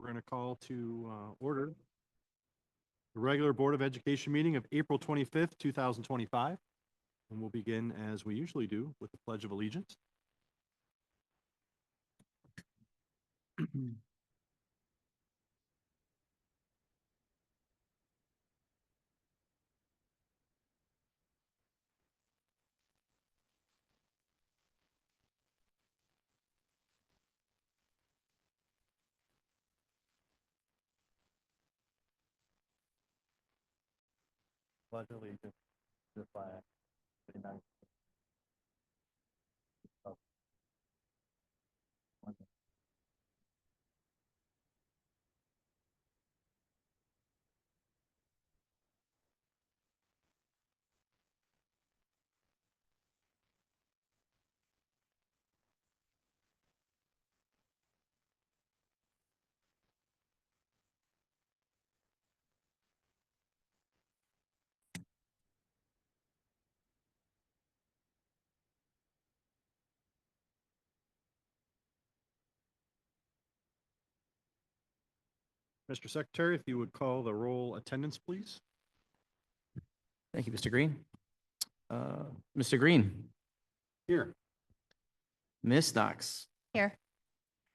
We're going to call to order the regular Board of Education meeting of April 25th, 2025. And we'll begin as we usually do with the Pledge of Allegiance. Pledge allegiance to the flag of the United States of America. Mr. Secretary, if you would call the roll attendance, please. Thank you, Mr. Green. Mr. Green, Here. Miss Knox, Here.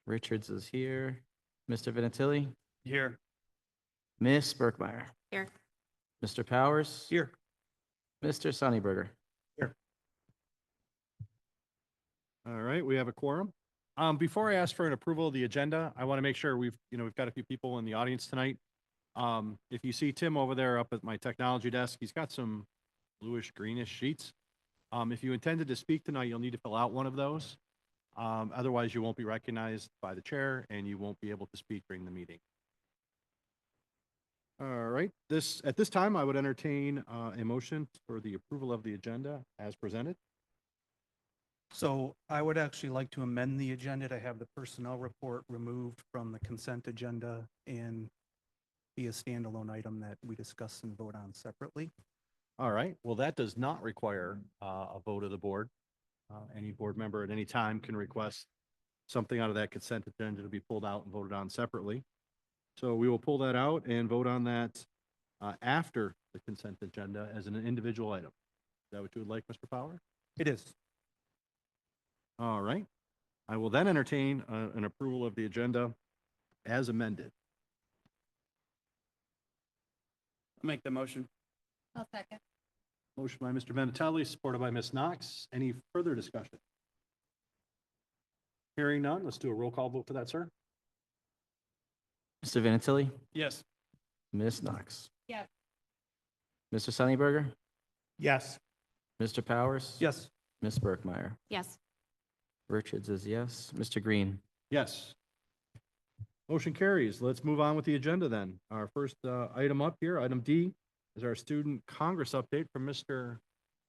Richards is here, Mr. Vinatieri, Here. Miss Berkmeyer, Here. Mr. Powers, Here. Mr. Sunnyberger. All right, we have a quorum. Before I ask for an approval of the agenda, I want to make sure we've got a few people in the audience tonight. If you see Tim over there up at my technology desk, he's got some bluish greenish sheets. If you intended to speak tonight, you'll need to fill out one of those. Otherwise, you won't be recognized by the chair and you won't be able to speak during the meeting. All right, at this time, I would entertain a motion for the approval of the agenda as presented. So I would actually like to amend the agenda to have the personnel report removed from the consent agenda and be a standalone item that we discuss and vote on separately. All right, well, that does not require a vote of the board. Any board member at any time can request something out of that consent agenda to be pulled out and voted on separately. So we will pull that out and vote on that after the consent agenda as an individual item. Is that what you would like, Mr. Fowler? It is. All right. I will then entertain an approval of the agenda as amended. I'll make the motion. I'll second. Motion by Mr. Vinatelli, supported by Ms. Knox. Any further discussion? Hearing none, let's do a roll call vote for that, sir. Mr. Vinatieri, Yes. Miss Knox. Yes. Mr. Sunnyberger, Yes. Mr. Powers. Yes. Miss Berkmeyer. Yes. Richards is yes. Mr. Green. Yes. Motion carries. Let's move on with the agenda then. Our first item up here, item D, is our student congress update from Mr.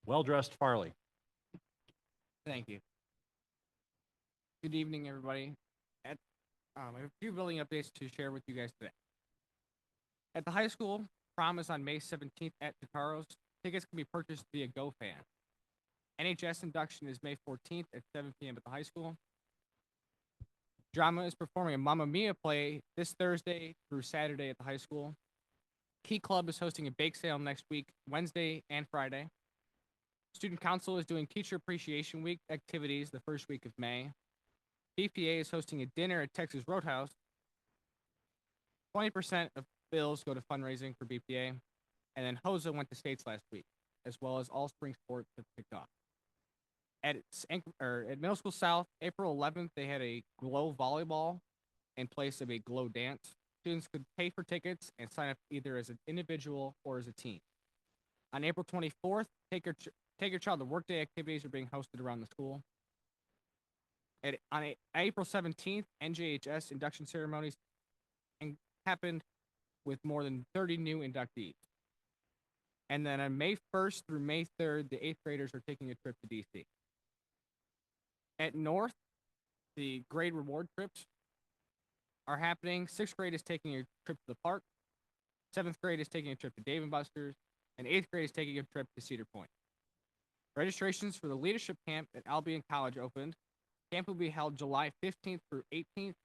Well-Dressed Farley. Thank you. Good evening, everybody. I have a few building updates to share with you guys today. At the high school, prom is on May 17th at Tucaro's. Tickets can be purchased via GoFan. NHS induction is May 14th at 7 p.m. at the high school. Drama is performing a Mamma Mia play this Thursday through Saturday at the high school. Key Club is hosting a bake sale next week, Wednesday and Friday. Student Council is doing Teacher Appreciation Week activities the first week of May. BPA is hosting a dinner at Texas Roadhouse. 20% of bills go to fundraising for BPA. And then HOSA went to states last week, as well as all spring sports have kicked off. At Middle School South, April 11th, they had a glow volleyball in place of a glow dance. Students could pay for tickets and sign up either as an individual or as a team. On April 24th, Take Your Child to Work Day activities are being hosted around the school. On April 17th, NJHS induction ceremonies happened with more than 30 new inductees. And then on May 1st through May 3rd, the 8th graders are taking a trip to DC. At North, the grade reward trips are happening. 6th grade is taking a trip to the park. 7th grade is taking a trip to Dave & Buster's. And 8th grade is taking a trip to Cedar Point. Registrations for the leadership camp at Albion College opened. Camp will be held July 15th through 18th.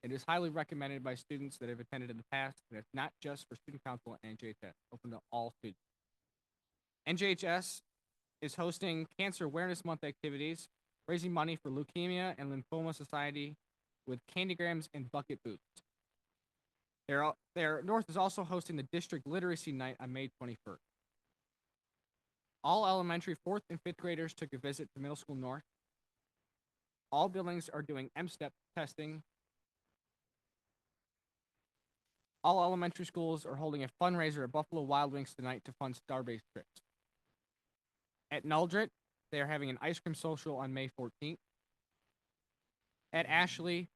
It is highly recommended by students that have attended in the past, and it's not just for student council and NJHS, open to all students. NJHS is hosting Cancer Awareness Month activities, raising money for Leukemia and Lymphoma Society with candygrams and bucket boots. North is also hosting the District Literacy Night on May 21st. All elementary 4th and 5th graders took a visit to Middle School North. All buildings are doing M-STEP testing. All elementary schools are holding a fundraiser at Buffalo Wild Wings tonight to fund Starbase trips. At Nuldrit, they are having an ice cream social on May 14th. At Ashley,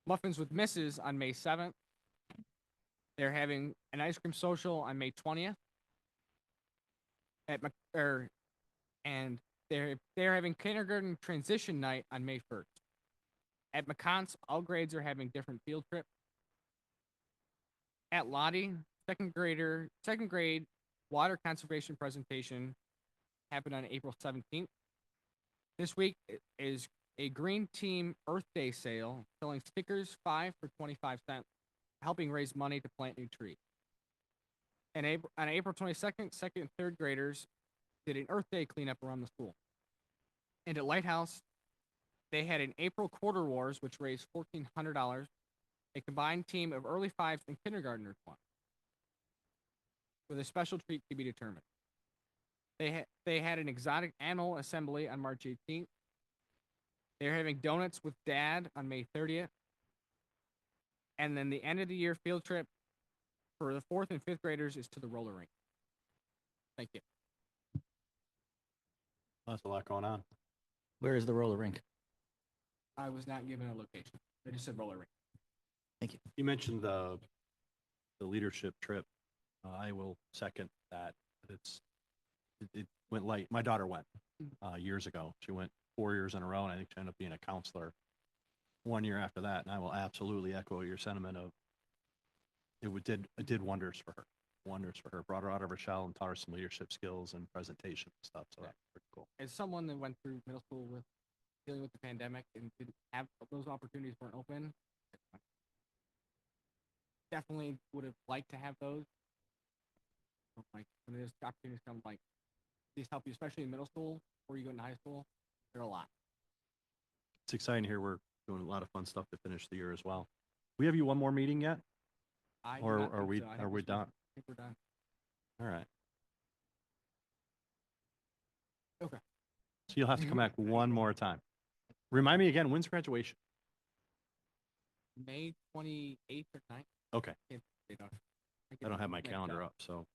Muffins with Mrs. on May 7th. They're having an ice cream social on May 20th. And they're having kindergarten transition night on May 1st. At McCants, all grades are having different field trips. At Lottie, second grade water conservation presentation happened on April 17th. This week is a Green Team Earth Day sale, selling stickers 5 for 25 cents, helping raise money to plant new trees. And on April 22nd, second and third graders did an Earth Day cleanup around the school. And at Lighthouse, they had an April Quarter Wars, which raised $1,400. A combined team of early fives and kindergartners won, with a special treat to be determined. They had an exotic animal assembly on March 18th. They're having donuts with Dad on May 30th. And then the end of the year field trip for the 4th and 5th graders is to the roller rink. Thank you. That's a lot going on. Where is the roller rink? I was not given a location. They just said roller rink. You mentioned the leadership trip. I will second that. It went light. My daughter went years ago. She went 4 years in a row, and I think she ended up being a counselor 1 year after that. And I will absolutely echo your sentiment of it did wonders for her. Wonders for her. Brought her out of her shell and taught her some leadership skills and presentation and stuff. So that's pretty cool. As someone that went through middle school with dealing with the pandemic and didn't have those opportunities weren't open, definitely would have liked to have those. Like when there's opportunities come, like these help you, especially in middle school or you go into high school. They're a lot. It's exciting to hear we're doing a lot of fun stuff to finish the year as well. We have you one more meeting yet? I do Or not are think we so. I think are we this one- done? I think we're done. All right. Okay. So you'll have to come back one more time. Remind me again, when's graduation? May 28th or 9th. Okay. I I don't have my calendar up, so.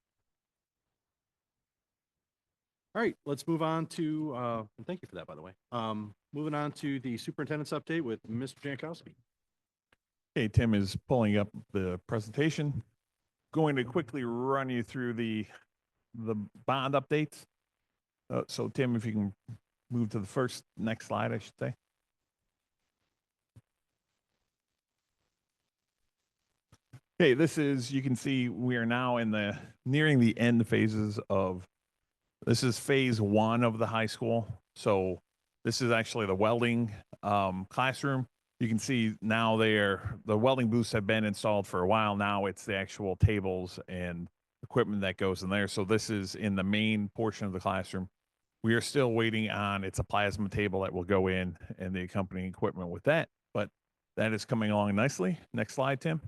All right, let's move on to, and thank you for that, by the way. Moving on to the superintendent's update with Mr. Jankowski. Okay, Tim is pulling up the presentation. Going to quickly run you through the bond updates. So Tim, if you can move to the next slide, I should say. Okay, you can see we are now nearing the end phases of, this is phase 1 of the high school. So this is actually the welding classroom. You can see now the welding booths have been installed for a while. Now it's the actual tables and equipment that goes in there. So this is in the main portion of the classroom. We are still waiting on, it's a plasma table that will go in and the accompanying equipment with that, but that is coming along nicely. Next slide, Tim.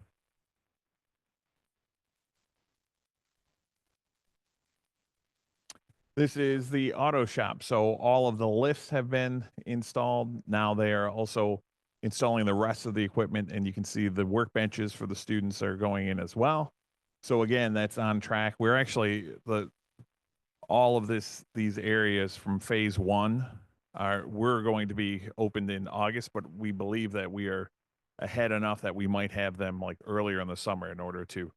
This is the auto shop. So all of the lifts have been installed. Now they are also installing the rest of the equipment, and you can see the workbenches for the students are going in as well. So again, that's on track. We're actually all of these areas from phase 1 we're going to be opened in August, but we believe that we are ahead enough that we might have them like earlier in the summer in order to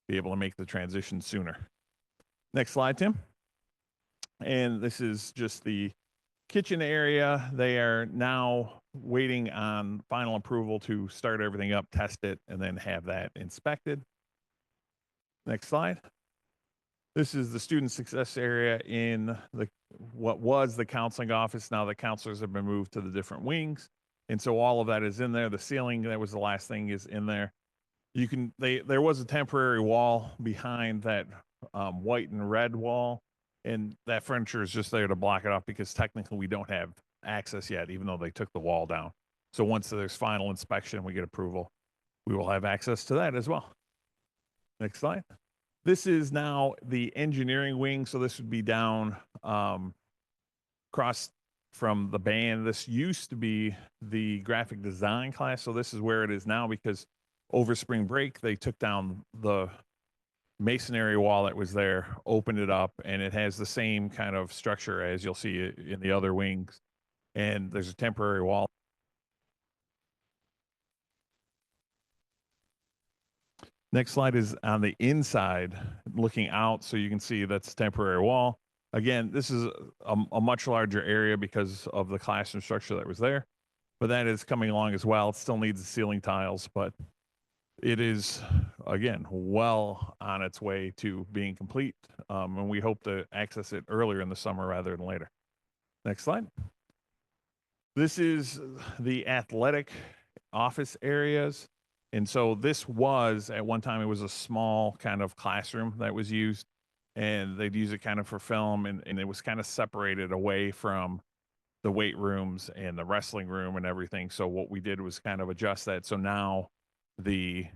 be able to make the transition sooner. Next slide, Tim. And this is just the kitchen area. They are now waiting on final approval to start everything up, test it, and then have that inspected. Next slide. This is the student success area in what was the counseling office. Now the counselors have been moved to the different wings. And so all of that is in there. The ceiling, that was the last thing, is in there. You can, there was a temporary wall behind that white and red wall, and that furniture is just there to block it off because technically we don't have access yet, even though they took the wall down. So once there's final inspection, we get approval, we will have access to that as well. Next slide. This is now the engineering wing. So this would be down across from the band. This used to be the graphic design class. So this is where it is now because over spring break, they took down the masonry wall that was there, opened it up, and it has the same kind of structure as you'll see in the other wings. And there's a temporary wall. Next slide is on the inside, looking out, so you can see that's a temporary wall. Again, this is a much larger area because of the classroom structure that was there, but that is coming along as well. It still needs the ceiling tiles, but it is, again, well on its way to being complete, and we hope to access it earlier in the summer rather than later. Next slide. This is the athletic office areas. And so this was, at one time, it was a small kind of classroom that was used, and they'd use it kind of for film, and it was kind of separated away from the weight rooms and the wrestling room and everything. So what we did was kind of adjust that. So now the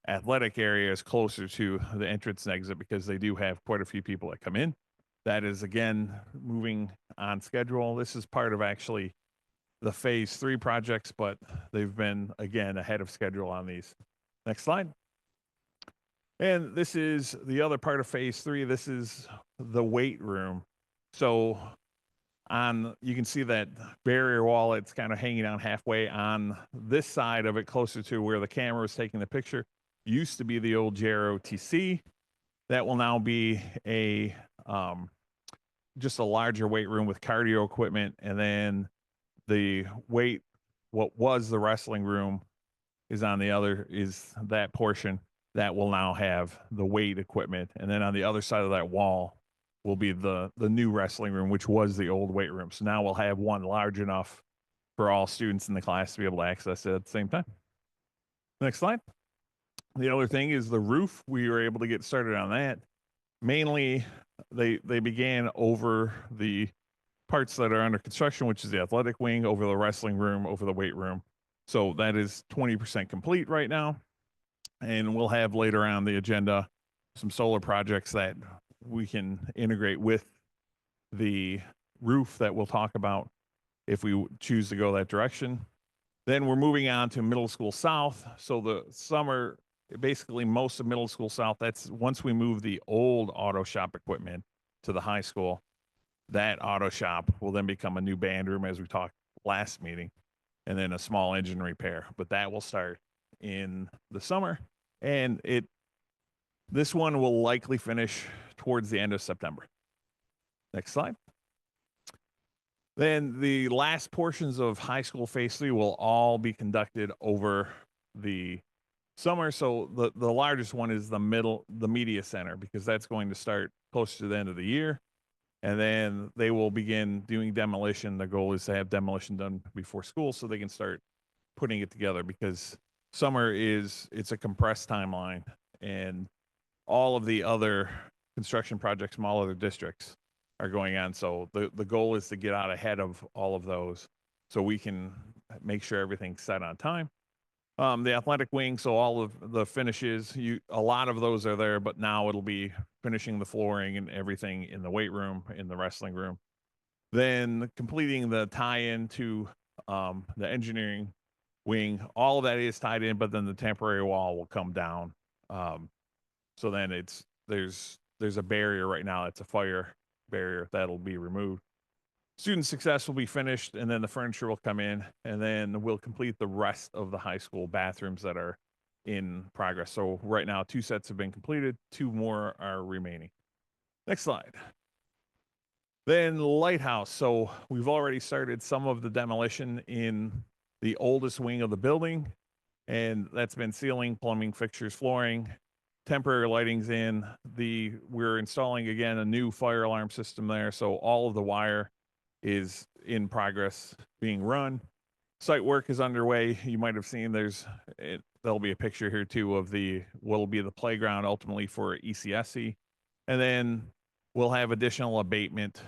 athletic area is closer to the entrance and exit because they do have quite a few people that come in. That is, again, moving on schedule. This is part of actually the phase 3 projects, but they've been, again, ahead of schedule on these. Next slide. And this is the other part of phase 3. This is the weight room. So you can see that barrier wall, it's kind of hanging down halfway. On this side of it, closer to where the camera was taking the picture, used to be the old JROTC. That will now be a just a larger weight room with cardio equipment, and then the weight, what was the wrestling room, is on the other, is that portion that will now have the weight equipment. And then on the other side of that wall will be the new wrestling room, which was the old weight room. So now we'll have one large enough for all students in the class to be able to access it at the same time. Next slide. The other thing is the roof. We were able to get started on that. Mainly, they began over the parts that are under construction, which is the athletic wing, over the wrestling room, over the weight room. So that is 20% complete right now. And we'll have later on the agenda some solar projects that we can integrate with the roof that we'll talk about if we choose to go that direction. Then we're moving on to Middle School South. So the summer, basically most of Middle School South, that's once we move the old auto shop equipment to the high school, that auto shop will then become a new band room, as we talked last meeting, and then a small engine repair. But that will start in the summer, and this one will likely finish towards the end of September. Next slide. Then the last portions of high school phase 3 will all be conducted over the summer. So the largest one is the media center, because that's going to start close to the end of the year. And then they will begin doing demolition. The goal is to have demolition done before school so they can start putting it together, because summer it's a compressed timeline, and all of the other construction projects from all other districts are going on. So the goal is to get out ahead of all of those so we can make sure everything's set on time. The athletic wing, so all of the finishes, a lot of those are there, but now it'll be finishing the flooring and everything in the weight room, in the wrestling room. Then completing the tie-in to the engineering wing. All of that is tied in, but then the temporary wall will come down. So then there's a barrier right now. It's a fire barrier that'll be removed. Student success will be finished, and then the furniture will come in, and then we'll complete the rest of the high school bathrooms that are in progress. So right now, 2 sets have been completed, 2 more are remaining. Next slide. Then Lighthouse. So we've already started some of the demolition in the oldest wing of the building, and that's been ceiling, plumbing, fixtures, flooring, temporary lighting's in. We're installing again a new fire alarm system there, so all of the wire is in progress being run. Site work is underway. You might have seen there'll be a picture here too of what'll be the playground ultimately for ECSC. And then we'll have additional abatement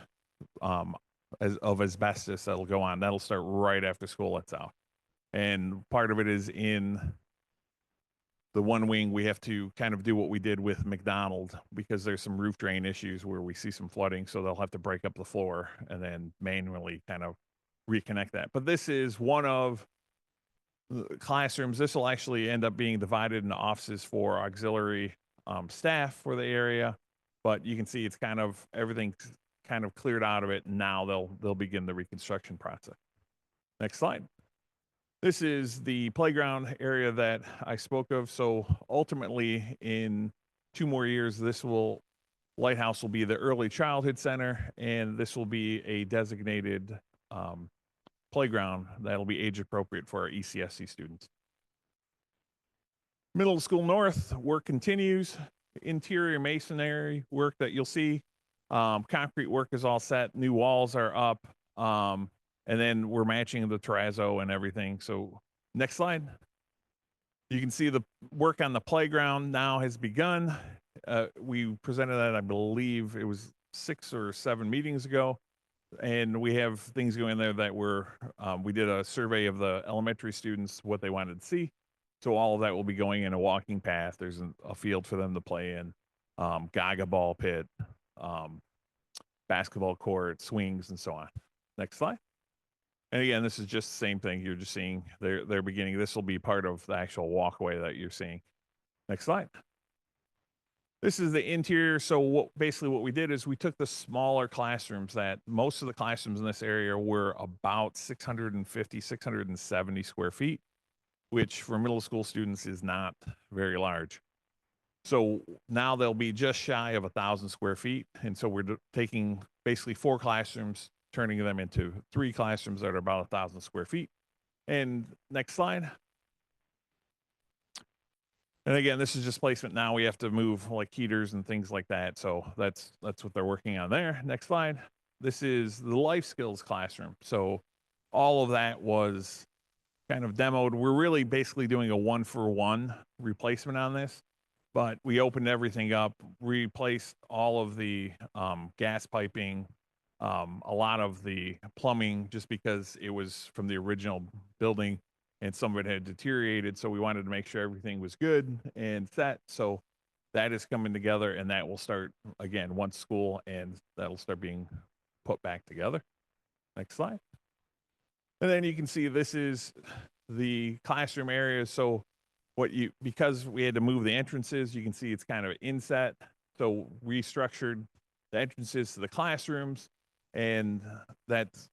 of asbestos that'll go on. That'll start right after school lets out. And part of it is in the one wing, we have to kind of do what we did with McDonald because there's some roof drain issues where we see some flooding. So they'll have to break up the floor and then manually kind of reconnect that. But this is one of the classrooms. This will actually end up being divided into offices for auxiliary staff for the area. But you can see it's kind of everything kind of cleared out of it. And now they'll begin the reconstruction process. Next slide. This is the playground area that I spoke of. So ultimately, in 2 more years, Lighthouse will be the early childhood center, and this will be a designated playground that'll be age appropriate for our ECSC students. Middle School North work continues. Interior masonry work that you'll see. Concrete work is all set. New walls are up. And then we're matching the terrazzo and everything. So next slide. You can see the work on the playground now has begun. We presented that, I believe it was 6 or 7 meetings ago. And we have things going there that we did a survey of the elementary students, what they wanted to see. So all of that will be going in a walking path. There's a field for them to play in, Gaga ball pit, basketball court, swings, and so on. Next slide. And again, this is just the same thing. You're just seeing they're beginning. This will be part of the actual walkway that you're seeing. Next slide. This is the interior. So basically what we did is we took the smaller classrooms that most of the classrooms in this area were about 650, 670 square feet, which for middle school students is not very large. So now they'll be just shy of 1,000 square feet. And so we're taking basically 4 classrooms, turning them into 3 classrooms that are about 1,000 square feet. And next slide. And again, this is just placement. Now we have to move like heaters and things like that. So that's what they're working on there. Next slide. This is the life skills classroom. So all of that was kind of demoed. We're really basically doing a 1-for-1 replacement on this, but we opened everything up, replaced all of the gas piping, a lot of the plumbing, just because it was from the original building and some of it had deteriorated. So we wanted to make sure everything was good and set. So that is coming together, and that will start again once school, and that'll start being put back together. Next slide. And then you can see this is the classroom area. So because we had to move the entrances, you can see it's kind of inset. So restructured the entrances to the classrooms, and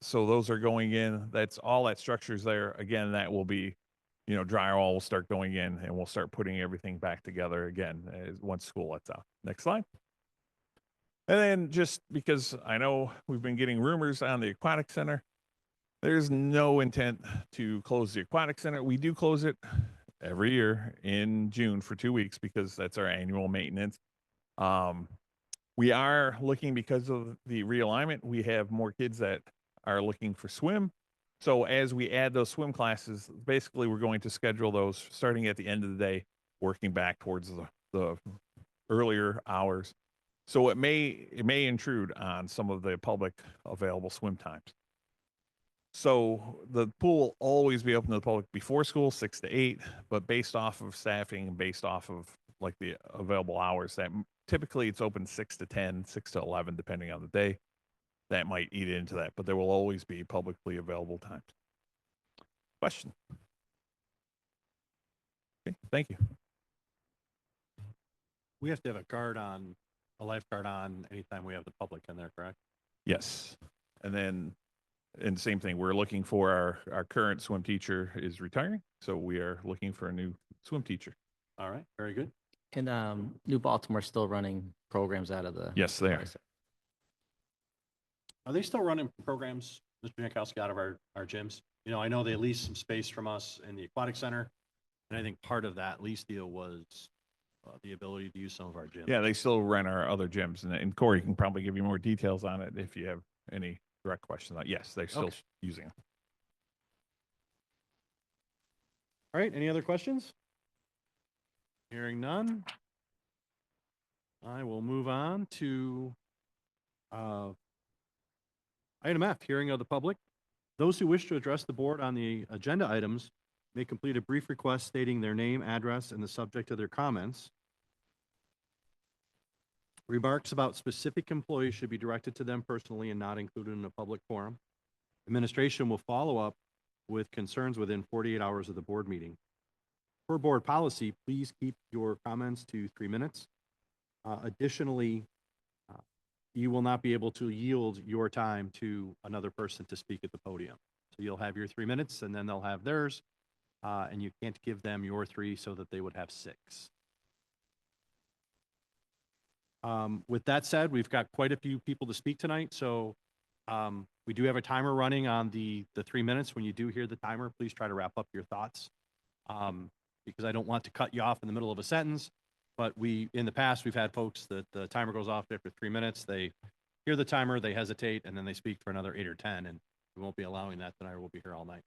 so those are going in. That's all that structure's there. Again, that will be, drywall will start going in, and we'll start putting everything back together again once school lets out. Next slide. And then just because I know we've been getting rumors on the aquatic center, there's no intent to close the aquatic center. We do close it every year in June for 2 weeks because that's our annual maintenance. We are looking, because of the realignment, we have more kids that are looking for swim. So as we add those swim classes, basically we're going to schedule those starting at the end of the day, working back towards the earlier hours. So it may intrude on some of the public available swim times. So the pool will always be open to the public before school, 6 to 8, but based off of staffing and based off of like the available hours, that typically it's open 6 to 10, 6 to 11, depending on the day. That might eat into that, but there will always be publicly available times. Question? Okay, thank you. We have to have a lifeguard on anytime we have the public in there, correct? Yes. And same thing, we're looking for our current swim teacher is retiring, so we are looking for a new swim teacher. All right, very good. And New Baltimore's still running programs out of the. Yes, they are. Are they still running programs, Mr. Jankowski, out of our gyms? I know they leased some space from us in the aquatic center, and I think part of that lease deal was the ability to use some of our gyms. Yeah, they still rent our other gyms, and Corey can probably give you more details on it if you have any direct questions. Yes, they're still Okay. using them. All right, any other questions? Hearing none. I will move on to uh, item F, hearing of the public. Those who wish to address the board on the agenda items may complete a brief request stating their name, address, and the subject of their comments. Remarks about specific employees should be directed to them personally and not included in a public forum. Administration will follow up with concerns within 48 hours of the board meeting. Per board policy, please keep your comments to 3 minutes. Additionally, you will not be able to yield your time to another person to speak at the podium. So you'll have your 3 minutes and then they'll have theirs, and you can't give them your 3 so that they would have 6. With that said, we've got quite a few people to speak tonight, so we do have a timer running on the 3 minutes. When you do hear the timer, please try to wrap up your thoughts, because I don't want to cut you off in the middle of a sentence. But in the past, we've had folks that the timer goes off after 3 minutes. They hear the timer, they hesitate, and then they speak for another 8 or 10, and we won't be allowing that tonight. We'll be here all night.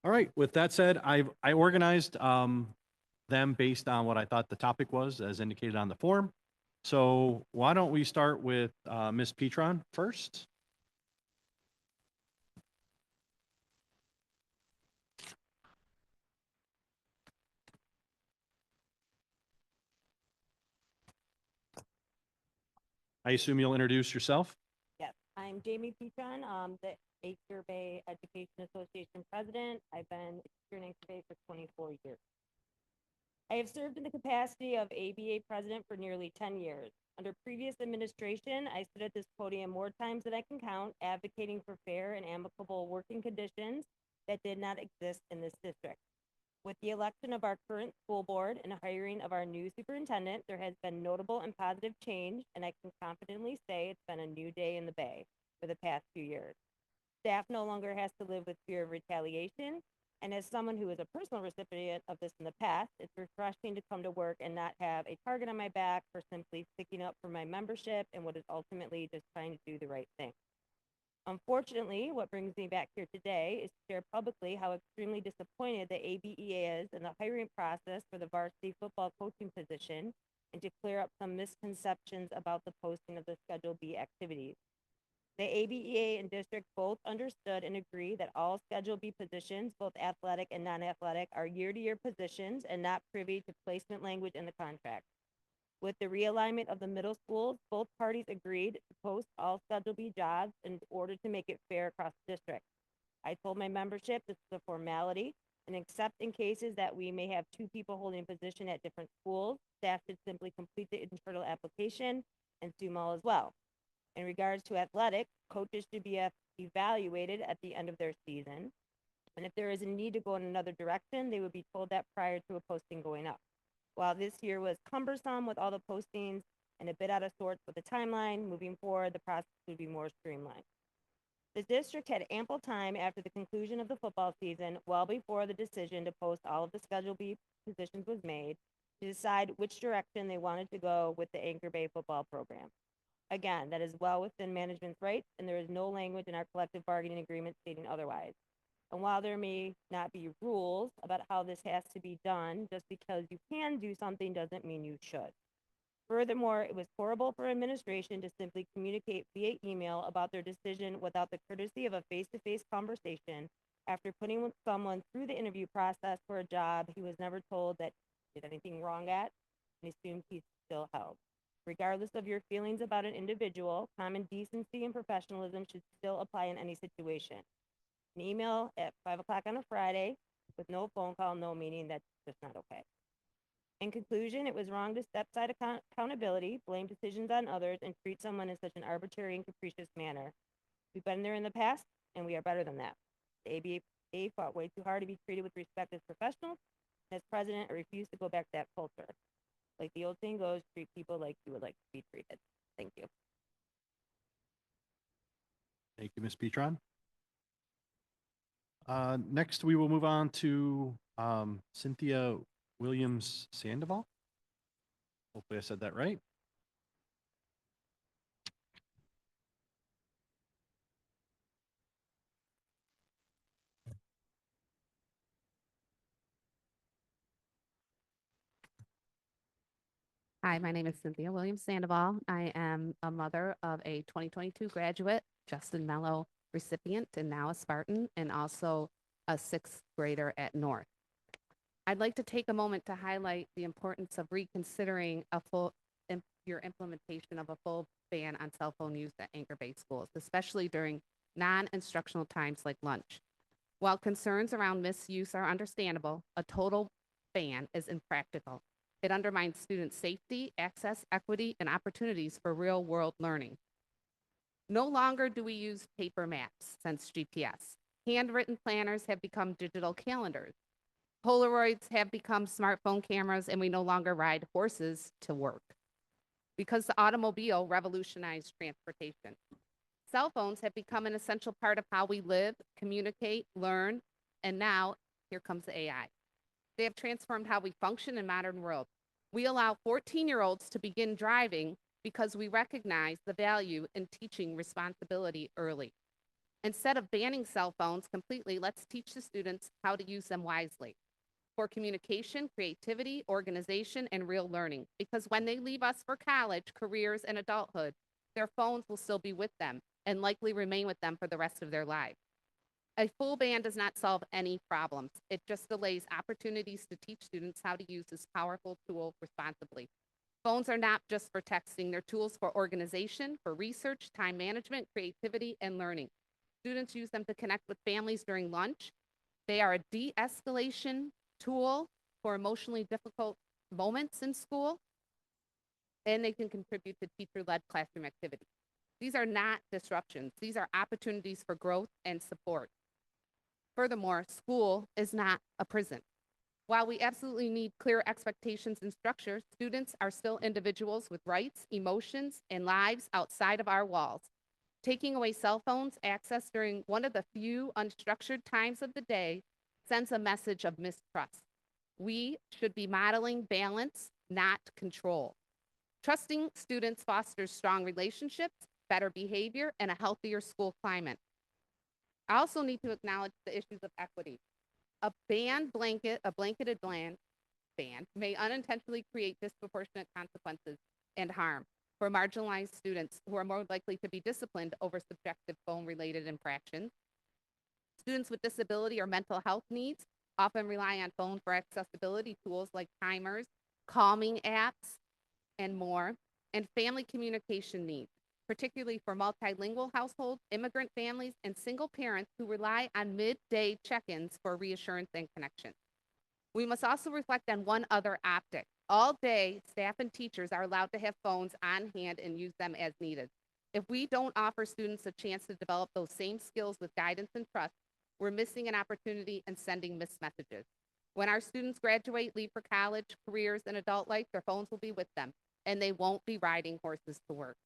All right, with that said, I organized them based on what I thought the topic was, as indicated on the form. So why don't we start with Ms. Petron first? I assume you'll introduce yourself. Yes, I'm Jamie Petron, the Anchor Bay Education Association president. I've been here in Anchor Bay for 24 years. I have served in the capacity of ABA president for nearly 10 years. Under previous administration, I stood at this podium more times than I can count, advocating for fair and amicable working conditions that did not exist in this district. With the election of our current school board and hiring of our new superintendent, there has been notable and positive change, and I can confidently say it's been a new day in the Bay for the past few years. Staff no longer has to live with fear of retaliation, and as someone who is a personal recipient of this in the past, it's refreshing to come to work and not have a target on my back for simply sticking up for my membership and what is ultimately just trying to do the right thing. Unfortunately, what brings me back here today is to share publicly how extremely disappointed the ABEA is in the hiring process for the varsity football coaching position and to clear up some misconceptions about the posting of the Schedule B activities. The ABEA and district both understood and agree that all Schedule B positions, both athletic and non-athletic, are year-to-year positions and not privy to placement language in the contract. With the realignment of the middle schools, both parties agreed to post all Schedule B jobs in order to make it fair across the district. I told my membership this is a formality, and except in cases that we may have 2 people holding a position at different schools, staff should simply complete the internal application and sue them all as well. In regards to athletics, coaches should be evaluated at the end of their season, and if there is a need to go in another direction, they would be told that prior to a posting going up. While this year was cumbersome with all the postings and a bit out of sorts with the timeline, moving forward, the process would be more streamlined. The district had ample time after the conclusion of the football season, well before the decision to post all of the Schedule B positions was made, to decide which direction they wanted to go with the Anchor Bay football program. Again, that is well within management's rights, and there is no language in our collective bargaining agreement stating otherwise. And while there may not be rules about how this has to be done, just because you can do something doesn't mean you should. Furthermore, it was horrible for administration to simply communicate via email about their decision without the courtesy of a face-to-face conversation after putting someone through the interview process for a job he was never told that he did anything wrong at and assumed he's still held. Regardless of your feelings about an individual, common decency and professionalism should still apply in any situation. An email at 5 o'clock on a Friday with no phone call, no meeting, that's just not okay. In conclusion, it was wrong to step aside accountability, blame decisions on others, and treat someone in such an arbitrary and capricious manner. We've been there in the past, and we are better than that. The ABA fought way too hard to be treated with respect as professionals, and as president, I refuse to go back to that culture. Like the old saying goes, treat people like you would like to be treated. Thank you. Thank you, Ms. Petron. Next, we will move on to Cynthia Williams Sandoval. Hopefully I said that right. Hi, my name is Cynthia Williams Sandoval. I am a mother of a 2022 graduate, Justin Mello recipient, and now a Spartan, and also a sixth grader at North. I'd like to take a moment to highlight the importance of reconsidering your implementation of a full ban on cell phone use at Anchor-based schools, especially during non-instructional times like lunch. While concerns around misuse are understandable, a total ban is impractical. It undermines student safety, access, equity, and opportunities for real-world learning. No longer do we use paper maps since GPS. Handwritten planners have become digital calendars. Polaroids have become smartphone cameras, and we no longer ride horses to work because the automobile revolutionized transportation. Cell phones have become an essential part of how we live, communicate, learn, and now here comes the AI. They have transformed how we function in modern world. We allow 14-year-olds to begin driving because we recognize the value in teaching responsibility early. Instead of banning cell phones completely, let's teach the students how to use them wisely for communication, creativity, organization, and real learning. Because when they leave us for college, careers, and adulthood, their phones will still be with them and likely remain with them for the rest of their lives. A full ban does not solve any problems. It just delays opportunities to teach students how to use this powerful tool responsibly. Phones are not just for texting, they're tools for organization, for research, time management, creativity, and learning. Students use them to connect with families during lunch. They are a de-escalation tool for emotionally difficult moments in school, and they can contribute to teacher-led classroom activities. These are not disruptions. These are opportunities for growth and support. Furthermore, school is not a prison. While we absolutely need clear expectations and structure, students are still individuals with rights, emotions, and lives outside of our walls. Taking away cell phones access during one of the few unstructured times of the day sends a message of mistrust. We should be modeling balance, not control. Trusting students fosters strong relationships, better behavior, and a healthier school climate. I also need to acknowledge the issues of equity. A blanketed ban may unintentionally create disproportionate consequences and harm for marginalized students who are more likely to be disciplined over subjective phone-related infractions. Students with disability or mental health needs often rely on phone for accessibility tools like timers, calming apps, and more, and family communication needs, particularly for multilingual households, immigrant families, and single parents who rely on midday check-ins for reassurance and connection. We must also reflect on one other optic. All day, staff and teachers are allowed to have phones on hand and use them as needed. If we don't offer students a chance to develop those same skills with guidance and trust, we're missing an opportunity and sending missed messages. When our students graduate, leave for college, careers, and adult life, their phones will be with them, and they won't be riding horses to work.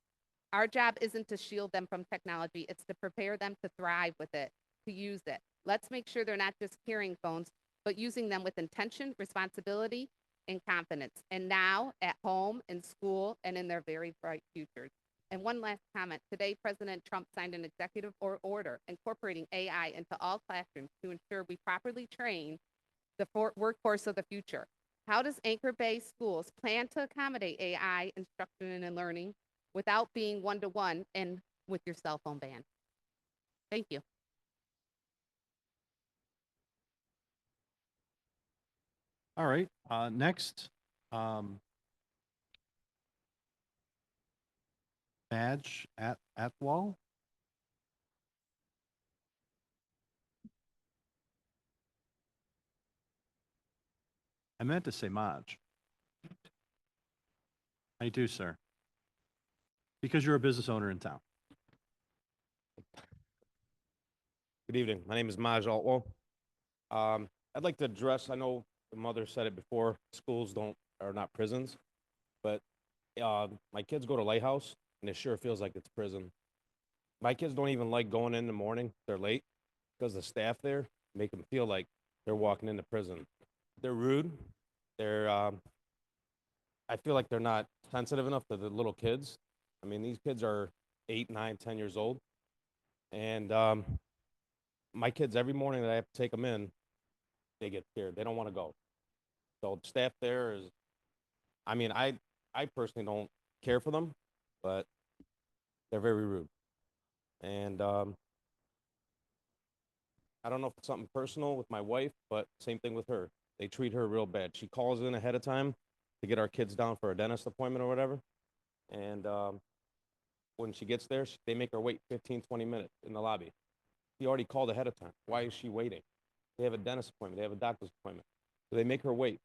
Our job isn't to shield them from technology, it's to prepare them to thrive with it, to use it. Let's make sure they're not just carrying phones, but using them with intention, responsibility, and confidence. And now, at home, in school, and in their very bright futures. And one last comment. Today, President Trump signed an executive order incorporating AI into all classrooms to ensure we properly train the workforce of the future. How does Anchor-based schools plan to accommodate AI instruction and learning without being one-to-one and with your cell phone ban? Thank you. All right, next, Madge Atwal. I meant to say Madge. I do, sir. Because you're a business owner in town. Good evening. My name is Maj Altwell. I'd like to address, I know the mother said it before, schools are not prisons, but my kids go to Lighthouse and it sure feels like it's prison. My kids don't even like going in the morning. They're late because the staff there make them feel like they're walking into prison. They're rude. I feel like they're not sensitive enough to the little kids. I mean, these kids are 8, 9, 10 years old. And my kids, every morning that I have to take them in, they get scared. They don't want to go. So the staff there is, I mean, I personally don't care for them, but they're very rude. And I don't know if it's something personal with my wife, but same thing with her. They treat her real bad. She calls in ahead of time to get our kids down for a dentist appointment or whatever. And when she gets there, they make her wait 15, 20 minutes in the lobby. She already called ahead of time. Why is she waiting? They have a dentist appointment. They have a doctor's appointment. So they make her wait.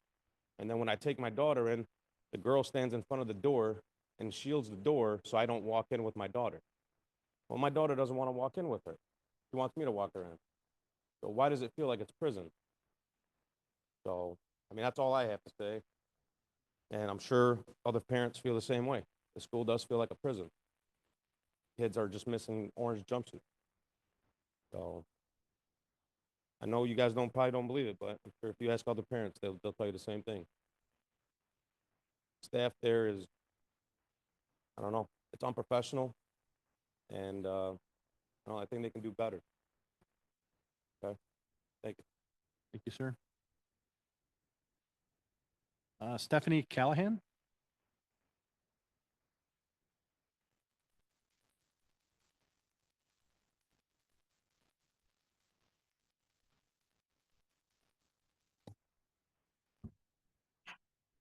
And then when I take my daughter in, the girl stands in front of the door and shields the door so I don't walk in with my daughter. Well, my daughter doesn't want to walk in with her. She wants me to walk her in. So why does it feel like it's prison? So, I mean, that's all I have to say. And I'm sure other parents feel the same way. The school does feel like a prison. Kids are just missing orange jumpsuits. So, I know you guys probably don't believe it, but I'm sure if you ask other parents, they'll tell you the same thing. Staff there is, I don't know, it's unprofessional, and I think they can do better. Okay, thank you. Thank you, sir. Stephanie Callahan?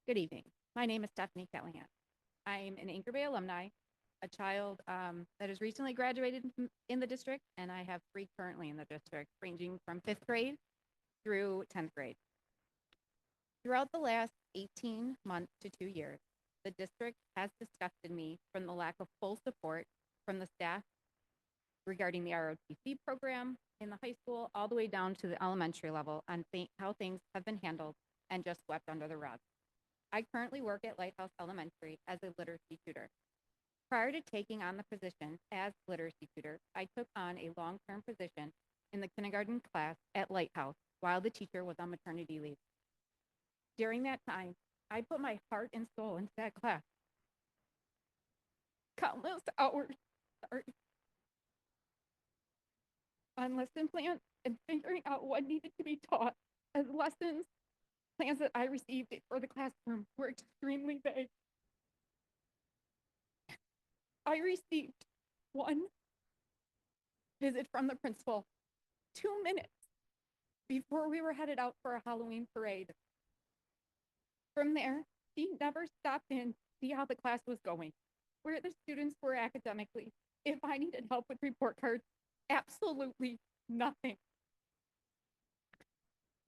Good evening. My name is Stephanie Callahan. I'm an Anchor Bay alumni, a child that has recently graduated in the district, and I have 3 currently in the district, ranging from 5th grade through 10th grade. Throughout the last 18 months to 2 years, the district has disgusted me from the lack of full support from the staff regarding the ROTC program in the high school, all the way down to the elementary level on how things have been handled and just swept under the rug. I currently work at Lighthouse Elementary as a literacy tutor. Prior to taking on the position as literacy tutor, I took on a long-term position in the kindergarten class at Lighthouse while the teacher was on maternity leave. During that time, I put my heart and soul into that class. Countless hours on lesson plans and figuring out what needed to be taught, as lessons plans that I received for the classroom were extremely vague. I received 1 visit from the principal 2 minutes before we were headed out for a Halloween parade. From there, she never stopped in to see how the class was going, where the students were academically, if I needed help with report cards, absolutely nothing.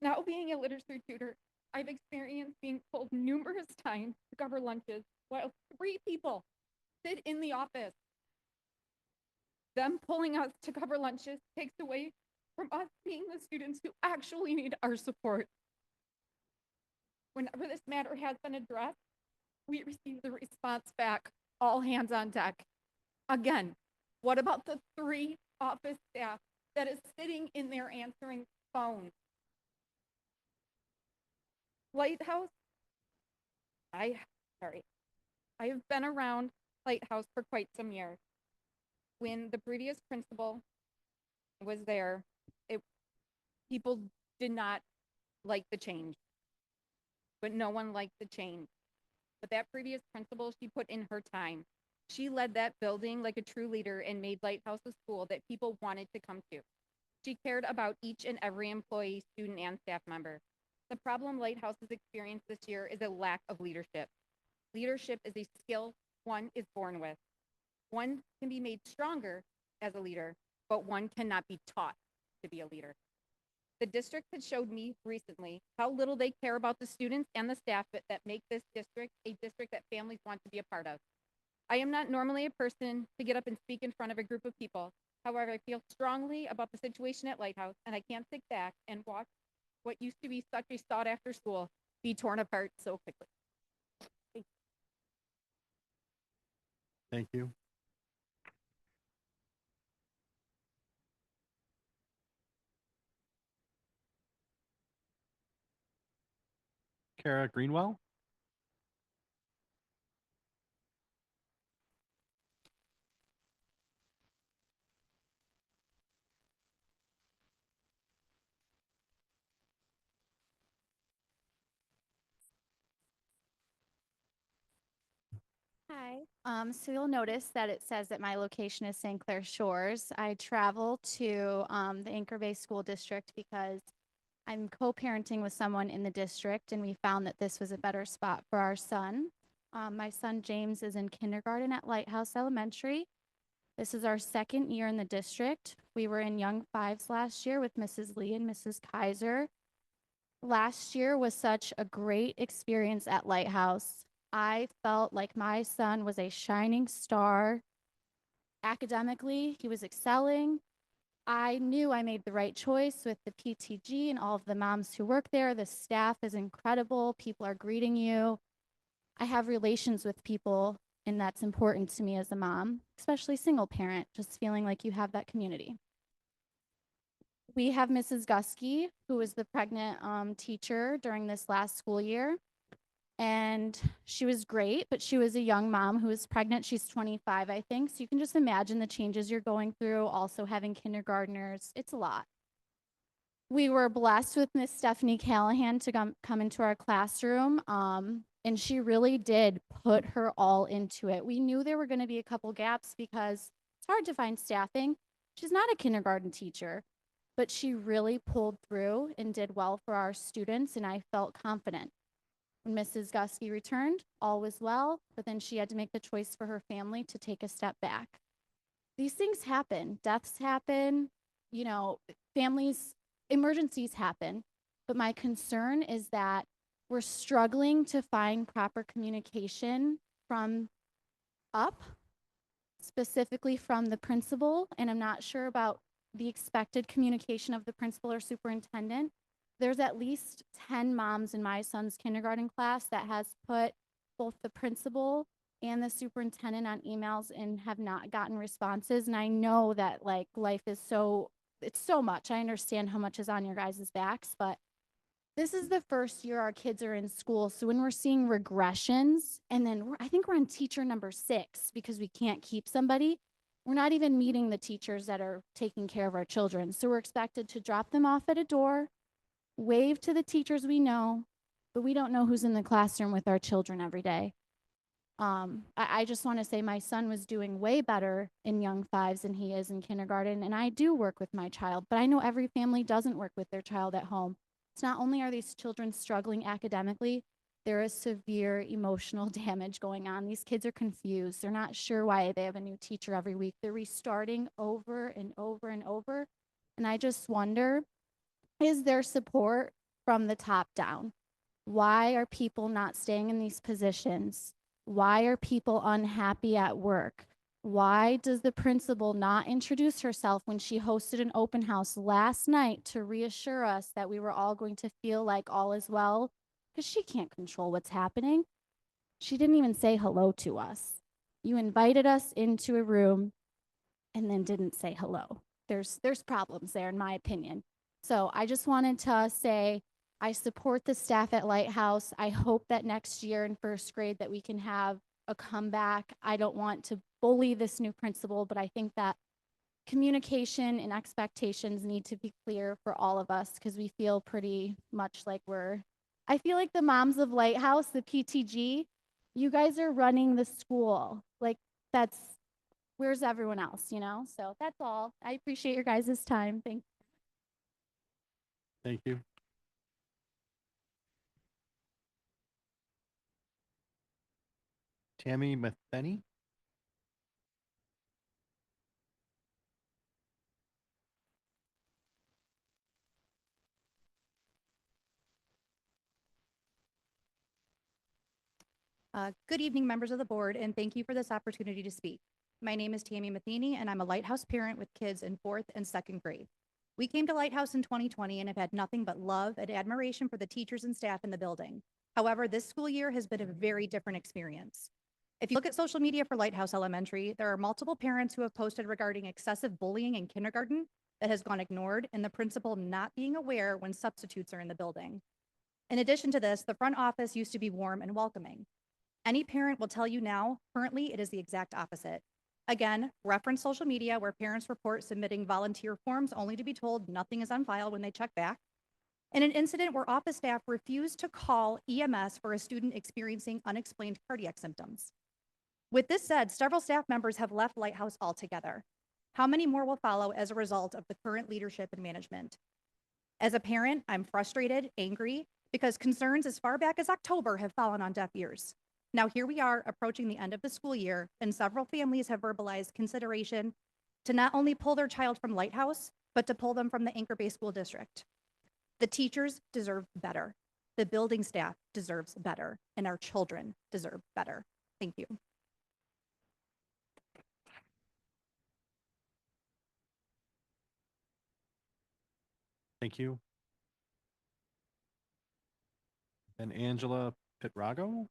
Now being a literacy tutor, I've experienced being pulled numerous times to cover lunches while 3 people sit in the office. Them pulling us to cover lunches takes away from us being the students who actually need our support. Whenever this matter has been addressed, we receive the response back, all hands on deck. Again, what about the 3 office staff that is sitting in there answering phones? Lighthouse, I have been around Lighthouse for quite some years. When the previous principal was there, people did not like the change, but no one liked the change. But that previous principal, she put in her time. She led that building like a true leader and made Lighthouse a school that people wanted to come to. She cared about each and every employee, student, and staff member. The problem Lighthouse has experienced this year is a lack of leadership. Leadership is a skill one is born with. One can be made stronger as a leader, but one cannot be taught to be a leader. The district has showed me recently how little they care about the students and the staff that make this district a district that families want to be a part of. I am not normally a person to get up and speak in front of a group of people. However, I feel strongly about the situation at Lighthouse, and I can't sit back and watch what used to be such a sought-after school be torn apart so quickly. Thank you. Kara Greenwell? Hi. So you'll notice that it says that my location is St. Clair Shores. I travel to the Anchor Bay School District because I'm co-parenting with someone in the district, and we found that this was a better spot for our son. My son James is in kindergarten at Lighthouse Elementary. This is our second year in the district. We were in Young Fives last year with Mrs. Lee and Mrs. Kaiser. Last year was such a great experience at Lighthouse. I felt like my son was a shining star. Academically, he was excelling. I knew I made the right choice with the PTG and all of the moms who work there. The staff is incredible. People are greeting you. I have relations with people, and that's important to me as a mom, especially single parent, just feeling like you have that community. We have Mrs. Gusky, who was the pregnant teacher during this last school year. And she was great, but she was a young mom who was pregnant. She's 25, I think. So you can just imagine the changes you're going through, also having kindergartners. It's a lot. We were blessed with Miss Stephanie Callahan to come into our classroom. And she really did put her all into it. We knew there were going to be a couple gaps because it's hard to find staffing. She's not a kindergarten teacher, but she really pulled through and did well for our students, and I felt confident. When Mrs. Gusky returned, all was well, but then she had to make the choice for her family to take a step back. These things happen, deaths happen, families, emergencies happen. But my concern is that we're struggling to find proper communication from up, specifically from the principal, and I'm not sure about the expected communication of the principal or superintendent. There's at least 10 moms in my son's kindergarten class that has put both the principal and the superintendent on emails and have not gotten responses. And I know that life is it's so much. I understand how much is on your guys' backs, but this is the first year our kids are in school. So when we're seeing regressions, and then I think we're on teacher number 6 because we can't keep somebody, we're not even meeting the teachers that are taking care of our children. So we're expected to drop them off at a door, wave to the teachers we know, but we don't know who's in the classroom with our children every day. I just want to say my son was doing way better in Young Fives than he is in kindergarten, and I do work with my child, but I know every family doesn't work with their child at home. It's not only are these children struggling academically, there is severe emotional damage going on. These kids are confused. They're not sure why they have a new teacher every week. They're restarting over and over and over. And I just wonder, is there support from the top down? Why are people not staying in these positions? Why are people unhappy at work? Why does the principal not introduce herself when she hosted an open house last night to reassure us that we were all going to feel like all is well? Because she can't control what's happening. She didn't even say hello to us. You invited us into a room and then didn't say hello. There's problems there, in my opinion. So I just wanted to say I support the staff at Lighthouse. I hope that next year in first grade that we can have a comeback. I don't want to bully this new principal, but I think that communication and expectations need to be clear for all of us because we feel pretty much like I feel like the moms of Lighthouse, the PTG, you guys are running the school. Where's everyone else, So that's all. I appreciate your guys' time. Thank you. Thank you. Tammy Matheny? Good evening, members of the board, and thank you for this opportunity to speak. My name is Tammy Matheny, and I'm a Lighthouse parent with kids in 4th and 2nd grade. We came to Lighthouse in 2020 and have had nothing but love and admiration for the teachers and staff in the building. However, this school year has been a very different experience. If you look at social media for Lighthouse Elementary, there are multiple parents who have posted regarding excessive bullying in kindergarten that has gone ignored, and the principal not being aware when substitutes are in the building. In addition to this, the front office used to be warm and welcoming. Any parent will tell you now, currently, it is the exact opposite. Again, reference social media where parents report submitting volunteer forms only to be told nothing is on file when they check back. And an incident where office staff refused to call EMS for a student experiencing unexplained cardiac symptoms. With this said, several staff members have left Lighthouse altogether. How many more will follow as a result of the current leadership and management? As a parent, I'm frustrated, angry, because concerns as far back as October have fallen on deaf ears. Now here we are approaching the end of the school year, and several families have verbalized consideration to not only pull their child from Lighthouse, but to pull them from the Anchor Bay School District. The teachers deserve better. The building staff deserves better, and our children deserve better. Thank you. Thank you. And Angela Pitrago?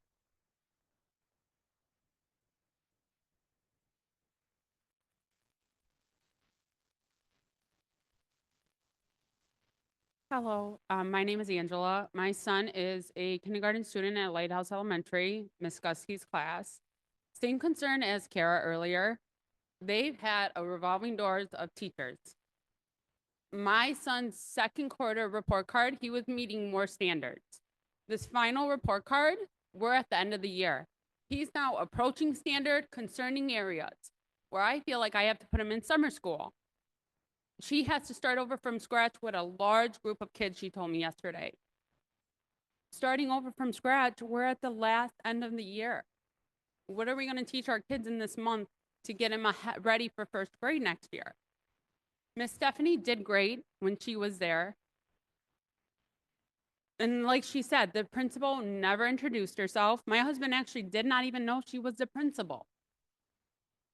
Hello, my name is Angela. My son is a kindergarten student at Lighthouse Elementary, Miss Gusky's class. Same concern as Kara earlier. They've had a revolving doors of teachers. My son's second quarter report card, he was meeting more standards. This final report card, we're at the end of the year. He's now approaching standard concerning areas where I feel like I have to put him in summer school. She has to start over from scratch with a large group of kids, she told me yesterday. Starting over from scratch, we're at the last end of the year. What are we going to teach our kids in this month to get them ready for first grade next year? Miss Stephanie did great when she was there. And like she said, the principal never introduced herself. My husband actually did not even know she was the principal.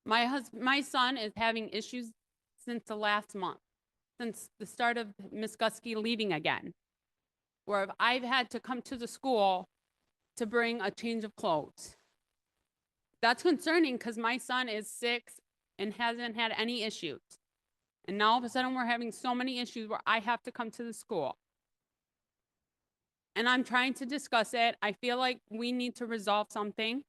My son is having issues since the last month, since the start of Miss Gusky leaving again, where I've had to come to the school to bring a change of clothes. That's concerning because my son is 6 and hasn't had any issues. And now all of a sudden we're having so many issues where I have to come to the school. And I'm trying to discuss it. I feel like we need to resolve something.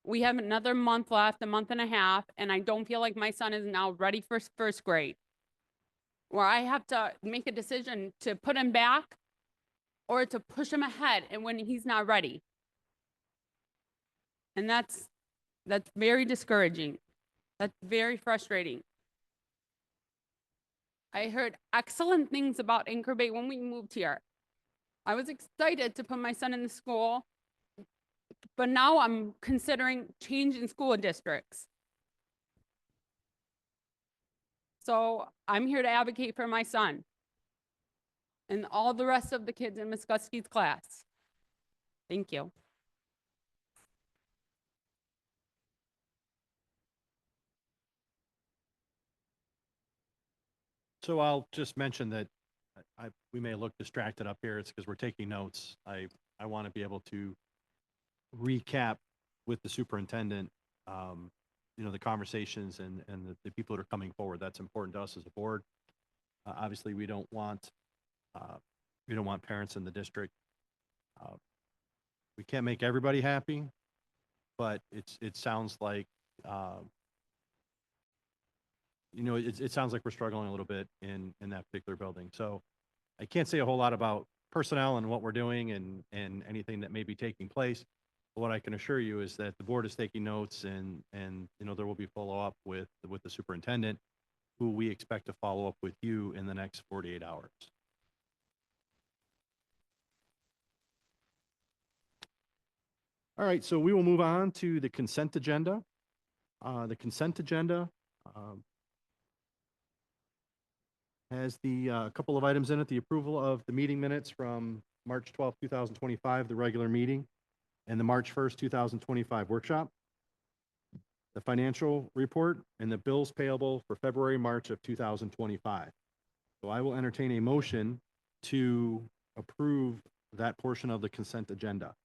We have another month left, a month and a half, and I don't feel like my son is now ready for first grade, where I have to make a decision to put him back or to push him ahead and when he's not ready. And that's very discouraging. That's very frustrating. I heard excellent things about Anchor Bay when we moved here. I was excited to put my son in the school, but now I'm considering changing school districts. So I'm here to advocate for my son and all the rest of the kids in Miss Gusky's class. Thank you. So I'll just mention that we may look distracted up here. It's because we're taking notes. I want to be able to recap with the superintendent, the conversations and the people that are coming forward. That's important to us as a board. Obviously, we don't want parents in the district. We can't make everybody happy, but it sounds like it sounds like we're struggling a little bit in that particular building. So I can't say a whole lot about personnel and what we're doing and anything that may be taking place. But what I can assure you is that the board is taking notes and there will be follow-up with the superintendent, who we expect to follow up with you in the next 48 hours. All right, so we will move on to the consent agenda. The consent agenda has the couple of items in it: the approval of the meeting minutes from March 12th, 2025, the regular meeting, and the March 1st, 2025 workshop, the financial report, and the bills payable for February, March of 2025. So I will entertain a motion to approve that portion of the consent agenda.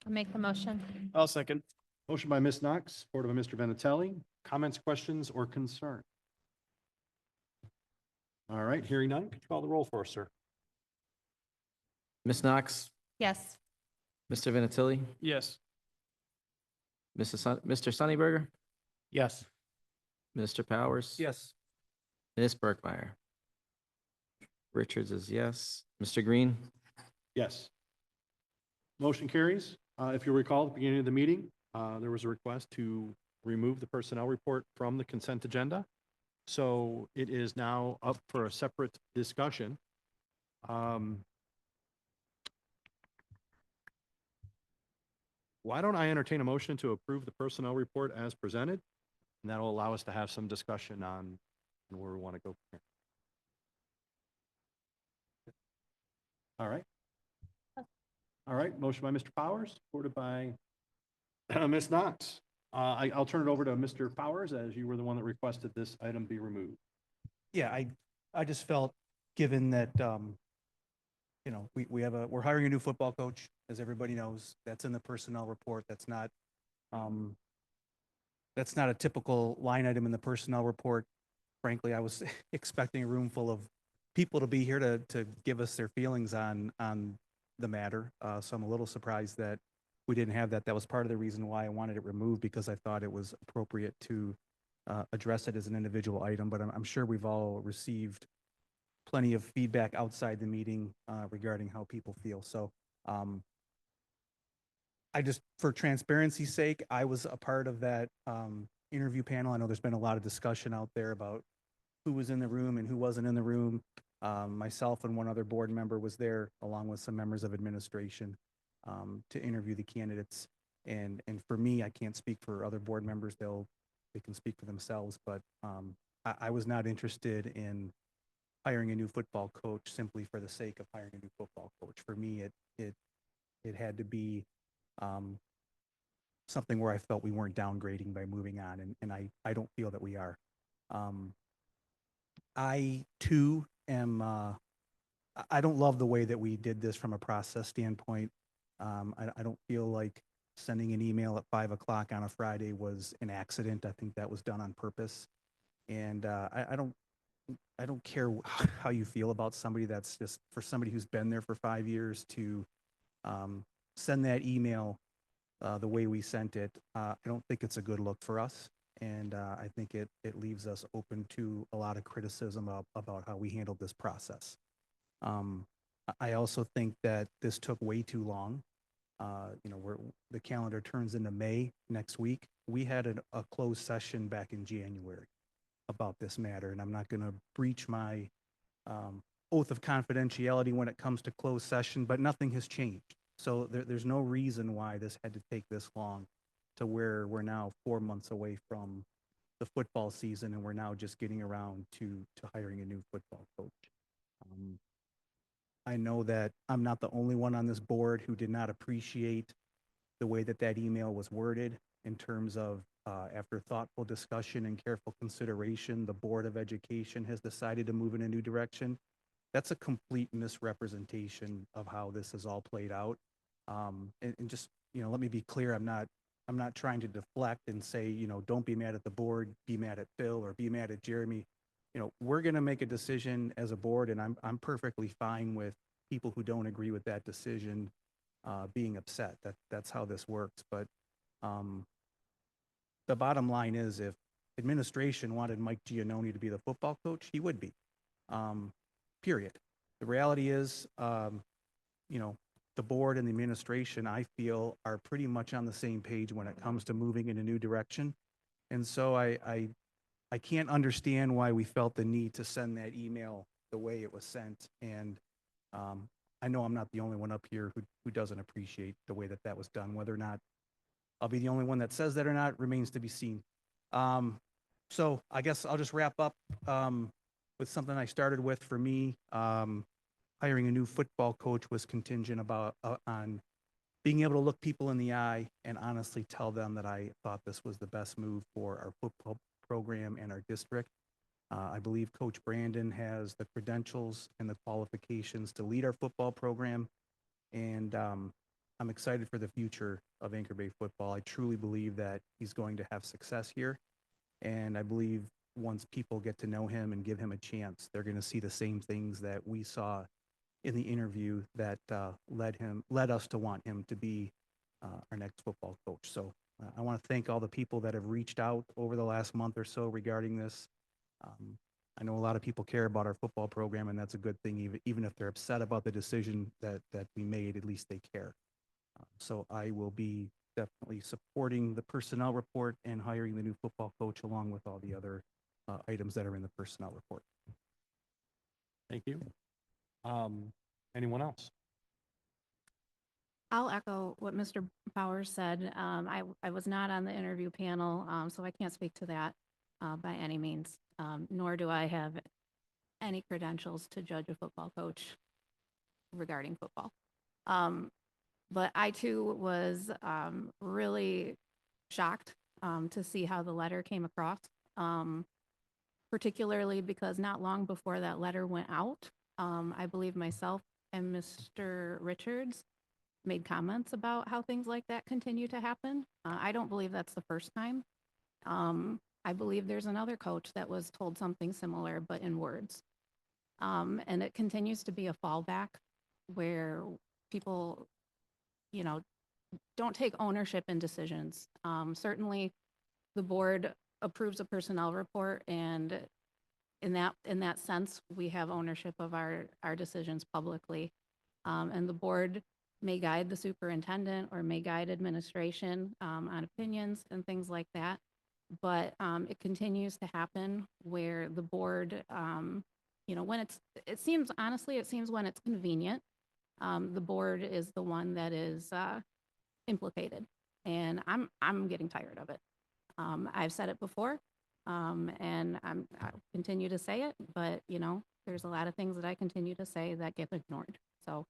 I'll make the motion. I'll second. Motion by Ms. Knox, supported by Mr. Vinatelli. Comments, questions, or concern? All right, hearing none, could you call the roll for us, sir? Ms. Knox, Yes. Mr. Vinatelli, Yes. Mr. Sunnyberger, Yes. Mr. Powers. Yes. Ms. Berkmeyer. Richards is yes. Mr. Green, Yes. Motion carries. If you recall, at the beginning of the meeting, there was a request to remove the personnel report from the consent agenda. So it is now up for a separate discussion. Why don't I entertain a motion to approve the personnel report as presented? And that'll allow us to have some discussion on where we want to go from here. All right. All right, motion by Mr. Powers, supported by Ms. Knox. I'll turn it over to Mr. Powers, as you were the one that requested this item be removed. Yeah, I just felt, given that, we're hiring a new football coach, as everybody knows, that's in the personnel report. That's not a typical line item in the personnel report. Frankly, I was expecting a room full of people to be here to give us their feelings on the matter. So I'm a little surprised that we didn't have that. That was part of the reason why I wanted it removed, because I thought it was appropriate to address it as an individual item. But I'm sure we've all received plenty of feedback outside the meeting regarding how people feel. So I just, for transparency's sake, I was a part of that interview panel. I know there's been a lot of discussion out there about who was in the room and who wasn't in the room. Myself and one other board member was there, along with some members of administration, to interview the candidates. And for me, I can't speak for other board members. They can speak for themselves, but I was not interested in hiring a new football coach simply for the sake of hiring a new football coach. For me, it had to be something where I felt we weren't downgrading by moving on, and I don't feel that we are. I too am, I don't love the way that we did this from a process standpoint. I don't feel like sending an email at 5 o'clock on a Friday was an accident. I think that was done on purpose. And I don't care how you feel about somebody. That's just, for somebody who's been there for 5 years to send that email the way we sent it. I don't think it's a good look for us. And I think it leaves us open to a lot of criticism about how we handled this process. I also think that this took way too long. The calendar turns into May next week. We had a closed session back in January about this matter, and I'm not going to breach my oath of confidentiality when it comes to closed session, but nothing has changed. So there's no reason why this had to take this long, to where we're now 4 months away from the football season, and we're now just getting around to hiring a new football coach. I know that I'm not the only one on this board who did not appreciate the way that email was worded, in terms of after thoughtful discussion and careful consideration, the Board of Education has decided to move in a new direction. That's a complete misrepresentation of how this has all played out. And just, let me be clear, I'm not trying to deflect and say, don't be mad at the board, be mad at Phil, or be mad at Jeremy. We're going to make a decision as a board, and I'm perfectly fine with people who don't agree with that decision being upset. That's how this works. But the bottom line is, if administration wanted Mike Giannone to be the football coach, he would be. Period. The reality is, the board and the administration, I feel, are pretty much on the same page when it comes to moving in a new direction. And so I can't understand why we felt the need to send that email the way it was sent. And I know I'm not the only one up here who doesn't appreciate the way that was done. Whether or not I'll be the only one that says that or not remains to be seen. So I guess I'll just wrap up with something I started with. For me, hiring a new football coach was contingent on being able to look people in the eye and honestly tell them that I thought this was the best move for our football program and our district. I believe Coach Brandon has the credentials and the qualifications to lead our football program, and I'm excited for the future of Anchor Bay football. I truly believe that he's going to have success here, and I believe once people get to know him and give him a chance, they're going to see the same things that we saw in the interview that led us to want him to be our next football coach. So I want to thank all the people that have reached out over the last month or so regarding this. I know a lot of people care about our football program, and that's a good thing. Even if they're upset about the decision that we made, at least they care. So I will be definitely supporting the personnel report and hiring the new football coach along with all the other items that are in the personnel report. Thank you. Anyone else? I'll echo what Mr. Powers said. I was not on the interview panel, so I can't speak to that by any means, nor do I have any credentials to judge a football coach regarding football. But I too was really shocked to see how the letter came across, particularly because not long before that letter went out, I believe myself and Mr. Richards made comments about how things like that continue to happen. I don't believe that's the first time. I believe there's another coach that was told something similar, but in words. And it continues to be a fallback where people, you know, don't take ownership in decisions. Certainly, the board approves a personnel report, and in that sense, we have ownership of our decisions publicly. And the board may guide the superintendent or may guide administration on opinions and things like that. But it continues to happen where the board, you know, when it seems when it's convenient, the board is the one that is implicated. And I'm getting tired of it. I've said it before, and I'll continue to say it, but you know, there's a lot of things that I continue to say that get ignored. So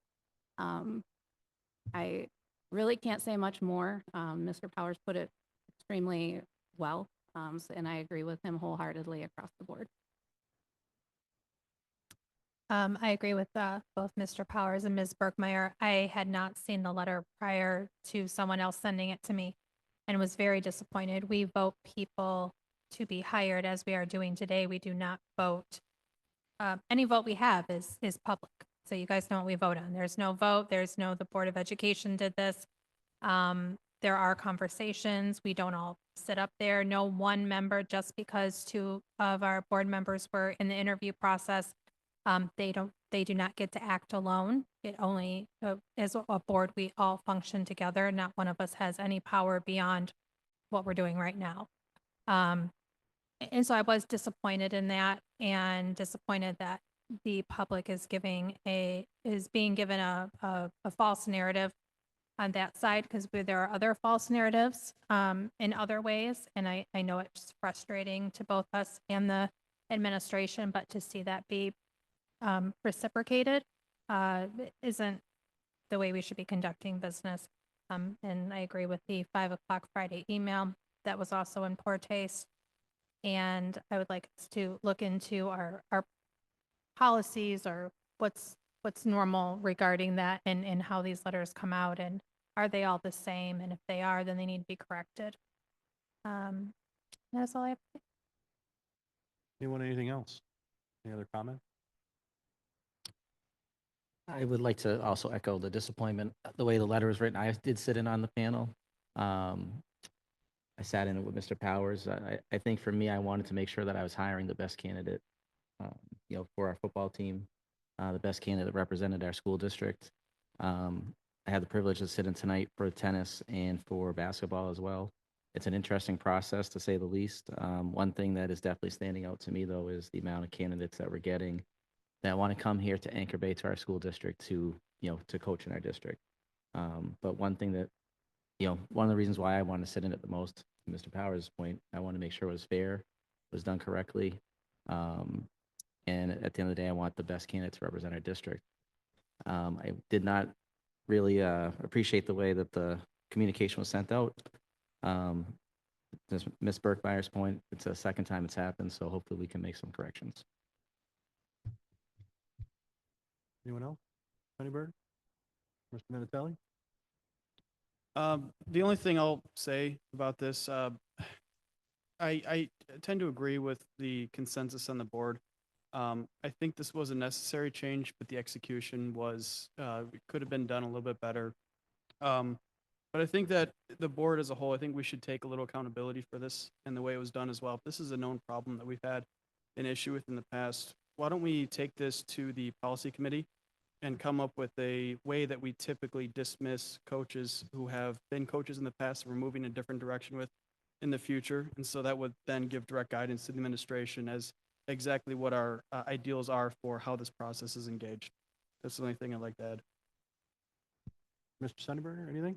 I really can't say much more. Mr. Powers put it extremely well, and I agree with him wholeheartedly across the board. I agree with both Mr. Powers and Ms. Berkmeyer. I had not seen the letter prior to someone else sending it to me and was very disappointed. We vote people to be hired as we are doing today. We do not vote. Any vote we have is public. So you guys know what we vote on. There's no vote. There's no, the Board of Education did this. There are conversations. We don't all sit up there. No one member, just because two of our board members were in the interview process, they do not get to act alone. It only, as a board, we all function together. Not one of us has any power beyond what we're doing right now. And so I was disappointed in that, and disappointed that the public is being given a false narrative on that side, because there are other false narratives in other ways. And I know it's frustrating to both us and the administration, but to see that be reciprocated isn't the way we should be conducting business. And I agree with the 5 o'clock Friday email. That was also in poor taste. And I would like us to look into our policies, or what's normal regarding that, and how these letters come out, and are they all the same? And if they are, then they need to be corrected. That's all I have to say. Anyone, anything else? Any other comment? I would like to also echo the disappointment, the way the letter was written. I did sit in on the panel. I sat in it with Mr. Powers. I think for me, I wanted to make sure that I was hiring the best candidate, you know, for our football team, the best candidate that represented our school district. I had the privilege to sit in tonight for tennis and for basketball as well. It's an interesting process, to say the least. One thing that is definitely standing out to me, though, is the amount of candidates that we're getting that want to come here to Anchor Bay, to our school district, to, you know, to coach in our district. But one thing that, you know, one of the reasons why I want to sit in it the most, to Mr. Powers' point, I want to make sure it was fair, was done correctly. And at the end of the day, I want the best candidate to represent our district. I did not really appreciate the way that the communication was sent out. Just Ms. Berkmeyer's point, it's the second time it's happened, so hopefully we can make some corrections. Anyone else? Any bird? Mr. Minatelli? The only thing I'll say about this, I tend to agree with the consensus on the board. I think this was a necessary change, but the execution was, could have been done a little bit better. But I think that the board as a whole, I think we should take a little accountability for this and the way it was done as well. If this is a known problem that we've had an issue with in the past, why don't we take this to the policy committee and come up with a way that we typically dismiss coaches who have been coaches in the past and we're moving in a different direction with in the future. And so that would then give direct guidance to the administration as exactly what our ideals are for how this process is engaged. That's the only thing I'd like to add. Mr. Sunderberger, anything?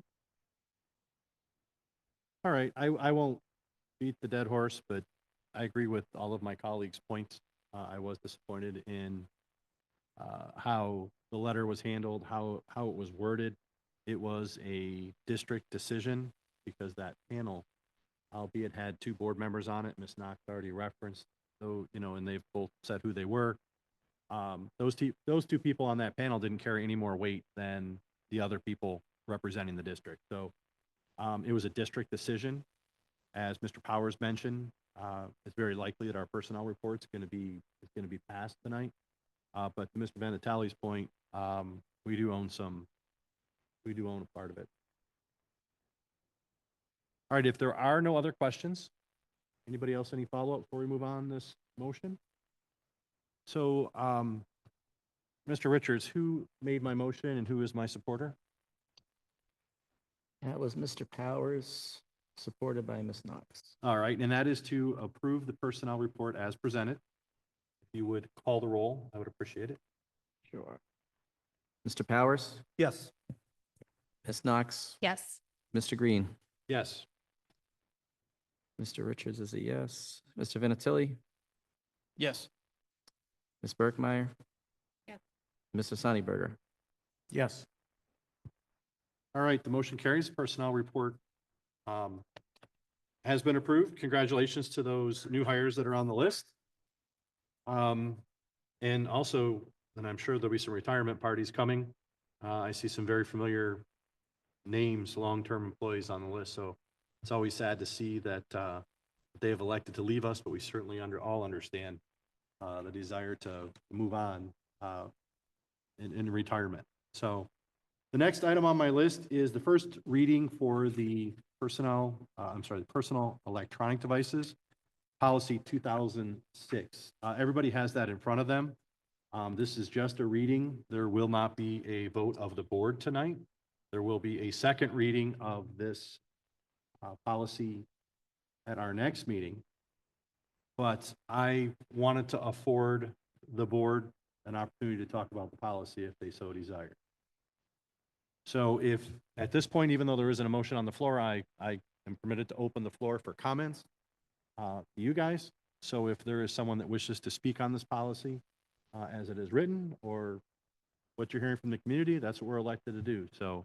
All right, I won't beat the dead horse, but I agree with all of my colleagues' points. I was disappointed in how the letter was handled, how it was worded. It was a district decision because that panel, albeit had two board members on it, Ms. Knox already referenced, so, you know, and they've both said who they were. Those two people on that panel didn't carry any more weight than the other people representing the district. So it was a district decision. As Mr. Powers mentioned, it's very likely that our personnel report's going to be passed tonight. But to Mr. Vanatelli's point, we do own a part of it. All right, if there are no other questions, anybody else any follow-up before we move on this motion? So, Mr. Richards, who made my motion and who is my supporter? That was Mr. Powers, supported by Ms. Knox. All right, and that is to approve the personnel report as presented. If you would call the roll, I would appreciate it. Sure. Mr. Powers, Yes. Ms. Knox, Yes. Mr. Green, Yes. Mr. Richards is a yes. Mr. Vinatieri, Yes. Ms. Berkmeyer? Yes. Mr. Sunnyberger? Yes. All right, the motion carries. Personnel report has been approved. Congratulations to those new hires that are on the list. And also, and I'm sure there'll be some retirement parties coming. I see some very familiar names, long-term employees on the list. So it's always sad to see that they have elected to leave us, but we certainly all understand the desire to move on in retirement. So the next item on my list is the first reading for the personal electronic devices, policy 2006. Everybody has that in front of them. This is just a reading. There will not be a vote of the board tonight. There will be a second reading of this policy at our next meeting. But I wanted to afford the board an opportunity to talk about the policy if they so desire. So if, at this point, even though there isn't a motion on the floor, I am permitted to open the floor for comments to you guys. So if there is someone that wishes to speak on this policy as it is written, or what you're hearing from the community, that's what we're elected to do. So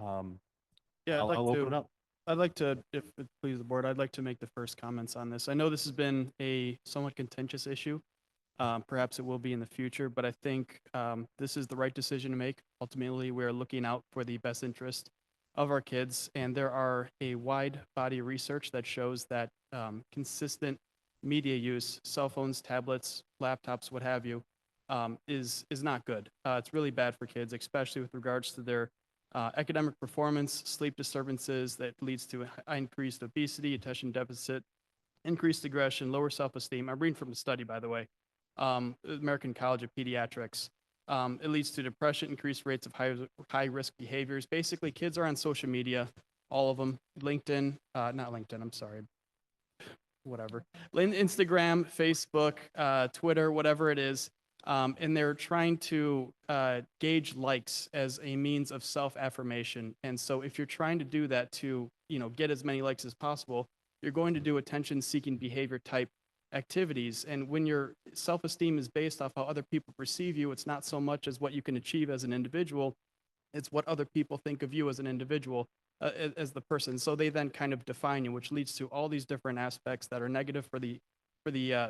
Yeah, I'll open it up. I'd like to, if it pleases the board, I'd like to make the first comments on this. I know this has been a somewhat contentious issue. Perhaps it will be in the future, but I think this is the right decision to make. Ultimately, we're looking out for the best interest of our kids, and there are a wide body of research that shows that consistent media use, cell phones, tablets, laptops, what have you, is not good. It's really bad for kids, especially with regards to their academic performance, sleep disturbances that leads to increased obesity, attention deficit, increased aggression, lower self-esteem. I'm reading from the study, by the way, American College of Pediatrics. It leads to depression, increased rates of high-risk behaviors. Basically, kids are on social media, all of them, LinkedIn, not LinkedIn, I'm sorry, whatever, Instagram, Facebook, Twitter, whatever it is. And they're trying to gauge likes as a means of self-affirmation. And so if you're trying to do that to, get as many likes as possible, you're going to do attention-seeking behavior type activities. And when your self-esteem is based off how other people perceive you, it's not so much as what you can achieve as an individual, it's what other people think of you as an individual, as the person. So they then kind of define you, which leads to all these different aspects that are negative for the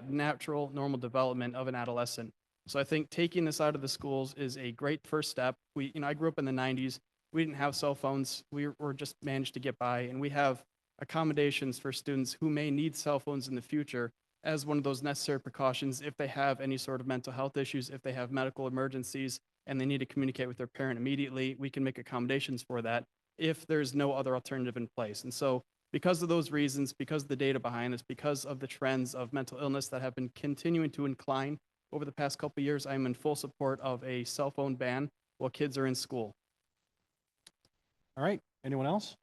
natural, normal development of an adolescent. So I think taking this out of the schools is a great first step. I grew up in the 90s. We didn't have cell phones. We were just managed to get by, and we have accommodations for students who may need cell phones in the future as one of those necessary precautions if they have any sort of mental health issues, if they have medical emergencies, and they need to communicate with their parent immediately. We can make accommodations for that if there's no other alternative in place. And so because of those reasons, because of the data behind this, because of the trends of mental illness that have been continuing to incline over the past couple of years, I'm in full support of a cell phone ban while kids are in school. All right, anyone else?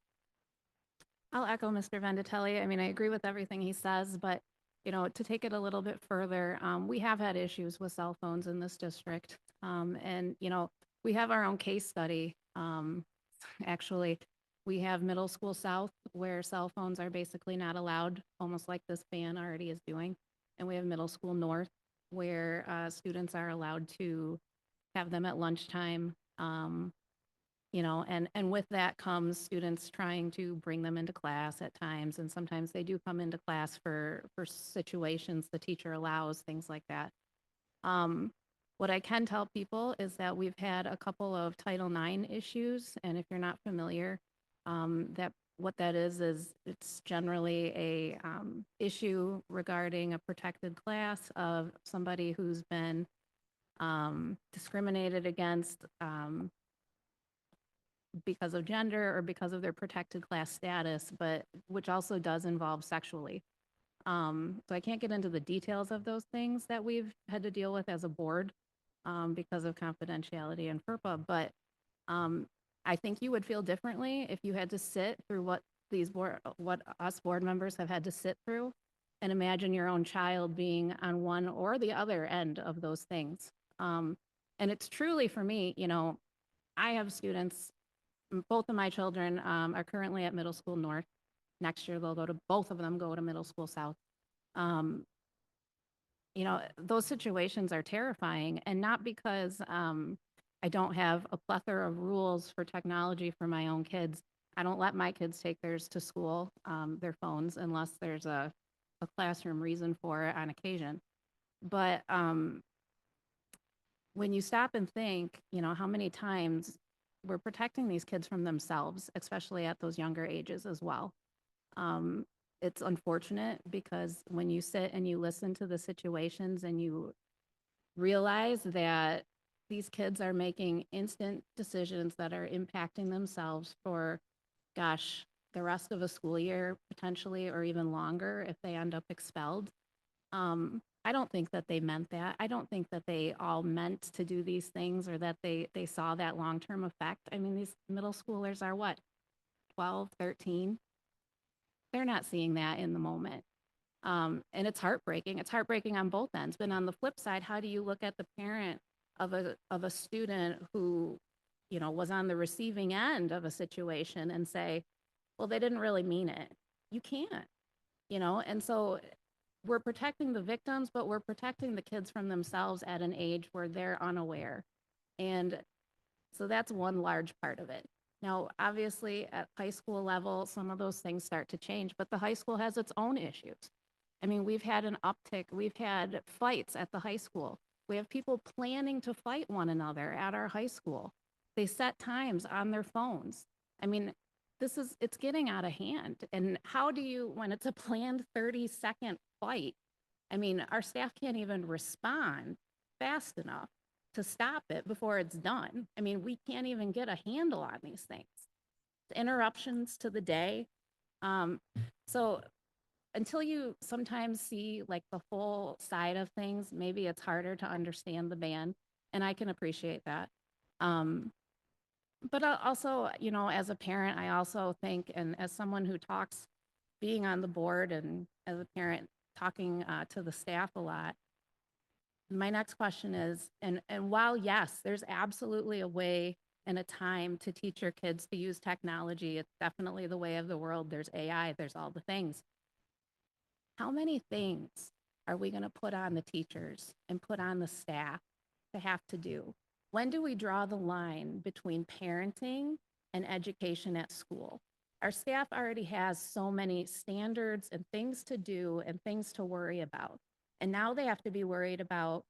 I'll echo Mr. Vendatelli. I mean, I agree with everything he says, but, you know, to take it a little bit further, we have had issues with cell phones in this district. And, you know, we have our own case study. Actually, we have Middle School South where cell phones are basically not allowed, almost like this ban already is doing. And we have Middle School North where students are allowed to have them at lunchtime. You know, and with that comes students trying to bring them into class at times, and sometimes they do come into class for situations the teacher allows, things like that. What I can tell people is that we've had a couple of Title IX issues, and if you're not familiar, that what that is it's generally a issue regarding a protected class of somebody who's been discriminated against because of gender or because of their protected class status, but which also does involve sexually. So I can't get into the details of those things that we've had to deal with as a board because of confidentiality and FERPA, but I think you would feel differently if you had to sit through what us board members have had to sit through, and imagine your own child being on one or the other end of those things. And it's truly, for me, you know, I have students, both of my children are currently at Middle School North. Next year, both of them go to Middle School South. You know, those situations are terrifying, and not because I don't have a plethora of rules for technology for my own kids. I don't let my kids take theirs to school, their phones, unless there's a classroom reason for it on occasion. But when you stop and think, you know, how many times we're protecting these kids from themselves, especially at those younger ages as well. It's unfortunate because when you sit and you listen to the situations and you realize that these kids are making instant decisions that are impacting themselves for, gosh, the rest of a school year potentially, or even longer if they end up expelled. I don't think that they meant that. I don't think that they all meant to do these things or that they saw that long-term effect. I mean, these middle schoolers are what, 12, 13? They're not seeing that in the moment. And it's heartbreaking. It's heartbreaking on both ends. But on the flip side, how do you look at the parent of a student who, you know, was on the receiving end of a situation and say, well, they didn't really mean it? You can't, you know? And so we're protecting the victims, but we're protecting the kids from themselves at an age where they're unaware. And so that's one large part of it. Now, obviously, at high school level, some of those things start to change, but the high school has its own issues. I mean, we've had an uptick. We've had fights at the high school. We have people planning to fight one another at our high school. They set times on their phones. I mean, it's getting out of hand. And how do you, when it's a planned 30-second fight, I mean, our staff can't even respond fast enough to stop it before it's done. I mean, we can't even get a handle on these things. The interruptions to the day. So until you sometimes see like the full side of things, maybe it's harder to understand the ban, and I can appreciate that. But also, you know, as a parent, I also think, and as someone who talks, being on the board and as a parent talking to the staff a lot, my next question is, and while yes, there's absolutely a way and a time to teach your kids to use technology, it's definitely the way of the world. There's AI, there's all the things. How many things are we going to put on the teachers and put on the staff to have to do? When do we draw the line between parenting and education at school? Our staff already has so many standards and things to do and things to worry about. And now they have to be worried about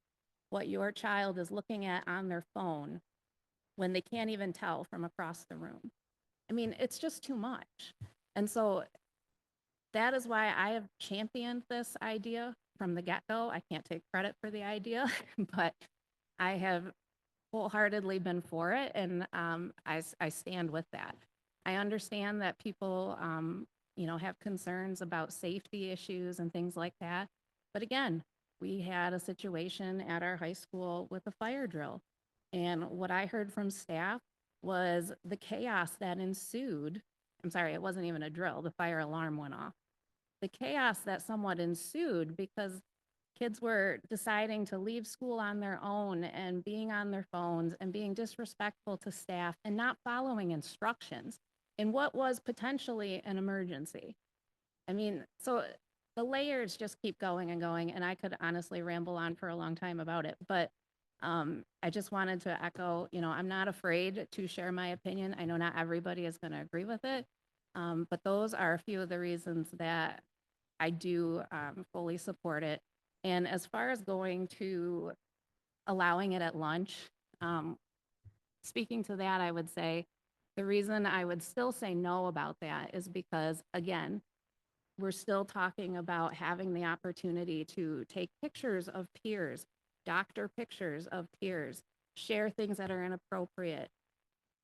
what your child is looking at on their phone when they can't even tell from across the room. I mean, it's just too much. And so that is why I have championed this idea from the get-go. I can't take credit for the idea, but I have wholeheartedly been for it, and I stand with that. I understand that people, you know, have concerns about safety issues and things like that. But again, we had a situation at our high school with a fire drill. And what I heard from staff was the chaos that ensued. I'm sorry, it wasn't even a drill. The fire alarm went off. The chaos that somewhat ensued because kids were deciding to leave school on their own and being on their phones and being disrespectful to staff and not following instructions in what was potentially an emergency. I mean, so the layers just keep going and going, and I could honestly ramble on for a long time about it, but I just wanted to echo, I'm not afraid to share my opinion. I know not everybody is going to agree with it, but those are a few of the reasons that I do fully support it. And as far as going to allowing it at lunch, speaking to that, I would say the reason I would still say no about that is because, again, we're still talking about having the opportunity to take pictures of peers, doctor pictures of peers, share things that are inappropriate,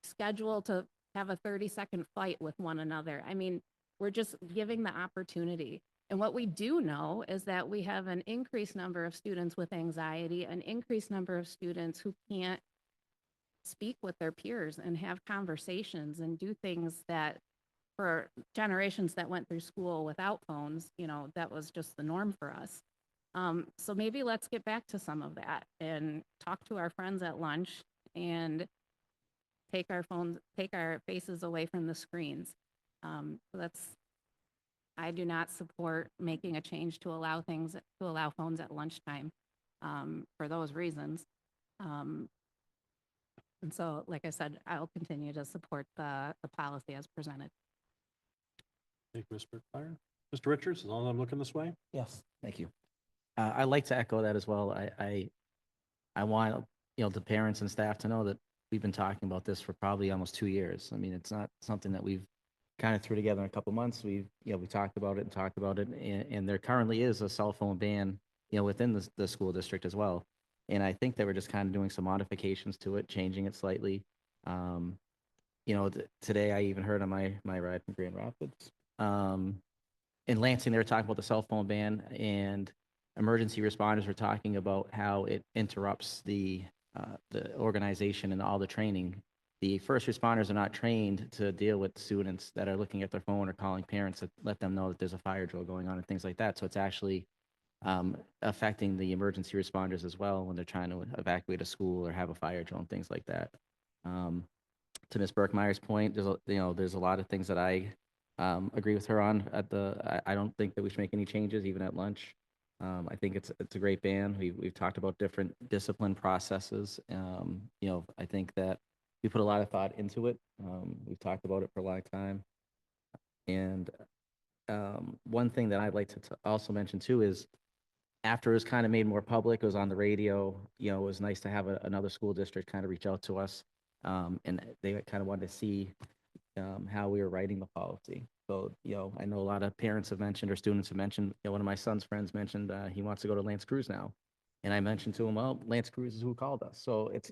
schedule to have a 30-second fight with one another. I mean, we're just giving the opportunity. And what we do know is that we have an increased number of students with anxiety, an increased number of students who can't speak with their peers and have conversations and do things that for generations that went through school without phones, that was just the norm for us. So maybe let's get back to some of that and talk to our friends at lunch and take our faces away from the screens. I do not support making a change to allow phones at lunchtime for those reasons. And so, like I said, I'll continue to support the policy as presented. Thank you, Ms. Berkmeyer. Mr. Richards, as long as I'm looking this way? Yes. Thank you. I'd like to echo that as well. I want, the parents and staff to know that we've been talking about this for probably almost 2 years. I mean, it's not something that we've kind of threw together in a couple months. We talked about it, and there currently is a cell phone ban, within the school district as well. And I think that we're just kind of doing some modifications to it, changing it slightly. Today I even heard on my ride from Grand Rapids, in Lansing, they were talking about the cell phone ban, and emergency responders were talking about how it interrupts the organization and all the training. The first responders are not trained to deal with students that are looking at their phone or calling parents to let them know that there's a fire drill going on and things like that. So it's actually affecting the emergency responders as well when they're trying to evacuate a school or have a fire drill and things like that. To Ms. Berkmeyer's point, there's a lot of things that I agree with her on. I don't think that we should make any changes even at lunch. I think it's a great ban. We've talked about different discipline processes. I think that we put a lot of thought into it. We've talked about it for a long time. And one thing that I'd like to also mention too is after it was kind of made more public, it was on the radio, it was nice to have another school district kind of reach out to us. And they kind of wanted to see how we were writing the policy. So, I know a lot of parents have mentioned or students have mentioned, one of my son's friends mentioned he wants to go to L'Anse Creuse now. And I mentioned to him, well, L'Anse Creuse is who called us. So it's,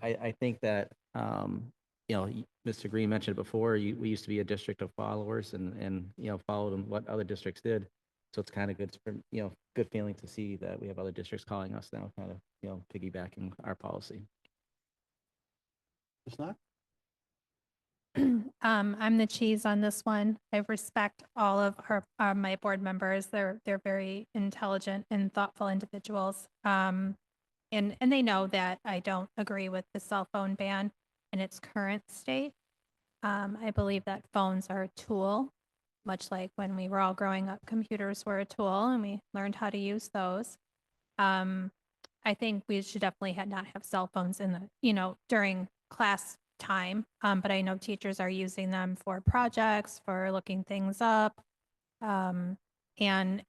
I think that, Mr. Green mentioned before, we used to be a district of followers and followed what other districts did. So it's kind of good, good feeling to see that we have other districts calling us now, kind of, piggybacking our policy. Ms. Knox? I'm the cheese on this one. I respect all of my board members. They're very intelligent and thoughtful individuals. And they know that I don't agree with the cell phone ban in its current state. I believe that phones are a tool, much like when we were all growing up, computers were a tool and we learned how to use those. I think we should definitely not have cell phones in during class time. But I know teachers are using them for projects, for looking things up. And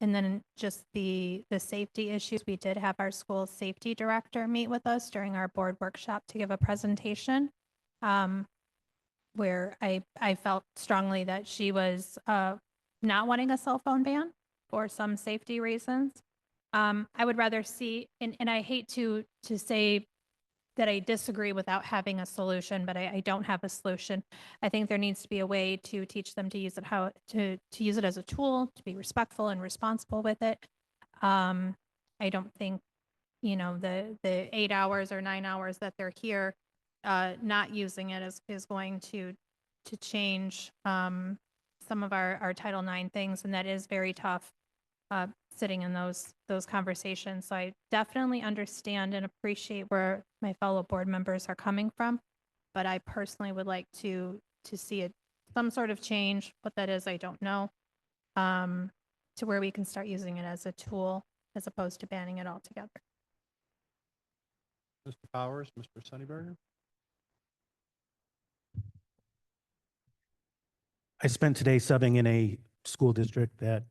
then just the safety issues. We did have our school safety director meet with us during our board workshop to give a presentation, where I felt strongly that she was not wanting a cell phone ban for some safety reasons. I would rather see, and I hate to say that I disagree without having a solution, but I don't have a solution. I think there needs to be a way to teach them to use it to use it as a tool, to be respectful and responsible with it. I don't think, the 8 hours or 9 hours that they're here, not using it is going to change, some of our Title IX things, and that is very tough, sitting in those conversations. So I definitely understand and appreciate where my fellow board members are coming from, but I personally would like to see some sort of change. What that is, I don't know, to where we can start using it as a tool as opposed to banning it altogether. Mr. Powers, Mr. Sunnyberger? I spent today subbing in a school district that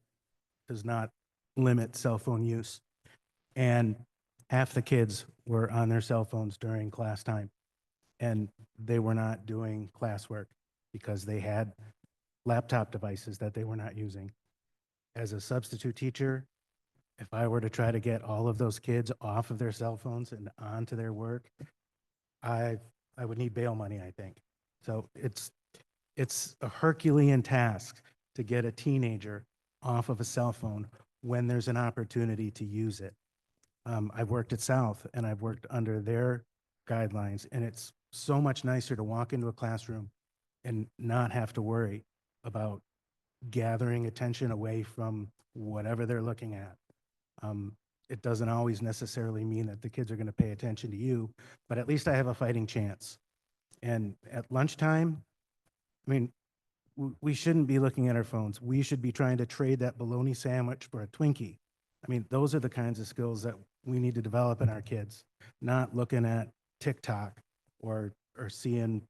does not limit cell phone use. And half the kids were on their cell phones during class time. And they were not doing classwork because they had laptop devices that they were not using. As a substitute teacher, if I were to try to get all of those kids off of their cell phones and onto their work, I would need bail money, I think. So it's a Herculean task to get a teenager off of a cell phone when there's an opportunity to use it. I've worked at South and I've worked under their guidelines, and it's so much nicer to walk into a classroom and not have to worry about gathering attention away from whatever they're looking at. It doesn't always necessarily mean that the kids are going to pay attention to you, but at least I have a fighting chance. And at lunchtime, I mean, we shouldn't be looking at our phones. We should be trying to trade that bologna sandwich for a Twinkie. I mean, those are the kinds of skills that we need to develop in our kids, not looking at TikTok or seeing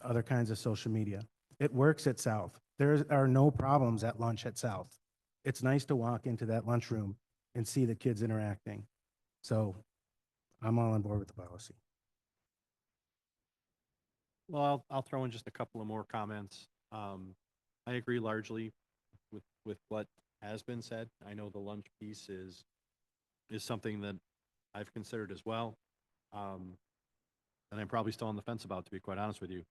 other kinds of social media. It works at South. There are no problems at lunch at South. It's nice to walk into that lunchroom and see the kids interacting. So I'm all on board with the policy. Well, I'll throw in just a couple of more comments. I agree largely with what has been said. I know the lunch piece is something that I've considered as well. And I'm probably still on the fence about, to be quite honest with you.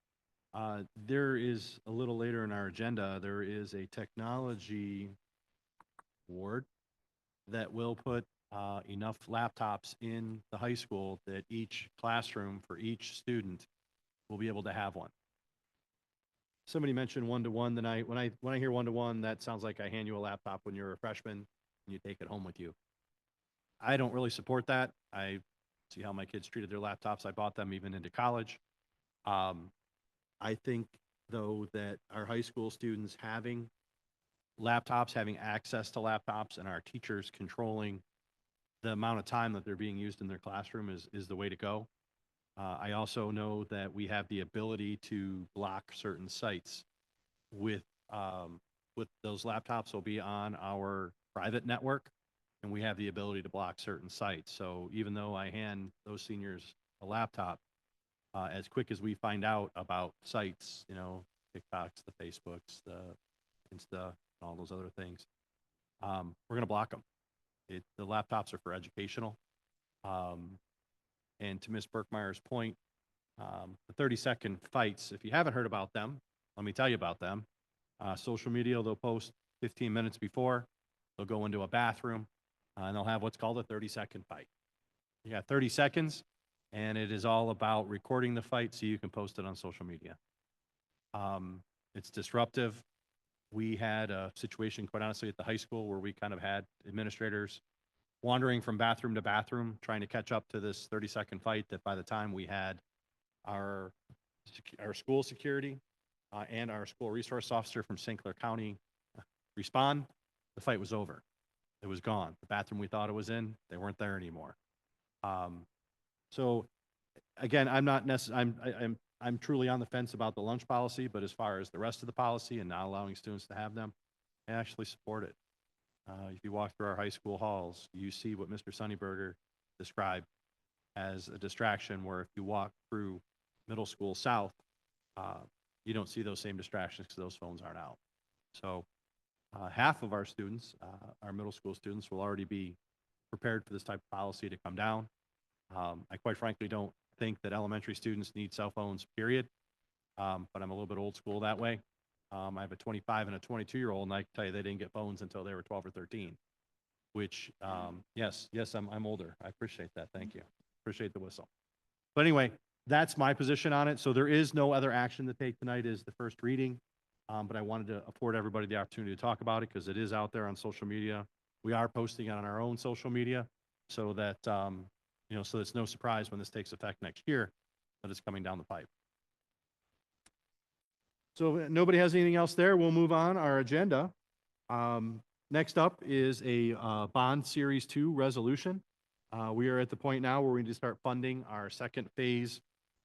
There is a little later in our agenda, there is a technology ward that will put enough laptops in the high school that each classroom for each student will be able to have one. Somebody mentioned one-to-one tonight. When I hear one-to-one, that sounds like I hand you a laptop when you're a freshman and you take it home with you. I don't really support that. I see how my kids treated their laptops. I bought them even into college. I think, though, that our high school students having laptops, having access to laptops, and our teachers controlling the amount of time that they're being used in their classroom is the way to go. I also know that we have the ability to block certain sites with those laptops will be on our private network, and we have the ability to block certain sites. So even though I hand those seniors a laptop, as quick as we find out about sites, TikToks, the Facebooks, the Insta, all those other things, we're going to block them. The laptops are for educational. And to Ms. Berkmeyer's point, the 30-second fights, if you haven't heard about them, let me tell you about them. Social media, they'll post 15 minutes before. They'll go into a bathroom, and they'll have what's called a 30-second fight. You got 30 seconds, and it is all about recording the fight so you can post it on social media. It's disruptive. We had a situation, quite honestly, at the high school where we kind of had administrators wandering from bathroom to bathroom, trying to catch up to this 30-second fight, that by the time we had our school security and our school resource officer from St. Clair County respond, the fight was over. It was gone. The bathroom we thought it was in, they weren't there anymore. So again, I'm truly on the fence about the lunch policy, but as far as the rest of the policy and not allowing students to have them, I actually support it. If you walk through our high school halls, you see what Mr. Sunnyberger described as a distraction, where if you walk through middle school south, you don't see those same distractions because those phones aren't out. So half of our students, our middle school students, will already be prepared for this type of policy to come down. I quite frankly don't think that elementary students need cell phones, period. But I'm a little bit old school that way. I have a 25 and a 22-year-old, and I can tell you they didn't get phones until they were 12 or 13. which, yes, I'm older. I appreciate that. Thank you. Appreciate the whistle. But anyway, that's my position on it. So there is no other action to take tonight is the first reading. But I wanted to afford everybody the opportunity to talk about it because it is out there on social media. We are posting it on our own social media so that, so it's no surprise when this takes effect next year that it's coming down the pipe. So if nobody has anything else there, we'll move on our agenda. Next up is a Bond Series 2 resolution. We are at the point now where we need to start funding our second phase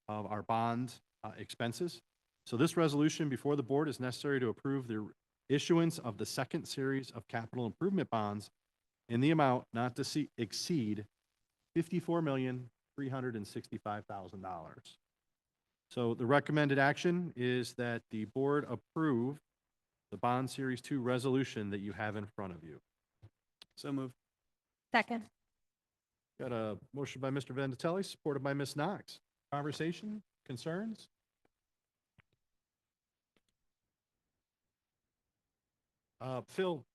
of our bond expenses. So this resolution before the board is necessary to approve the issuance of the second series of capital improvement bonds in the amount not to exceed $54,365,000. So the recommended action is that the board approve the Bond Series 2 resolution that you have in front of you. So moved. Second. Got a motion by Mr. Vendatelli, supported by Ms. Knox. Conversation, concerns? Phil,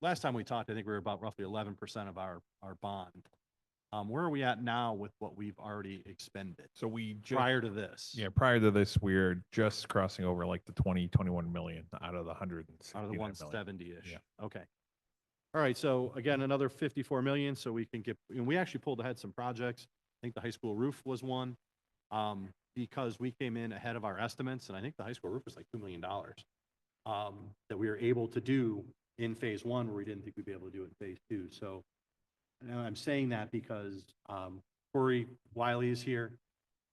last time we talked, I think we were about roughly 11% of our bond. Where are we at now with what we've already expended So we just, prior to this? yeah, prior to this, we're just crossing over like the 21 million out of the 160. Out of the 170-ish. Yeah. Okay. All right, so again, another 54 million, so we can get, and we actually pulled ahead some projects. I think the high school roof was one, because we came in ahead of our estimates, and I think the high school roof was like $2 million, that we were able to do in phase one, where we didn't think we'd be able to do it in phase two. So, and I'm saying that because, Corey Wiley is here,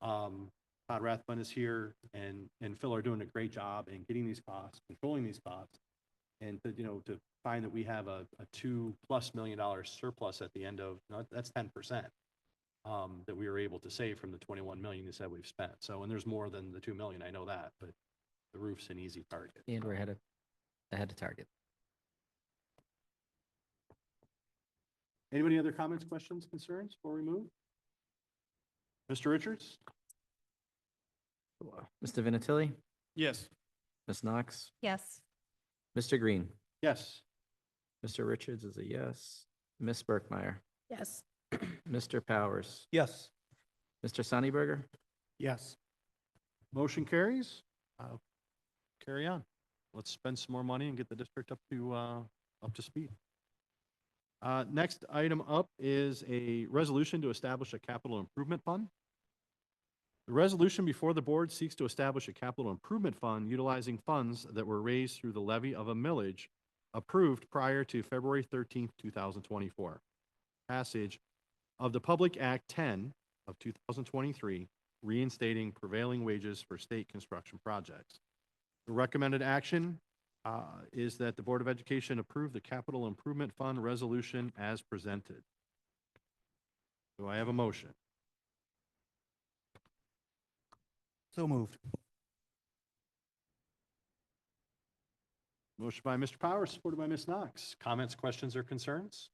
Todd Rathbun is here, and Phil are doing a great job in getting these costs, controlling these costs, and to find that we have a $2+ million surplus at the end of, that's 10%, that we were able to save from the 21 million you said we've spent. So, and there's more than the 2 million, I know that, but the roof's an easy target. And we're ahead of target. Anybody other comments, questions, concerns before we move? Mr. Richards? Mr. Vinatieri, Yes. Ms. Knox, Yes. Mr. Green, Yes. Mr. Richards is a yes. Ms. Berkmeyer, Yes. Mr. Powers, Yes. Mr. Sunnyberger, Yes. Motion carries. Carry on. Let's spend some more money and get the district up to speed. Next item up is a resolution to establish a capital improvement fund. The resolution before the board seeks to establish a capital improvement fund utilizing funds that were raised through the levy of a millage approved prior to February 13th, 2024. Passage of the Public Act 10 of 2023, reinstating prevailing wages for state construction projects. The recommended action is that the Board of Education approve the Capital Improvement Fund resolution as presented. Do I have a motion? So moved. Motion by Mr. Powers, supported by Ms. Knox. Comments, questions, or concerns?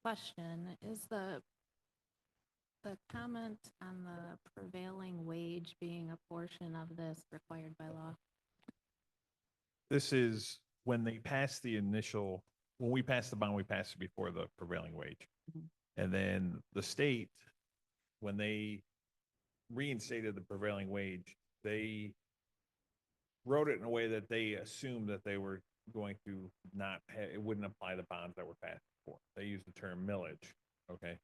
Question, is the comment on the prevailing wage being a portion of this required by law? This is when they passed when we passed the bond, we passed it before the prevailing wage. And then the state, when they reinstated the prevailing wage, they wrote it in a way that they assumed that they were going to not it wouldn't apply the bonds that were passed before. They used the term millage. Okay.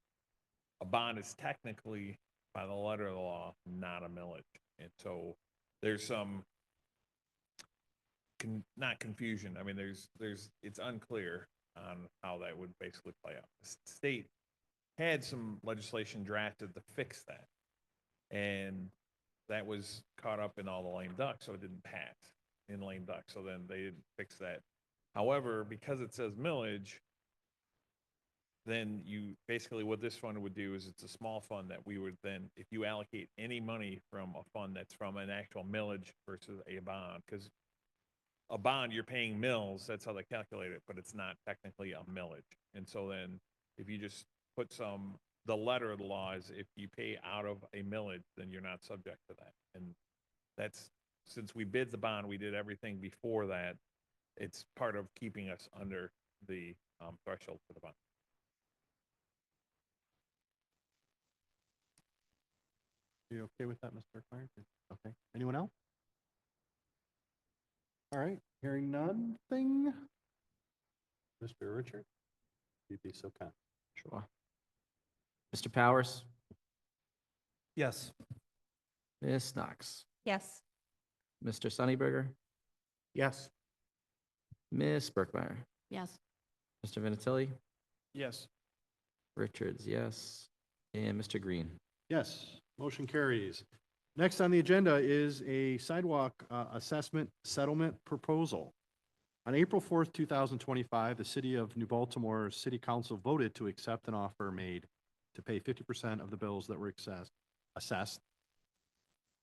A bond is technically, by the letter of the law, not a millage. And so there's some not confusion. I mean, it's unclear on how that would basically play out. The state had some legislation drafted to fix that, and that was caught up in all the lame duck, so it didn't pass in lame duck. So then they didn't fix that. However, because it says millage, then you basically what this fund would do is it's a small fund that we would then, if you allocate any money from a fund that's from an actual millage versus a bond, because a bond, you're paying mills, that's how they calculate it, but it's not technically a millage. And so then if you just put the letter of the law is if you pay out of a millage, then you're not subject to that. And that's, since we bid the bond, we did everything before that it's part of keeping us under the threshold for the bond. You okay with that, Mr. Clark? Okay. Anyone else? All right, hearing nothing. Mr. Richard, you'd be so kind. Sure. Mr. Powers, Yes. Ms. Knox, Yes. Mr. Sunnyberger, Yes. Ms. Burkmeyer, Yes. Mr. Vinatieri, Yes. Richards, yes, and Mr. Green. Yes, motion carries. Next on the agenda is a sidewalk assessment settlement proposal. On April 4th, 2025, the City of New Baltimore City Council voted to accept an offer made to pay 50% of the bills that were assessed.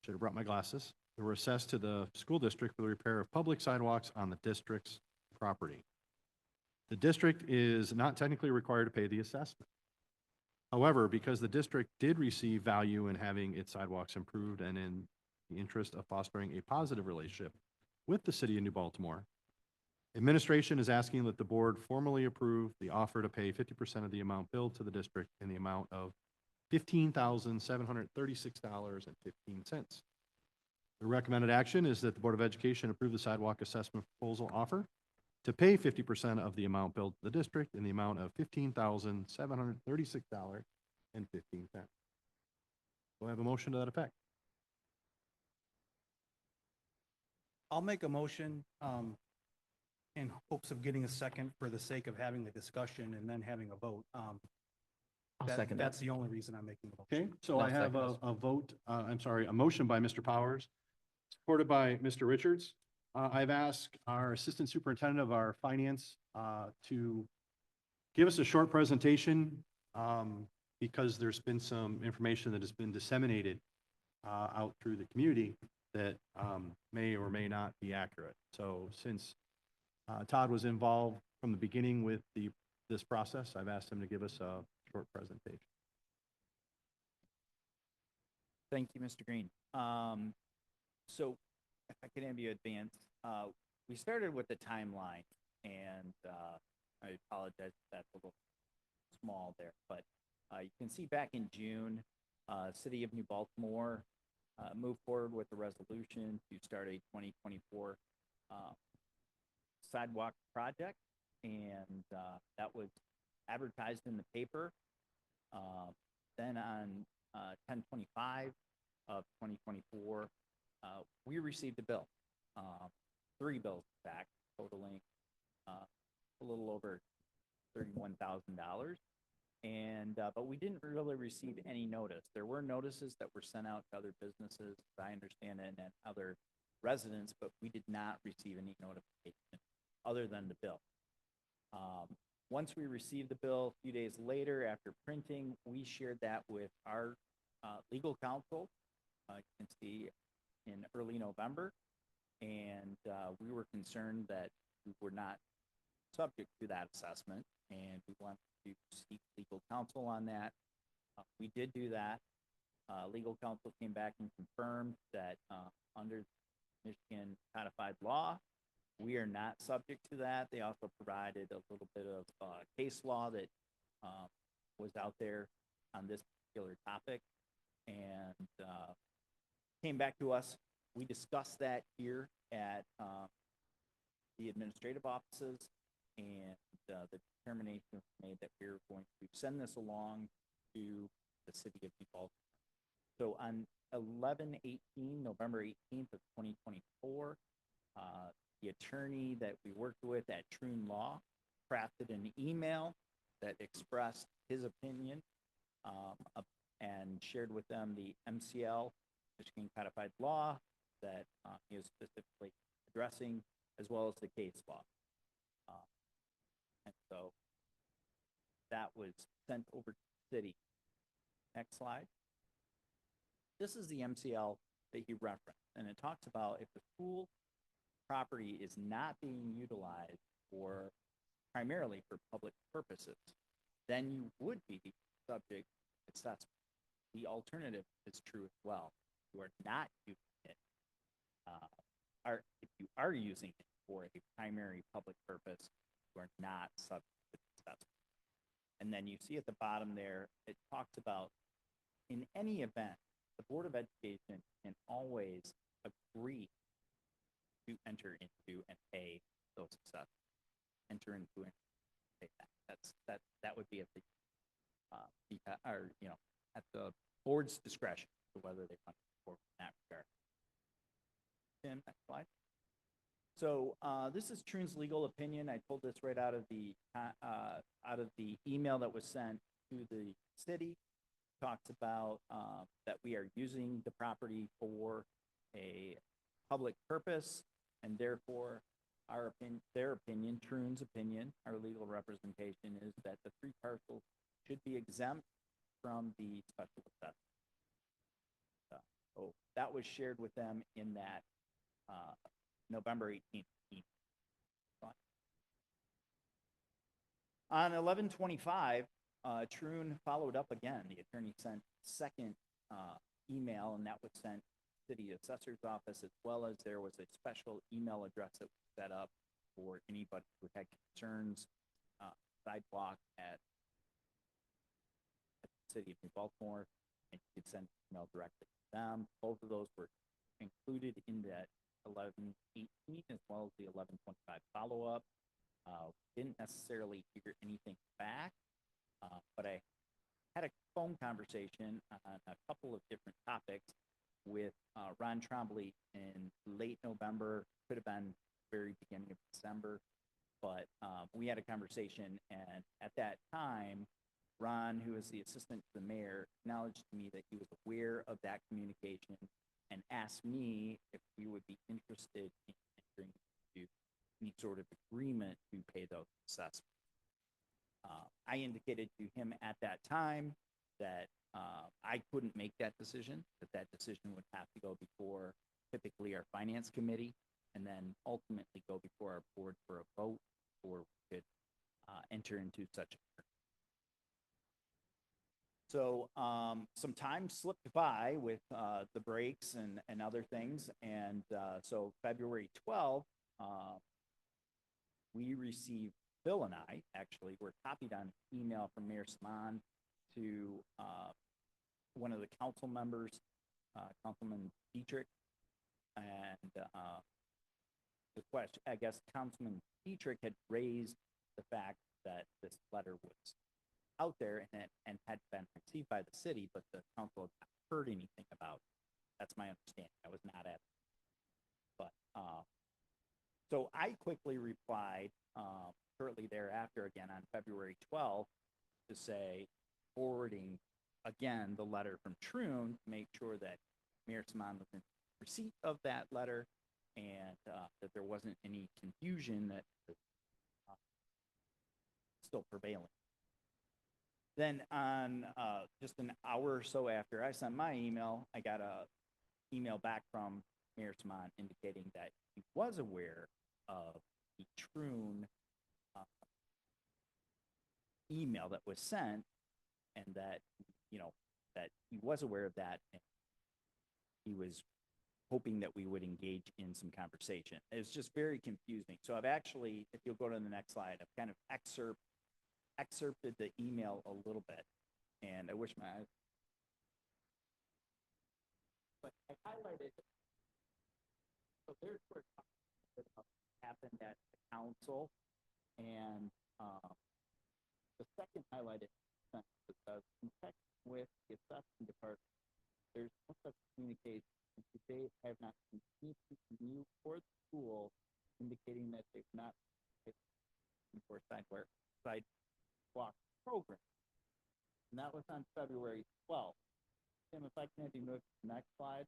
Should have brought my glasses. That were assessed to the school district for the repair of public sidewalks on the district's property. The district is not technically required to pay the assessment. However, because the district did receive value in having its sidewalks improved and in the interest of fostering a positive relationship with the City of New Baltimore, administration is asking that the board formally approve the offer to pay 50% of the amount billed to the district in the amount of $15,736.15. The recommended action is that the Board of Education approve the sidewalk assessment proposal offer to pay 50% of the amount billed to the district in the amount of $15,736.15. Do I have a motion to that effect? I'll make a motion, in hopes of getting a second for the sake of having the discussion and then having a vote. I'll second that. That's the only reason I'm making the motion. Okay, so I I'll have second a vote, a motion by Mr. Powers, supported by Mr. Richards. I've asked our Assistant Superintendent of our Finance to give us a short presentation because there's been some information that has been disseminated out through the community that may or may not be accurate. So since Todd was involved from the beginning with this process, I've asked him to give us a short presentation. Thank you, Mr. Green. So if I could have you advance, we started with the timeline, and I apologize if that's a little small there, but you can see back in June, City of New Baltimore moved forward with a resolution to start a 2024 sidewalk project, and that was advertised in the paper. Then on 10/25 of 2024, we received a bill, 3 bills back, totaling a little over $31,000. And but we didn't really receive any notice. There were notices that were sent out to other businesses, as I understand it, and other residents, but we did not receive any notification other than the bill. Once we received the bill, a few days later after printing, we shared that with our legal counsel. You can see in early November, and we were concerned that we were not subject to that assessment, and we wanted to seek legal counsel on that. We did do that. Legal counsel came back and confirmed that under Michigan codified law, we are not subject to that. They also provided a little bit of case law that was out there on this particular topic, and came back to us. We discussed that here at the administrative offices, and the determination was made that we're going to send this along to the City of New Baltimore. So on November 18th of 2024, the attorney that we worked with at Troon Law crafted an email that expressed his opinion and shared with them the MCL, Michigan Codified Law, that he is specifically addressing, as well as the case law. And so that was sent over to the city. Next slide. This is the MCL that he referenced, and it talks about if the school property is not being utilized primarily for public purposes, then you would be subject to assessment. The alternative is true as well. You are not using it, or if you are using it for a primary public purpose who are not subject to assessment. And then you see at the bottom there, it talks about, in any event, the Board of Education can always agree to enter into and pay those assessments. Enter into and pay that. That would be at the, or, you know, at the board's discretion for whether they want to support in that regard. Tim, next slide. So this is Troon's legal opinion. I pulled this right out of the email that was sent to the city. Talks about that we are using the property for a public purpose, and therefore their opinion, Troon's opinion, our legal representation is that the 3 parcels should be exempt from the special assessment. So that was shared with them in that November 18th email. On 11/25, Troon followed up again. The attorney sent second email, and that was sent to the city assessor's office, as well as there was a special email address that was set up for anybody who had concerns, sidewalk at the city of New Baltimore, and you could send an email directly to them. Both of those were included in that 11/18 as well as the 11/25 follow-up. Didn't necessarily hear anything back, but I had a phone conversation on a couple of different topics with Ron Trombley in late November, could have been very beginning of December, but we had a conversation, and at that time, Ron, who is the assistant to the mayor, acknowledged to me that he was aware of that communication and asked me if we would be interested in entering into any sort of agreement to pay those assessments. I indicated to him at that time that I couldn't make that decision, that decision would have to go before typically our finance committee, and then ultimately go before our board for a vote, or we could enter into such a. So some time slipped by with the breaks and other things, and so February 12th, we received, Bill and I actually were copied on an email from Mayor Samaan to one of the council members, Councilman Dietrich, and the question, I guess Councilman Dietrich had raised the fact that this letter was out there and had been received by the city, but the council had not heard anything about it. That's my understanding. I was not at it. But so I quickly replied shortly thereafter, again on February 12th, to say, forwarding again the letter from Troon to make sure that Mayor Samaan was in receipt of that letter, and that there wasn't any confusion that was still prevailing. Then on just an hour or so after I sent my email, I got a email back from Mayor Samaan indicating that he was aware of the Troon email that was sent, and that, you know, that he was aware of that, and he was hoping that we would engage in some conversation. It was just very confusing. So I've actually, if you'll go to the next slide, I've kind of excerpted the email a little bit, and I wish my eyes, but I highlighted, so there's where it happened at the council, and the second highlighted sentence says, in connection with the assessment department, there's no such communication, and to date I have not received from you or the school indicating that they've not for sidewalk program. And that was on February 12th. Tim, if I can have you move to the next slide.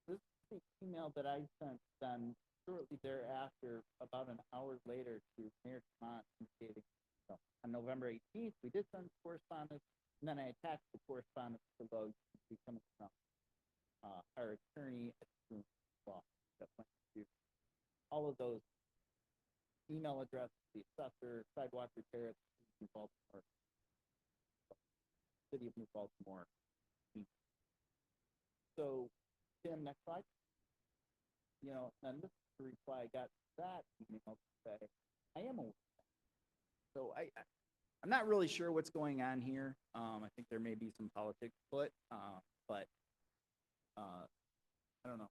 This is the email that I sent then shortly thereafter, about an hour later, to Mayor Samaan indicating, so on November 18th, we did send correspondence, and then I attached the correspondence below coming from our attorney at the law that went to all of those email addresses, the assessor, sidewalk repair at the New Baltimore, City of New Baltimore. So, Tim, next slide. you know, and this is the reply I got to that email to say, I am aware. So I'm not really sure what's going on here. I think there may be some politics afoot, but I don't know.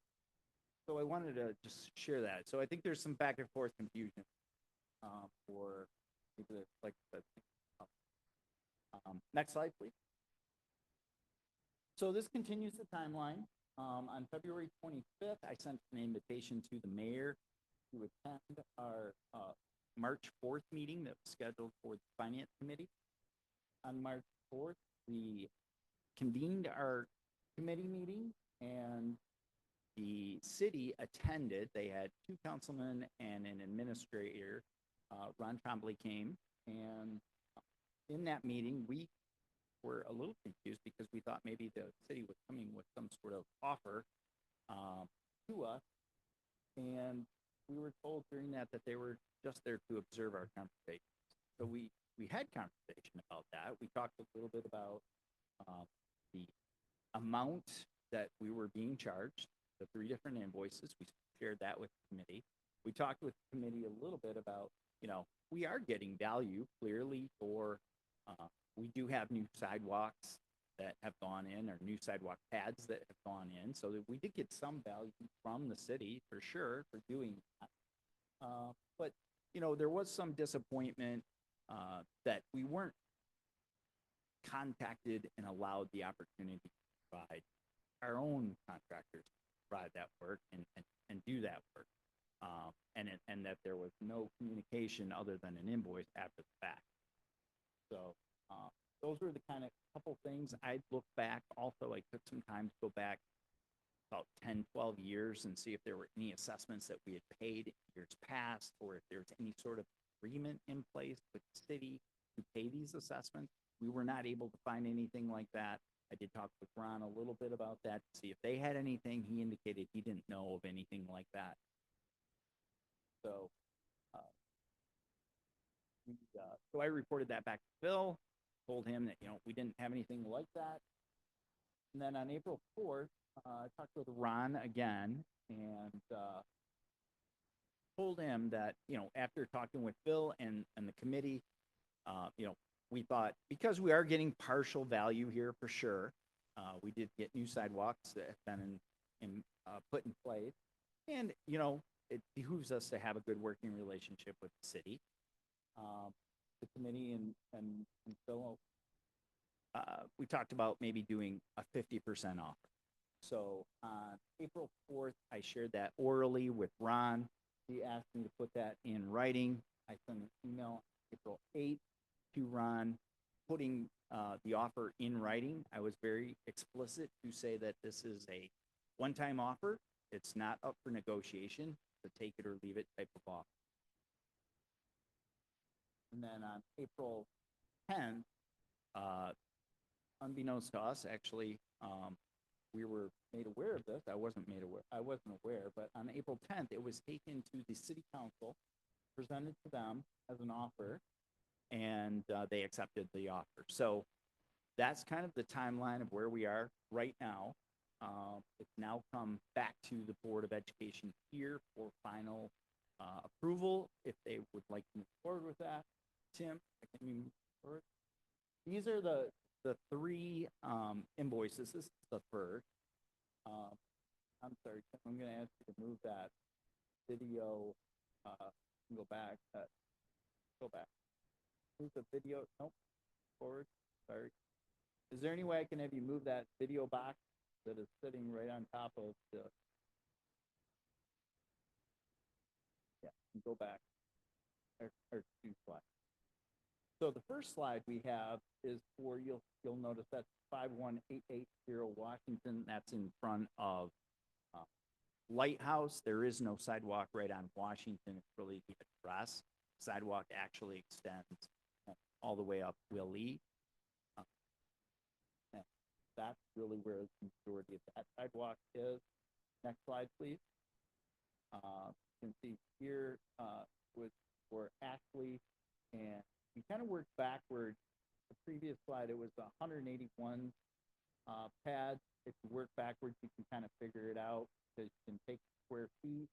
So I wanted to just share that. So I think there's some back and forth confusion for people that like that. Next slide, please. So this continues the timeline. On February 25th, I sent an invitation to the mayor to attend our March 4th meeting that was scheduled for the Finance Committee. On March 4th, we convened our committee meeting and the city attended. They had 2 councilmen and an administrator. Ron Trombley came, and in that meeting, we were a little confused because we thought maybe the city was coming with some sort of offer to us, and we were told during that they were just there to observe our conversation. So we had conversation about that. We talked a little bit about the amount that we were being charged, the 3 different invoices. We shared that with the committee. We talked with the committee a little bit about, you know, we are getting value clearly for, we do have new sidewalks that have gone in, or new sidewalk pads that have gone in, so that we did get some value from the city for sure for doing that. But, you know, there was some disappointment that we weren't contacted and allowed the opportunity to provide our own contractors to provide that work and do that work. And that there was no communication other than an invoice after the fact. So those were the kind of couple things I'd look back. Also, I took some time to go back about 10, 12 years and see if there were any assessments that we had paid in years past, or if there's any sort of agreement in place with the city to pay these assessments. We were not able to find anything like that. I did talk with Ron a little bit about that to see if they had anything. He indicated he didn't know of anything like that. So, so I reported that back to Phil, told him that, you know, we didn't have anything like that. And then on April 4th, I talked with Ron again and told him that, you know, after talking with Phil and the committee, you know, we thought, because we are getting partial value here for sure, we did get new sidewalks that have been put in place. And, you know, it behooves us to have a good working relationship with the city. The committee and Phil, we talked about maybe doing a 50% offer. So on April 4th, I shared that orally with Ron. He asked me to put that in writing. I sent an email April 8th to Ron, putting the offer in writing. I was very explicit to say that this is a one-time offer. It's not up for negotiation, to take it or leave it type of offer. And then on April 10th, unbeknownst to us, actually, we were made aware of this. I wasn't aware, but on April 10th, it was taken to the city council, presented to them as an offer, and they accepted the offer. So that's kind of the timeline of where we are right now. It's now come back to the Board of Education here for final approval, if they would like to move forward with that. Tim, can you move forward? These are the 3 invoices. This is the first. I'm sorry, Tim, I'm going to ask you to move that video. Go back. Go back. Move the video. Nope. Forward. Sorry. Is there any way I can have you move that video box that is sitting right on top of the? Yeah. Go back. Or 2 slides. So the first slide we have is for, you'll notice that's 51880 Washington. That's in front of Lighthouse. There is no sidewalk right on Washington. It's really the address. Sidewalk actually extends all the way up Willie. That's really where the majority of that sidewalk is. Next slide, please. You can see here with for Ashley, and we kind of worked backward. The previous slide, it was 181 pads. If you work backwards, you can kind of figure it out. You can take square feet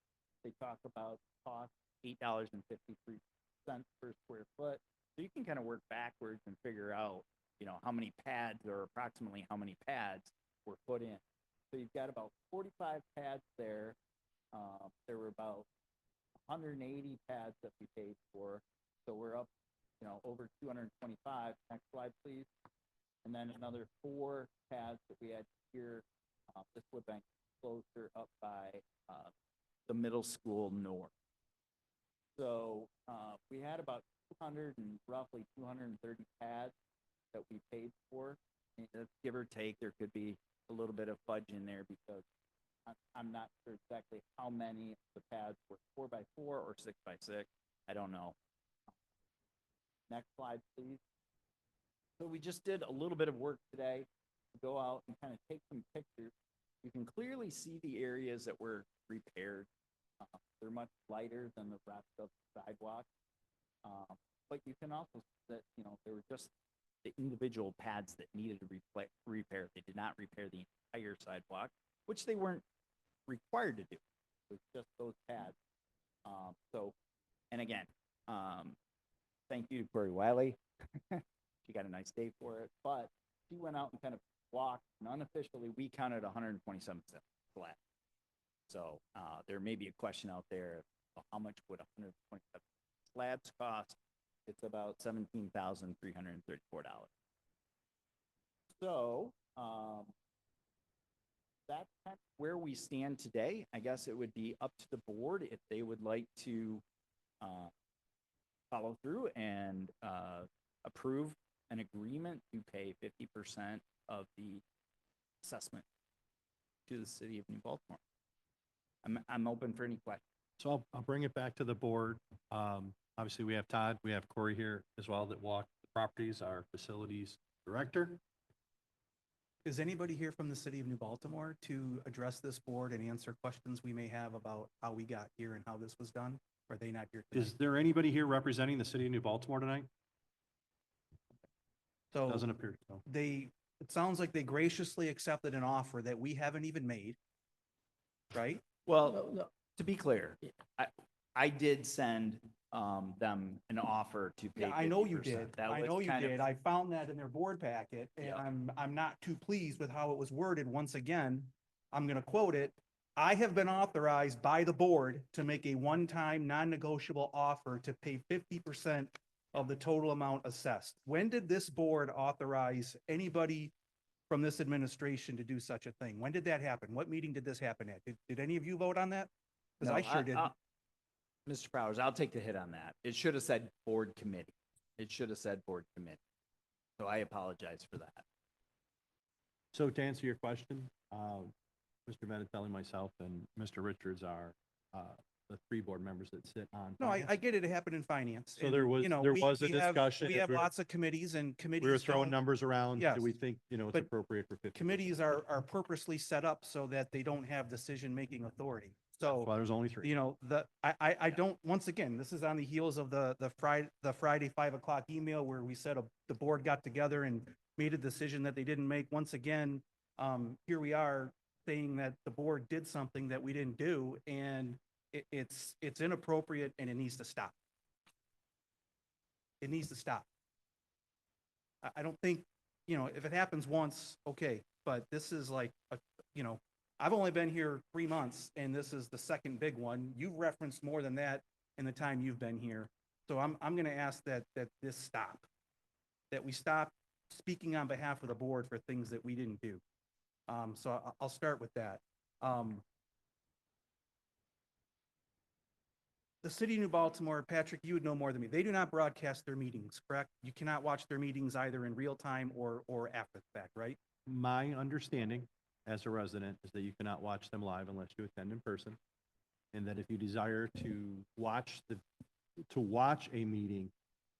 about cost, $8.53 per square foot. So you can kind of work backwards and figure out, you know, how many pads or approximately how many pads were put in. So you've got about 45 pads there. There were about 180 pads that we paid for. So we're up, you know, over 225. Next slide, please. And then another 4 pads that we had here. This would bank closer up by the middle school north. So we had about 200 and roughly 230 pads that we paid for. And give or take, there could be a little bit of fudge in there because I'm not sure exactly how many of the pads were 4x4 or 6x6. I don't know. Next slide, please. So we just did a little bit of work today to go out and kind of take some pictures. You can clearly see the areas that were repaired. They're much lighter than the rest of the sidewalk. But you can also see that, you know, there were just the individual pads that needed repair. They did not repair the entire sidewalk, which they weren't required to do. It was just those pads. And again, thank you to Corey Wiley. She got a nice day for it, but she went out and kind of walked, and unofficially, we counted 127 slabs. So there may be a question out there of how much would 127 slabs cost. It's about $17,334. So that's kind of where we stand today. I guess it would be up to the board if they would like to follow through and approve an agreement to pay 50% of the assessment to the city of New Baltimore. I'm open for any questions. So I'll bring it back to the board. Obviously, we have Todd, we have Corey here as well that walk the properties, our facilities director. Is anybody here from the city of New Baltimore to address this board and answer questions we may have about how we got here and how this was done? Or are they not here tonight? Is there anybody here representing the city of New Baltimore tonight? So Doesn't appear so. it sounds like they graciously accepted an offer that we haven't even made, right? Well, to be clear, I did send them an offer to pay 50%. Yeah, I know you did. That I was know you kind of- did. I found that in their board packet, and Yeah. I'm not too pleased with how it was worded. Once again, I'm gonna quote it. I have been authorized by the board to make a one-time, non-negotiable offer to pay 50% of the total amount assessed. When did this board authorize anybody from this administration to do such a thing? When did that happen? What meeting did this happen at? Did any of you vote on that? Because No, I sure did. Mr. Powers, I'll take the hit on that. It should have said board committee. It should have said board committee. So I apologize for that. So to answer your question, Mr. Menatelli, myself, and Mr. Richards are the 3 board members that sit on. No, I finance. get it. It happened in finance. So and, there was- you know, there we- was a we have- discussion We if have we're- lots of committees and committees. We were throwing don't- numbers around. Yes. Do we think, you know, it's But appropriate for 50? Committees are purposely set up so that they don't have decision-making authority. So, Well, there's only 3. you know, I don't, once again, this is on the heels of the Friday 5 o'clock email where we said the board got together and made a decision that they didn't make. Once again, here we are saying that the board did something that we didn't do, and it's inappropriate and it needs to stop. It needs to stop. I don't think, you know, if it happens once, okay, but this is like, you know, I've only been here 3 months and this is the second big one. You've referenced more than that in the time you've been here. So I'm going to ask that this stop, that we stop speaking on behalf of the board for things that we didn't do. So I'll start with that. The city of New Baltimore, Patrick, you would know more than me. They do not broadcast their meetings, correct? You cannot watch their meetings either in real time or after the fact, right? My understanding as a resident is that you cannot watch them live unless you attend in person. And that if you desire to watch a meeting,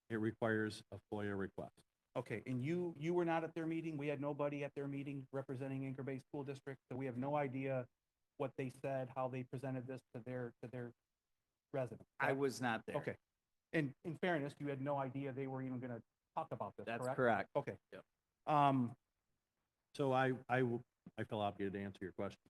it requires a FOIA request. Okay, and you were not at their meeting? We had nobody at their meeting representing Anchor Bay School District, so we have no idea what they said, how they presented this to their residents. I was not there. Okay. And in fairness, you had no idea they were even gonna talk about this, correct? That's correct. Okay. Yep. So I feel obligated to answer your question.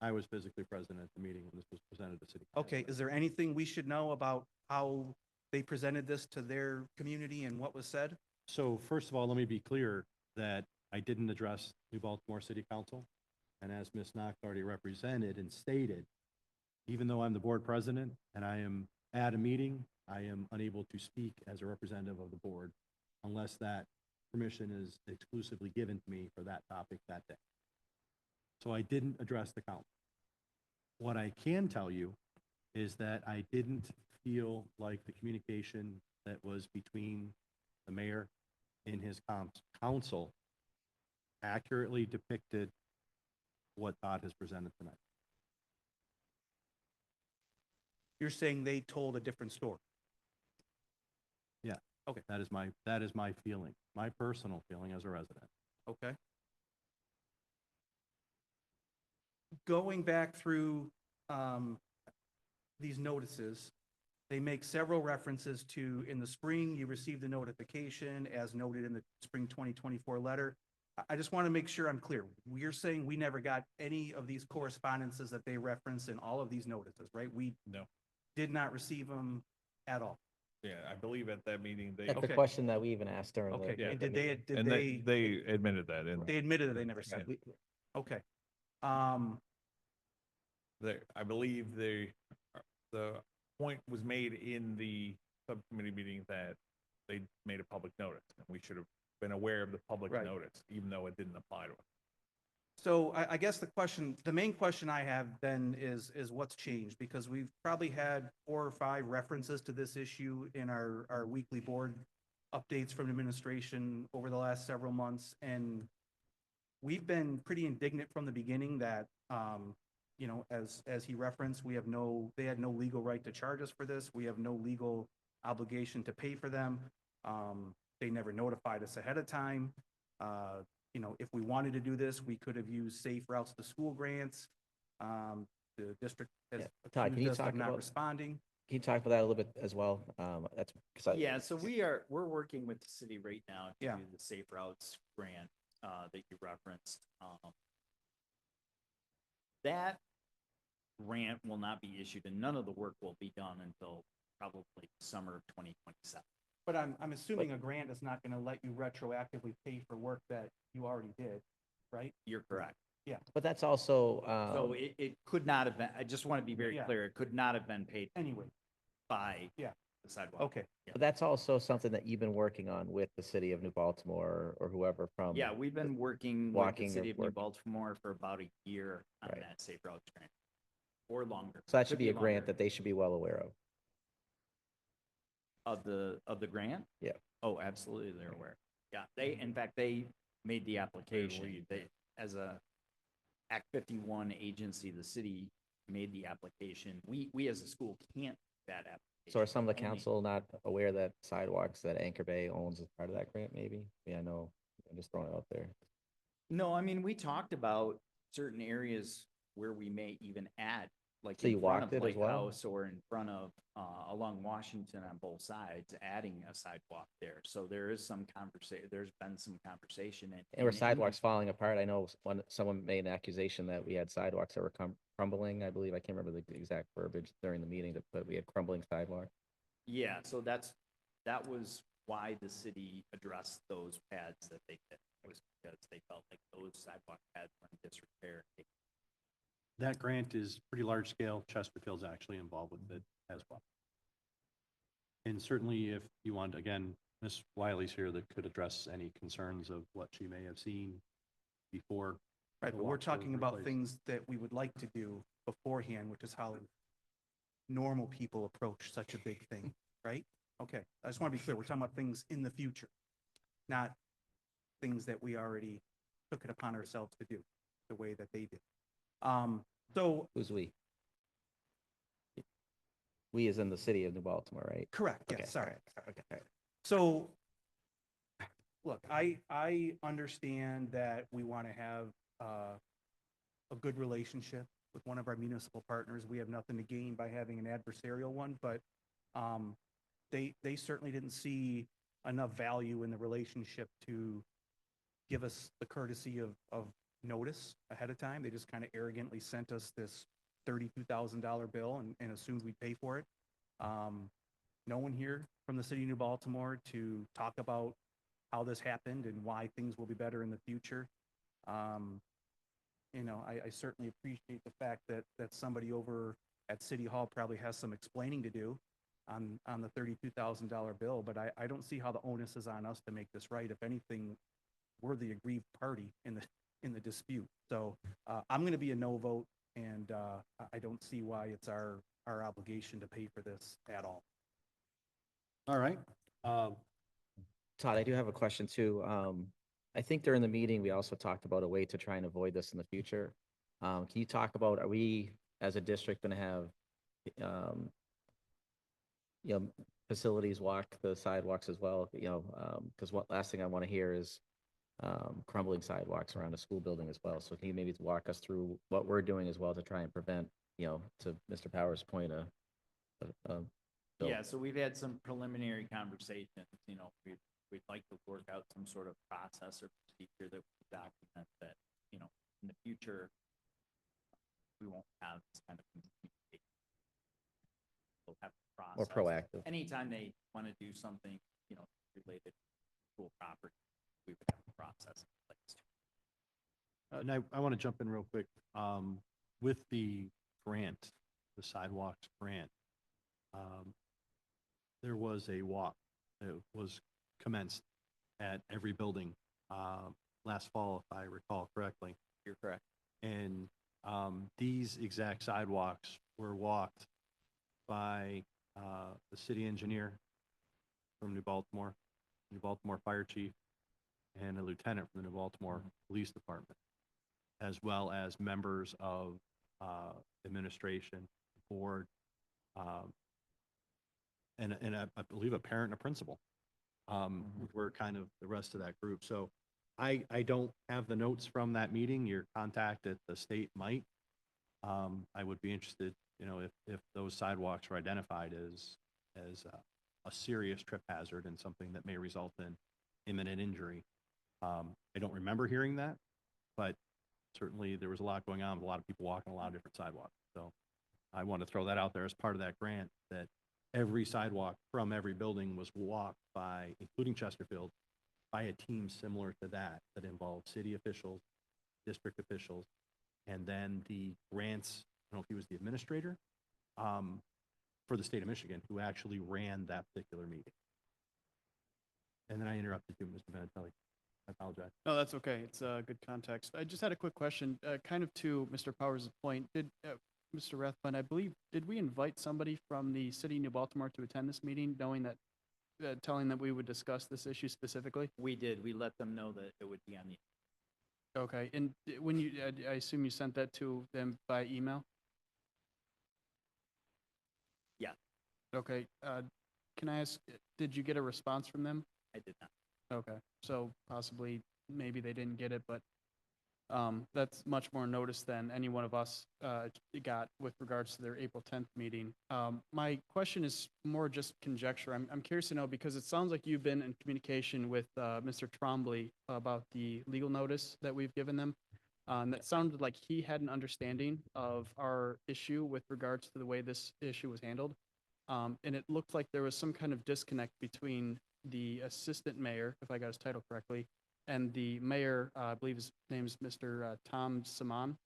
I was physically present at the meeting when this was presented to the city. Okay, is there anything we should know about how they presented this to their community and what was said? So first of all, let me be clear that I didn't address New Baltimore City Council. And as Ms. Knox already represented and stated, even though I'm the board president and I am at a meeting, I am unable to speak as a representative of the board unless that permission is exclusively given to me for that topic that day. So I didn't address the council. What I can tell you is that I didn't feel like the communication that was between the mayor and his council accurately depicted what Todd has presented tonight. You're saying they told a different story? Yeah. Okay. That is my feeling, my personal feeling as a resident. Okay. Going back through these notices, they make several references to, in the spring, you received a notification as noted in the spring 2024 letter. I just want to make sure I'm clear. We're saying we never got any of these correspondences that they reference in all of these notices, right? We No. did not receive them at all. Yeah, I believe at that meeting, they. That's Okay. the question that we even asked during the. Okay, Yeah. and did they, And they admitted that in. they admitted that they never sent it? Okay. I believe the point was made in the subcommittee meeting that they made a public notice, and we should have been aware of the public Right. notice, even though it didn't apply to us. So I guess the main question I have then is what's changed? Because we've probably had 4 or 5 references to this issue in our weekly board updates from administration over the last several months. And we've been pretty indignant from the beginning that, you know, as he referenced, they had no legal right to charge us for this. We have no legal obligation to pay for them. They never notified us ahead of time. You know, if we wanted to do this, we could have used Safe Routes to School grants. The district has Todd, can accused you us talk of not about, responding. can you talk about that a little bit as well? That's because Yeah, so we're working with the city right now to do the Safe Routes grant that you referenced. That grant will not be issued and none of the work will be done until probably summer of 2027. But I'm assuming a grant is not gonna let you retroactively pay for work that you already did, right? You're correct. Yeah. But that's also, So it could not have been, I just want to be very Yeah. clear, it could not have been paid Anyway, by Yeah. the sidewalk. okay. but that's also something that you've been working on with the city of New Baltimore or whoever from. Yeah, we've been working with walking the or city of New work- Baltimore for about a year on Right. that Safe Routes grant, or longer. So that Could should be a grant longer. that they should be well aware of. Of the grant? Yeah. Oh, absolutely, they're aware. Yeah, in fact, they made the application. They, as a Act 51 agency, the city made the application. We as a school can't do that application. So are some of the Only- council not aware that sidewalks that Anchor Bay owns as part of that grant, maybe? Yeah, I know, I'm just throwing it out there. No, I mean, we talked about certain areas where we may even add, like So you in front walked of it as well? Lighthouse or in front of, along Washington on both sides, adding a sidewalk there. So there is some there's been some conversation. And were sidewalks falling apart? I know someone made an accusation that we had sidewalks that were crumbling, I believe. I can't remember the exact verbiage during the meeting, but we had crumbling sidewalks. Yeah, so that was why the city addressed those pads that they did. It was because they felt like those sidewalk pads were in disrepair. That grant is pretty large scale. Chesterfield's actually involved with it as well. And certainly if you want, again, Ms. Wiley's here that could address any concerns of what she may have seen before. Right, the but we're walks were talking about replaced. things that we would like to do beforehand, which is how normal people approach such a big thing, right? Okay, I just want to be clear, we're talking about things in the future, not things that we already took it upon ourselves to do the way that they did. So, Who's we? We is in the city of New Baltimore, right? correct, Okay, yes, sorry. Okay. So, look, I understand that we want to have a good relationship with one of our municipal partners. We have nothing to gain by having an adversarial one, but they certainly didn't see enough value in the relationship to give us the courtesy of notice ahead of time. They just kind of arrogantly sent us this $32,000 bill and assumed we'd pay for it. No one here from the city of New Baltimore to talk about how this happened and why things will be better in the future. You know, I certainly appreciate the fact that somebody over at City Hall probably has some explaining to do on the $32,000 bill, but I don't see how the onus is on us to make this right. If anything, we're the aggrieved party in the dispute. So I'm going to be a no vote, and I don't see why it's our obligation to pay for this at all. All right. Todd, I do have a question too. I think during the meeting, we also talked about a way to try and avoid this in the future. Can you talk about, are we as a district going to have, facilities walk the sidewalks as well? Because what last thing I want to hear is crumbling sidewalks around a school building as well. So can you maybe walk us through what we're doing as well to try and prevent, to Mr. Powers' point, bill? Yeah, so we've had some preliminary conversations, we'd like to work out some sort of process or procedure that would document that, in the future, we won't have this kind of communication. We'll have a process. More proactive. Anytime they want to do something, related to school property, we would have a process in place. And I want to jump in real quick. With the grant, the sidewalks grant, there was a walk that was commenced at every building last fall, if I recall correctly. You're correct. And these exact sidewalks were walked by the city engineer from New Baltimore Fire Chief, and a lieutenant from the New Baltimore Police Department, as well as members of administration, board, and I believe a parent and a principal were kind of the rest of that group. So I don't have the notes from that meeting. Your contact at the state might. I would be interested, if those sidewalks were identified as a serious trip hazard and something that may result in imminent injury. I don't remember hearing that, but certainly there was a lot going on with a lot of people walking a lot of different sidewalks. So I want to throw that out there as part of that grant, that every sidewalk from every building was walked by, including Chesterfield, by a team similar to that involved city officials, district officials, and then the grants, I don't know if he was the administrator, for the state of Michigan, who actually ran that particular meeting. And then I interrupted you, Mr. Vinatelli. I apologize. No, that's okay. It's good context. I just had a quick question, kind of to Mr. Powers' point. Did Mr. Rathbun, I believe, did we invite somebody from the city of New Baltimore to attend this meeting, knowing that, telling that we would discuss this issue specifically? We did. We let them know that it would be on the. Okay, and when you, I assume you sent that to them by email? Yeah. Okay, can I ask, did you get a response from them? I did not. Okay, so possibly, maybe they didn't get it, but that's much more notice than any one of us got with regards to their April 10th meeting. My question is more just conjecture. I'm curious to know, because it sounds like you've been in communication with Mr. Trombley about the legal notice that we've given them. That sounded like he had an understanding of our issue with regards to the way this issue was handled. And it looked like there was some kind of disconnect between the assistant mayor, if I got his title correctly, and the mayor, I believe his name is Mr. Tom Saman.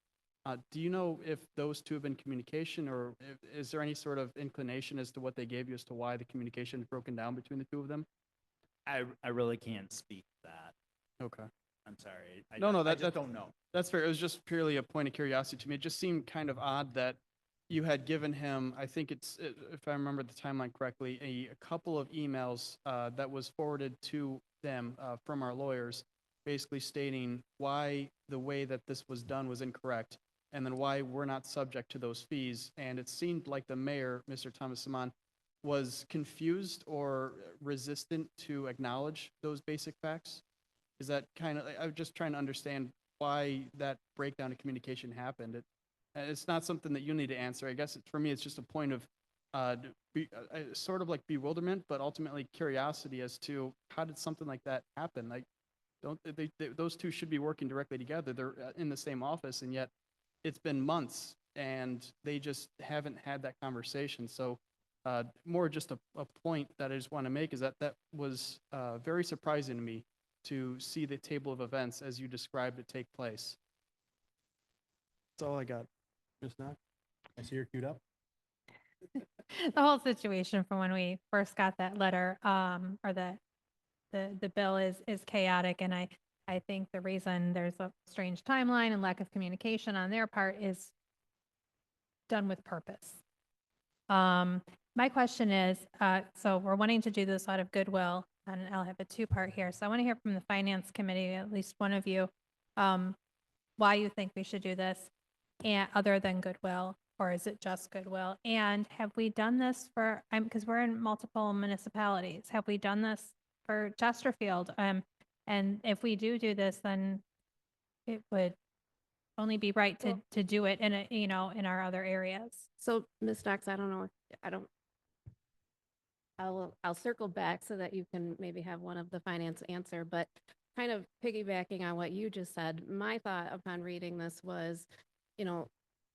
Do you know if those two have been communication, or is there any sort of inclination as to what they gave you as to why the communication is broken down between the two of them? I really can't speak to that. Okay. I'm sorry. I just don't know. That's fair. It was just purely a point of curiosity to me. It just seemed kind of odd that you had given him, I think it's, if I remember the timeline correctly, a couple of emails that was forwarded to them from our lawyers, basically stating why the way that this was done was incorrect, and then why we're not subject to those fees. And it seemed like the mayor, Mr. Thomas Saman, was confused or resistant to acknowledge those basic facts. Is that kind of, I'm just trying to understand why that breakdown of communication happened. It's not something that you need to answer. I guess for me, it's just a point of sort of like bewilderment, but ultimately curiosity as to how did something like that happen? Like, those two should be working directly together. They're in the same office, and yet it's been months and they just haven't had that conversation. So more just a point that I just want to make is that that was very surprising to me to see the table of events as you described it take place. That's all I got. Ms. Knox, I see you're queued up. The whole situation from when we first got that letter, or the bill is chaotic, and I think the reason there's a strange timeline and lack of communication on their part is done with purpose. My question is, so we're wanting to do this out of goodwill, and I'll have a two-part here. So I want to hear from the finance committee, at least one of you, why you think we should do this, and other than goodwill, or is it just goodwill? And have we done this for, because we're in multiple municipalities, have we done this for Chesterfield? And if we do this, then it would only be right to do it in in our other areas. So, Ms. Knox, I don't know, I'll circle back so that you can maybe have one of the finance answer, but kind of piggybacking on what you just said, my thought upon reading this was,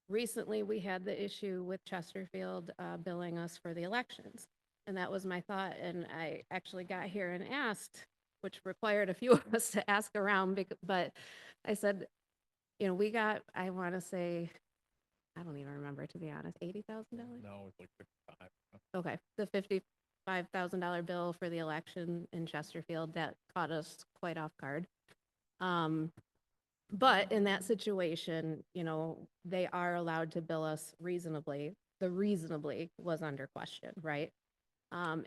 recently we had the issue with Chesterfield billing us for the elections. And that was my thought. And I actually got here and asked, which required a few of us to ask around, but I said, we got, I want to say, I don't even remember, to be honest, $80,000? No, it's like 55. Okay, the $55,000 bill for the election in Chesterfield, that caught us quite off guard. But in that situation, they are allowed to bill us reasonably. The reasonably was under question, right?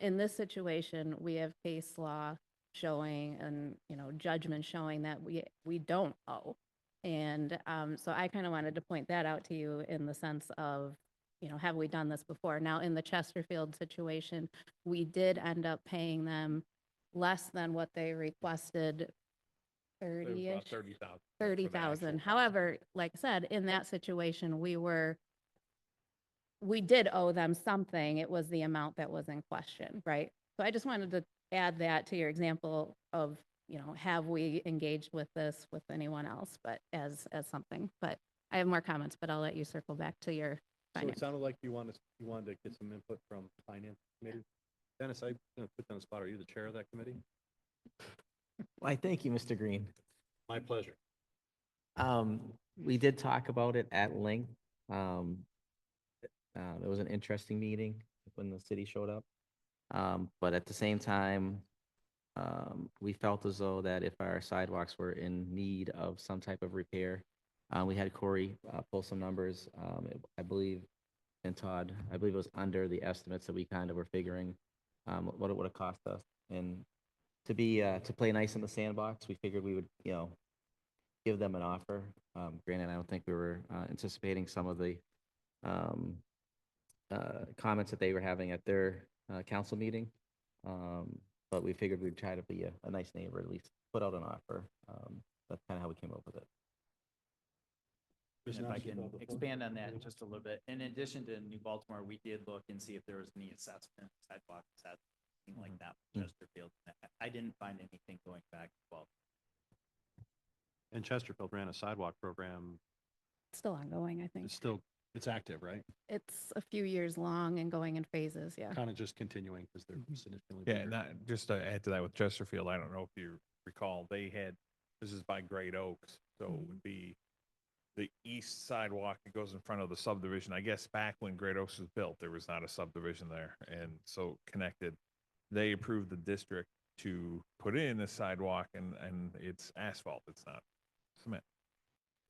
In this situation, we have case law showing and, judgment showing that we don't owe. And so I kind of wanted to point that out to you in the sense of, have we done this before? Now, in the Chesterfield situation, we did end up paying them less than what they requested, 30-ish. 30,000. 30,000. However, like I said, in that situation, we did owe them something. It was the amount that was in question, right? So I just wanted to add that to your example of, have we engaged with this with anyone else, but as something. But I have more comments, but I'll let you circle back to your So it finance. sounded like you wanted to get some input from finance committee. Dennis, I'm going to put you on the spot. Are you the chair of that committee? Why, thank you, Mr. Green. My pleasure. We did talk about it at length. It was an interesting meeting when the city showed up. But at the same time, we felt as though that if our sidewalks were in need of some type of repair, we had Corey pull some numbers. I believe, and Todd, I believe it was under the estimates that we kind of were figuring what it would have cost us. And to play nice in the sandbox, we figured we would, give them an offer. Granted, I don't think we were anticipating some of the comments that they were having at their council meeting. But we figured we'd try to be a nice neighbor, at least put out an offer. That's kind of how we came up with it. And if I can expand on that just a little bit, in addition to New Baltimore, we did look and see if there was any assessment, sidewalk assessment, anything like that for Chesterfield. I didn't find anything going back to Baltimore. And Chesterfield ran a sidewalk program. Still ongoing, I think. It's active, right? It's a few years long and going in phases, yeah. Kind of just continuing because they're significantly Yeah, bigger. and just to add to that with Chesterfield, I don't know if you recall, this is by Great Oaks, so it would be the east sidewalk that goes in front of the subdivision. I guess back when Great Oaks was built, there was not a subdivision there, and so connected. They approved the district to put in a sidewalk, and it's asphalt, it's not cement.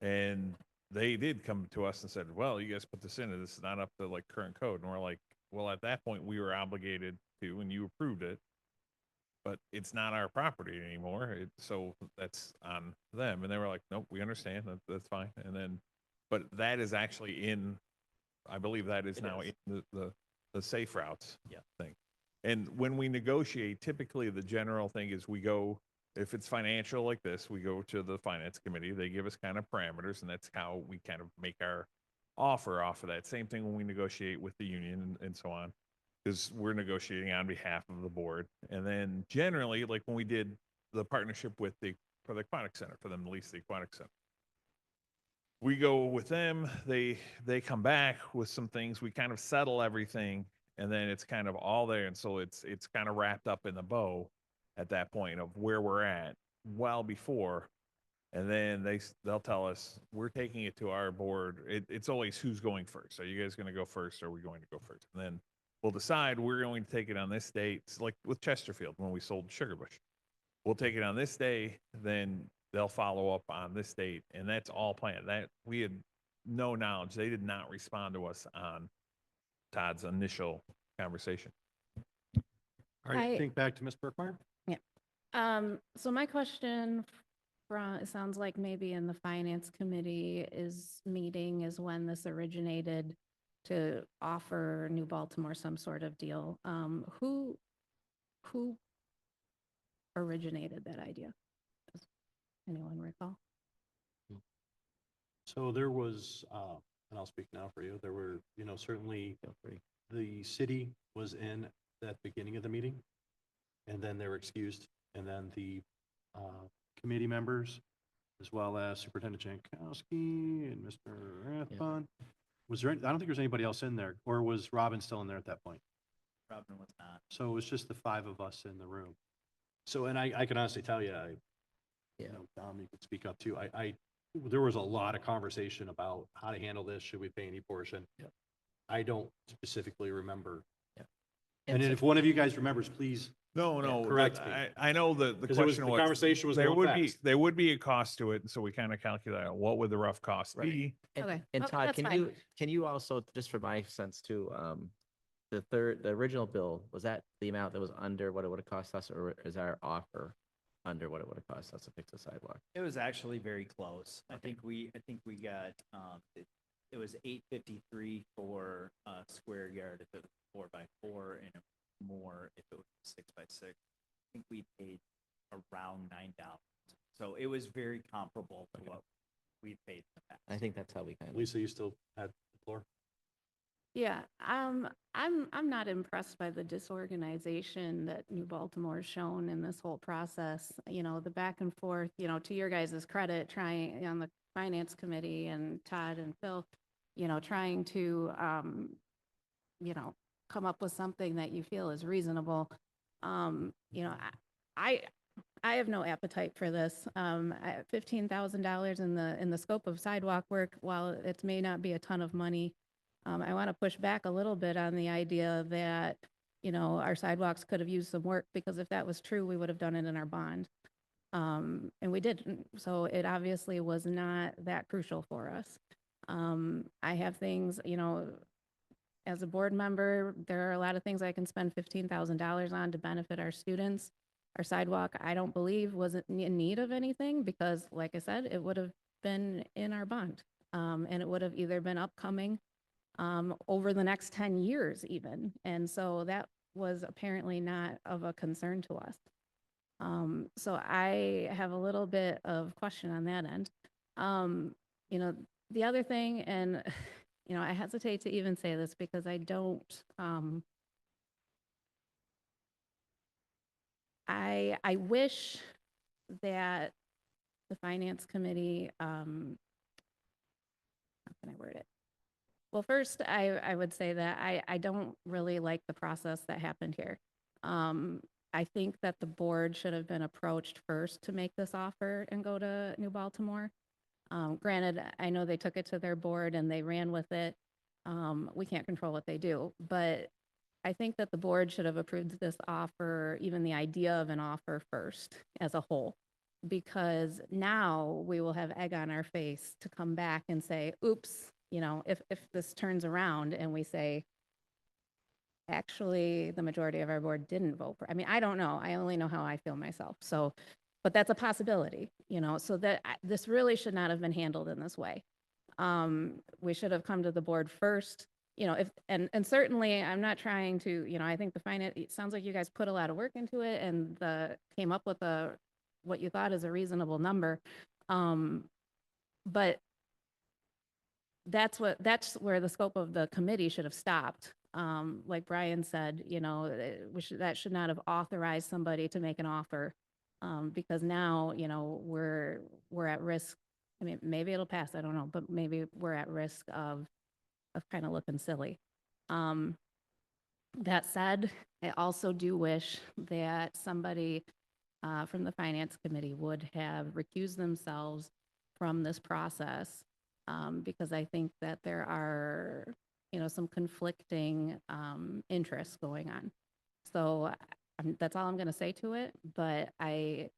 And they did come to us and said, well, you guys put this in, and this is not up to like current code. And we're like, well, at that point we were obligated to, and you approved it, but it's not our property anymore. So that's on them. And they were like, nope, we understand, that's fine. And then, but that is actually I believe that is now in the safe routes thing. And when we negotiate, typically the general thing is we go, if it's financial like this, we go to the finance committee. They give us kind of parameters, and that's how we kind of make our offer off of that. Same thing when we negotiate with the union and so on, because we're negotiating on behalf of the board. And then generally, like when we did the partnership for the aquatic center, for them to lease the aquatic center, we go with them, they come back with some things, we kind of settle everything, and then it's kind of all there. And so it's kind of wrapped up in the bow at that point of where we're at well before. And then they'll tell us, we're taking it to our board. It's always who's going first. Are you guys going to go first? Or are we going to go first? And then we'll decide we're going to take it on this date. It's like with Chesterfield when we sold Sugar Bush. We'll take it on this day, then they'll follow up on this date, and that's all planned. That we had no knowledge. They did not respond to us on Todd's initial conversation. All right, I- think back to Ms. Burkmeyer. So my question it sounds like maybe in the finance committee meeting is when this originated to offer New Baltimore some sort of deal. Who originated that idea? Does anyone recall? So there was, and I'll speak now for you, there were, certainly the city was in at the beginning of the meeting, and then they were excused, and then the committee members, as well as Superintendent Jankowski and Mr. Rathbun. Was there, I don't think there was anybody else in there, or was Robin still in there at that point? Robin was not. So it was just the 5 of us in the room. So, and I can honestly tell you, Dom, you could speak up too. There was a lot of conversation about how to handle this. Should we pay any portion? Yep. I don't specifically remember. Yep. And then if one of you guys remembers, please. No, correct me. I know the 'Cause question the was, conversation was there going would be fast. there would be a cost to it, and so we kind of calculated what would the rough cost be. And, Okay. and Okay, Todd, that's can fine. you also, just for my sense too, the original bill, was that the amount that was under what it would have cost us, or is our offer under what it would have cost us to fix the sidewalk? It was actually very close. I think we got, it was $853 for a square yard if it was 4x4, and more if it was 6x6. I think we paid around $9. So it was very comparable to what we paid in the past. I think that's how we kind of. Lisa, you still had the floor? Yeah, I'm not impressed by the disorganization that New Baltimore's shown in this whole process. The back and forth, to your guys' credit, trying on the finance committee and Todd and Phil, trying to, come up with something that you feel is reasonable. I have no appetite for this. $15,000 in the scope of sidewalk work, while it may not be a ton of money, I want to push back a little bit on the idea that, our sidewalks could have used some work, because if that was true, we would have done it in our bond. And we didn't. So it obviously was not that crucial for us. I have things, as a board member, there are a lot of things I can spend $15,000 on to benefit our students. Our sidewalk, I don't believe, wasn't in need of anything, because like I said, it would have been in our bond. And it would have either been upcoming over the next 10 years even. And so that was apparently not of a concern to us. So I have a little bit of question on that end. The other thing, and, I hesitate to even say this because I don't, I wish that the finance committee, how can I word it? Well, first, I would say that I don't really like the process that happened here. I think that the board should have been approached first to make this offer and go to New Baltimore. Granted, I know they took it to their board and they ran with it. We can't control what they do, but I think that the board should have approved this offer, even the idea of an offer first as a whole, because now we will have egg on our face to come back and say, oops, if this turns around and we say, actually, the majority of our board didn't vote for, I don't know. I only know how I feel myself. So, but that's a possibility, so that this really should not have been handled in this way. We should have come to the board first, and certainly I'm not trying to, I think it sounds like you guys put a lot of work into it and came up with what you thought is a reasonable number. But that's where the scope of the committee should have stopped. Like Brian said, that should not have authorized somebody to make an offer, because now, we're at risk I mean, maybe it'll pass, I don't know, but maybe we're at risk of kind of looking silly. That said, I also do wish that somebody from the finance committee would have recused themselves from this process, because I think that there are, some conflicting interests going on. So that's all I'm going to say to it, but I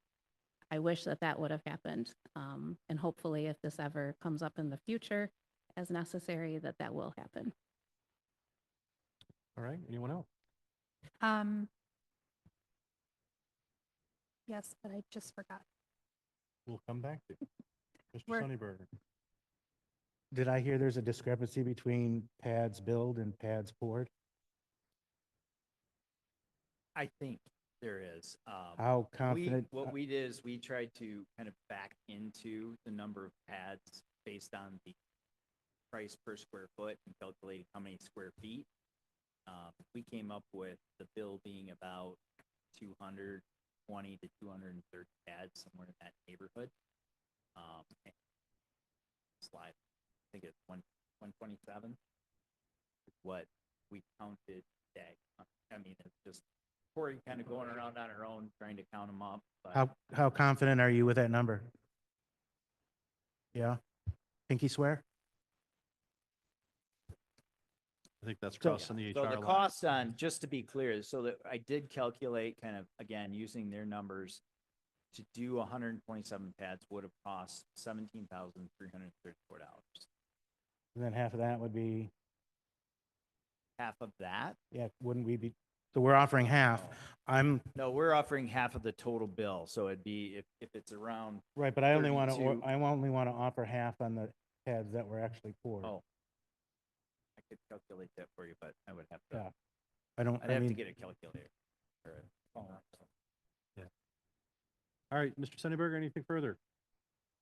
wish that would have happened. And hopefully if this ever comes up in the future as necessary, that will happen. All right, anyone else? Yes, but I just forgot. We'll come back to you. Mr. We're- Sunnyberger. Did I hear there's a discrepancy between pads build and pads poured? I think there is. How confident? What we did is we tried to kind of back into the number of pads based on the price per square foot and calculating how many square feet. We came up with the bill being about 220 to 230 pads, somewhere in that neighborhood. And slide, I think it's 127 is what we counted today. I mean, it's just Corey kind of going around on her own, trying to count them up. But How confident are you with that number? Yeah? Pinky swear? I think that's So- crossing the So HR the line. cost on, just to be clear, so that I did calculate kind of, again, using their numbers, to do 127 pads would have cost $17,334. And then half of that would be, Half of that? yeah, wouldn't we be, so we're offering half. No, we're offering half of the total bill, so it'd be, if it's around, Right, but I only want 32. to, I only want to offer half on the pads that were actually poured. oh, I could calculate that for you, but I would have Yeah. to, I don't, I'd I have to mean, get a calculator. or a phone. All right, Mr. Sunnyberger, anything further?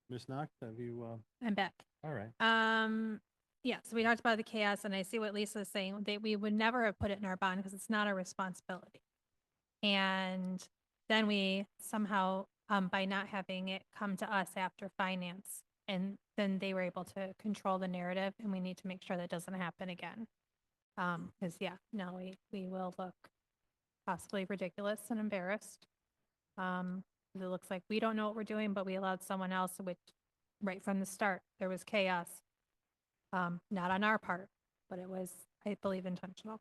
Ms. Knox, have you, I'm back. all right. Yeah, so we talked about the chaos and I see what Lisa's saying, that we would never have put it in our bond because it's not our responsibility. And then we somehow, by not having it come to us after finance, and then they were able to control the narrative and we need to make sure that doesn't happen again. Cause yeah, no, we will look possibly ridiculous and embarrassed. 'Cause it looks like we don't know what we're doing, but we allowed someone else, which right from the start, there was chaos. Not on our part, but it was, I believe, intentional.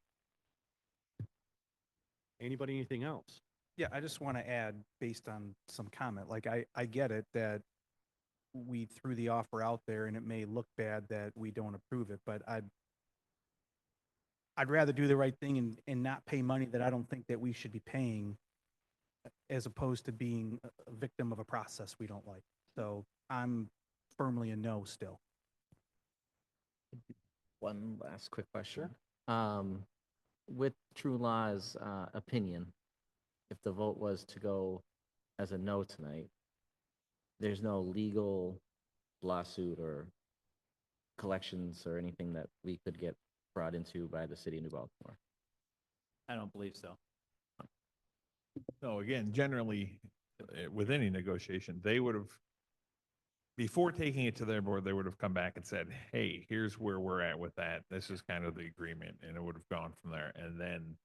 Anybody, anything else? Yeah, I just want to add, based on some comment, like I get it that we threw the offer out there and it may look bad that we don't approve it, but I'd rather do the right thing and not pay money that I don't think that we should be paying, as opposed to being a victim of a process we don't like. So I'm firmly a no still. One last quick question. With True Law's opinion, if the vote was to go as a no tonight, there's no legal lawsuit or collections or anything that we could get brought into by the city of New Baltimore. I don't believe so. No, again, generally, with any negotiation, they would have, before taking it to their board, they would have come back and said, hey, here's where we're at with that. This is kind of the agreement, and it would have gone from there. And then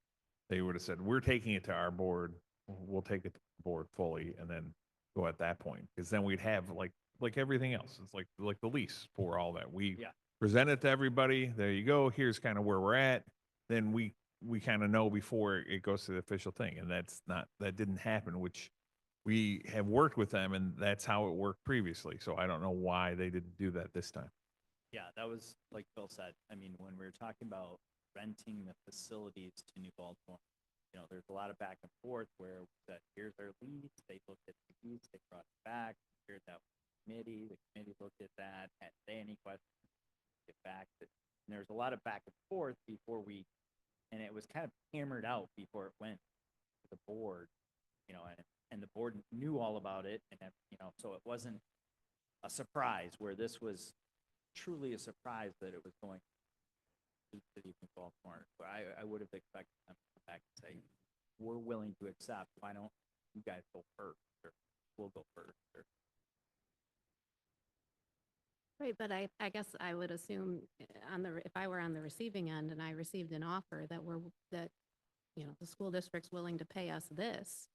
they would have said, we're taking it to our board. We'll take it to the board fully and then go at that point. Because then we'd have like everything else. It's like the lease for all that. We Yeah. present it to everybody. There you go. Here's kind of where we're at. Then we kind of know before it goes to the official thing. And that didn't happen, which we have worked with them, and that's how it worked previously. So I don't know why they didn't do that this time. Yeah, that was, like Phil said, I mean, when we were talking about renting the facilities to New Baltimore, there's a lot of back and forth where we said, here's our lease, they looked at the lease, they brought it back, shared that with the committee looked at that, had they any questions, get back. And there's a lot of back and forth before and it was kind of hammered out before it went to the board, and the board knew all about it, and so it wasn't a surprise, where this was truly a surprise that it was going to the city of Baltimore. But I would have expected them to come back and say, we're willing to accept, why don't you guys go first, or we'll go first, or Right, but I guess I would assume if I were on the receiving end and I received an offer that, the school district's willing to pay us this,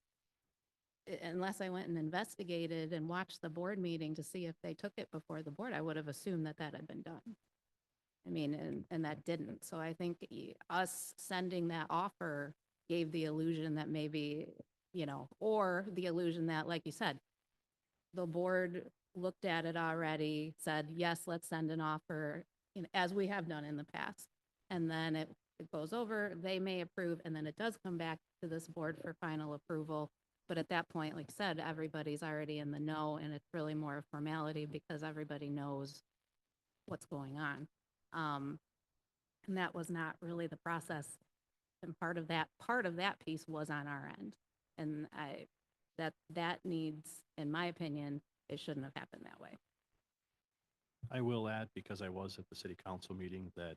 unless I went and investigated and watched the board meeting to see if they took it before the board, I would have assumed that that had been done. I mean, and that didn't. So I think us sending that offer gave the illusion that maybe, or the illusion that, like you said, the board looked at it already, said, yes, let's send an offer, as we have done in the past. And then it goes over, they may approve, and then it does come back to this board for final approval. But at that point, like I said, everybody's already in the know, and it's really more a formality because everybody knows what's going on. And that was not really the process. And part of that piece was on our end. And that needs, in my opinion, it shouldn't have happened that way. I will add, because I was at the city council meeting, that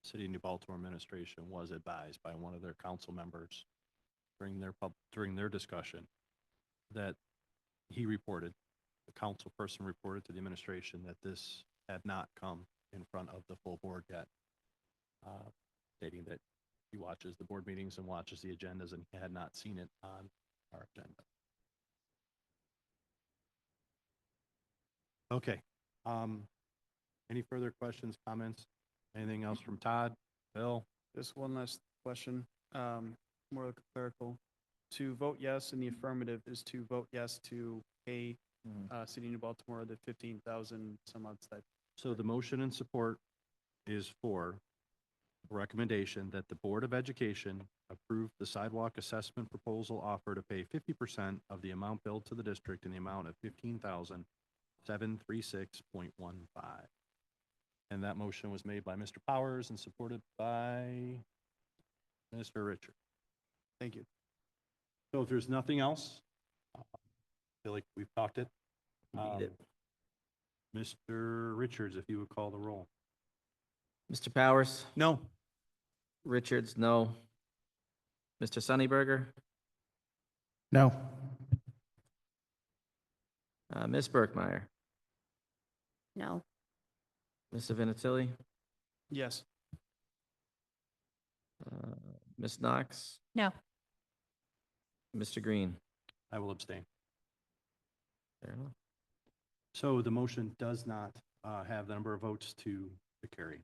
City of New Baltimore administration was advised by one of their council members during their discussion that the council person reported to the administration that this had not come in front of the full board yet, stating that he watches the board meetings and watches the agendas and he had not seen it on our agenda. Okay. Any further questions, comments? Anything else from Todd, Bill? Just one last question, more clerical. To vote yes in the affirmative is to vote yes to pay City of New Baltimore the 15,000 some odd stipend. So the motion and support is for a recommendation that the Board of Education approve the sidewalk assessment proposal offer to pay 50% of the amount billed to the district in the amount of $15,736.15. And that motion was made by Mr. Powers and supported by Mr. Richard. Thank you. So if there's nothing else, I feel like we've talked it. Mr. Richards, if you would call the roll. Mr. Powers, No. Richards, no. Mr. Sunnyberger, No. Ms. Berkmeyer, No. Mr. Vinatieri, Yes. Ms. Knox, No. Mr. Green. I will abstain. Fair enough. So the motion does not have the number of votes to carry.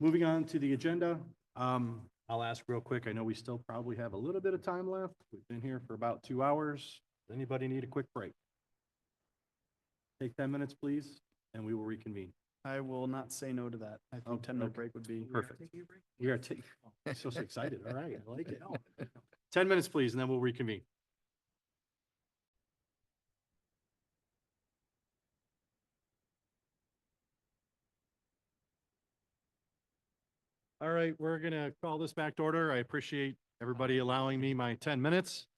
Moving on to the agenda, I'll ask real quick. I know we still probably have a little bit of time left. We've been here for about 2 hours. Does anybody need a quick break? Take 10 minutes, please, and we will reconvene. I will not say no to that. I think 10-minute break would be Perfect. We are taking, so excited. All right, I like it. 10 minutes, please, and then we'll reconvene. All right, we're gonna call this back to order. I appreciate everybody allowing me my 10 minutes.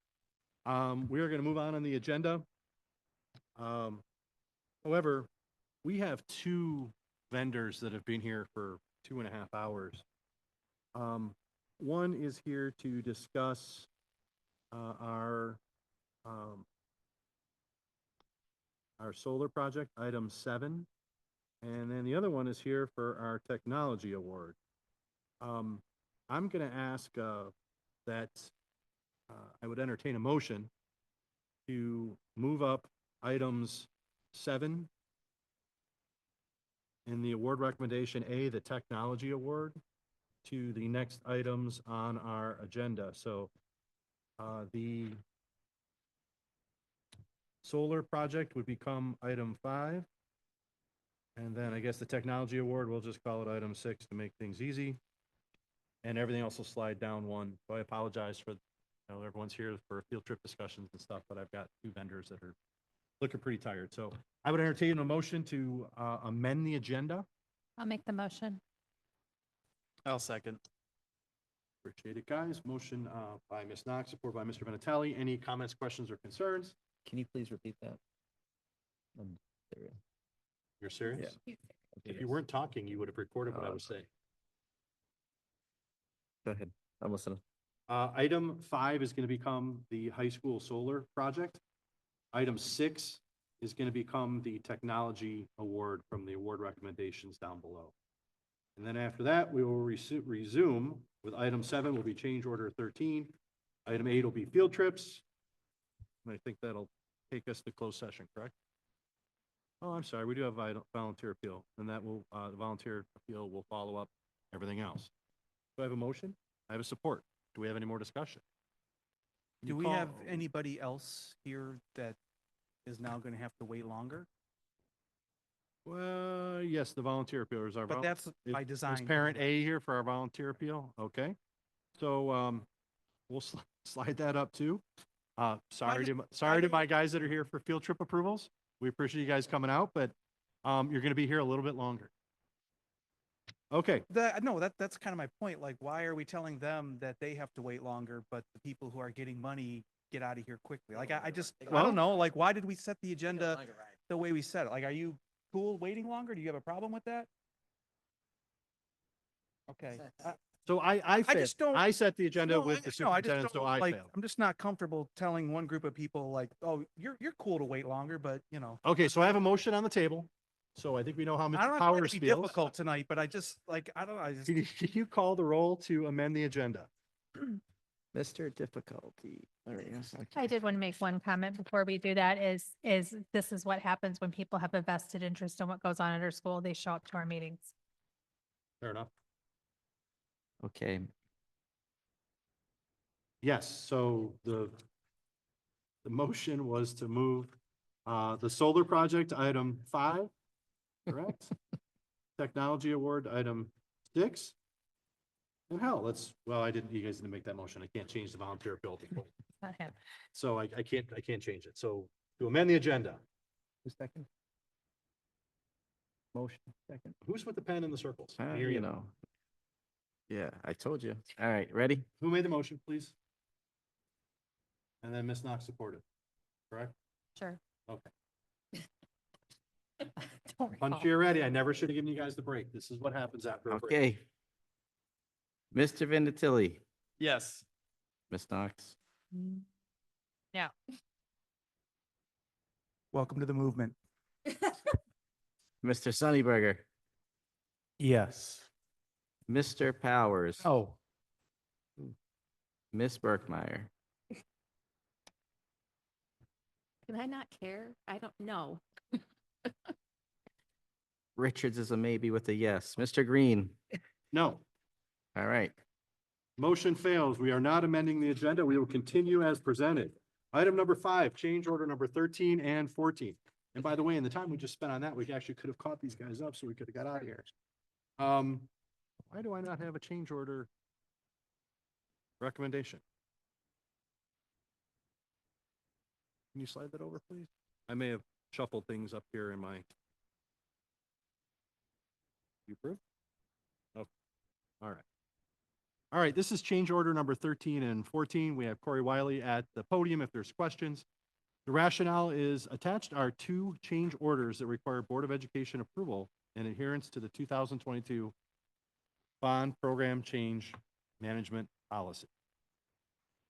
We are gonna move on the agenda. However, we have 2 vendors that have been here for 2.5 hours. One is here to discuss our solar project, item 7. And then the other one is here for our technology award. I'm going to ask that I would entertain a motion to move up items 7 in the award recommendation A, the technology award, to the next items on our agenda. So the solar project would become item 5. And then I guess the technology award, we'll just call it item 6 to make things easy. And everything else will slide down 1. So I apologize for, everyone's here for field trip discussions and stuff, but I've got 2 vendors that are looking pretty tired. So I would entertain a motion to amend the agenda. I'll make the motion. I'll second. Appreciate it, guys. Motion by Ms. Knox, supported by Mr. Vinatelli. Any comments, questions, or concerns? Can you please repeat that? You're serious? Yeah. If you weren't talking, you would have recorded what I was saying. Go ahead. I'm listening. Item 5 is going to become the high school solar project. Item 6 is going to become the technology award from the award recommendations down below. And then after that, we will resume with item 7 will be change order 13. Item 8 will be field trips. And I think that'll take us to closed session, correct? Oh, I'm sorry, we do have volunteer appeal, and that will, the volunteer appeal will follow up everything else. Do I have a motion? I have a support. Do we have any more discussion? Do we have anybody else here that is now going to have to wait longer? Well, yes, the volunteer appeal is our. But that's by Is design. parent A here for our volunteer appeal? Okay. So, we'll slide that up too. Sorry to my guys that are here for field trip approvals. We appreciate you guys coming out, but, you're gonna be here a little bit longer. Okay, That's kind of my point. Like, why are we telling them that they have to wait longer, but the people who are getting money get out of here quickly? Like, I don't know. Like, why did we set the agenda the way we set it? Like, are you cool waiting longer? Do you have a problem with that? Okay. so I failed. just don't- I set the agenda No, with the I just superintendent, so don't, I like, failed. I'm just not comfortable telling one group of people like, oh, you're cool to wait longer, but you know. Okay, so I have a motion on the table. So I think we know how I Mr. don't have to Powers be feels. difficult tonight, but I just like, I don't know. I just. Can you call the roll to amend the agenda? Mr. Difficulty. There we go. I did want to make one comment before we do that is this is what happens when people have a vested interest in what goes on at our school. They show up to our meetings. Fair enough. Okay, Yes, so the motion was to move the solar project, item 5, correct? Technology award, item 6. And hell, you guys didn't make that motion. I can't change the volunteer appeal. Not him. So I can't change it. So to amend the agenda. Who's second? Motion, second. Who's with the pen in the circles? I hear you know. Yeah, I told you. All right, ready? Who made the motion, please? And then Ms. Knox supported, correct? Sure. Okay. Don't Punch recall. you ready. I never should have given you guys the break. This is what happens after a break. Okay. Mr. Vinatieri, Yes. Ms. Knox, No. Welcome to the movement. Mr. Sunnyberger, Yes. Mr. Powers. Oh, Miss Berkmeyer. Can I not care? I don't know. Richards is a maybe with a yes. Mr. Green. No. All right. Motion fails. We are not amending the agenda. We will continue as presented. Item number 5, change order number 13 and 14. And by the way, in the time we just spent on that, we actually could have caught these guys up so we could have got out of here. Why do I not have a change order recommendation? Can you slide that over, please? I may have shuffled things up here in my. You approve? Oh, all right. All right, this is change order number 13 and 14. We have Corey Wiley at the podium if there's questions. The rationale is attached are 2 change orders that require Board of Education approval in adherence to the 2022 Bond Program Change Management Policy.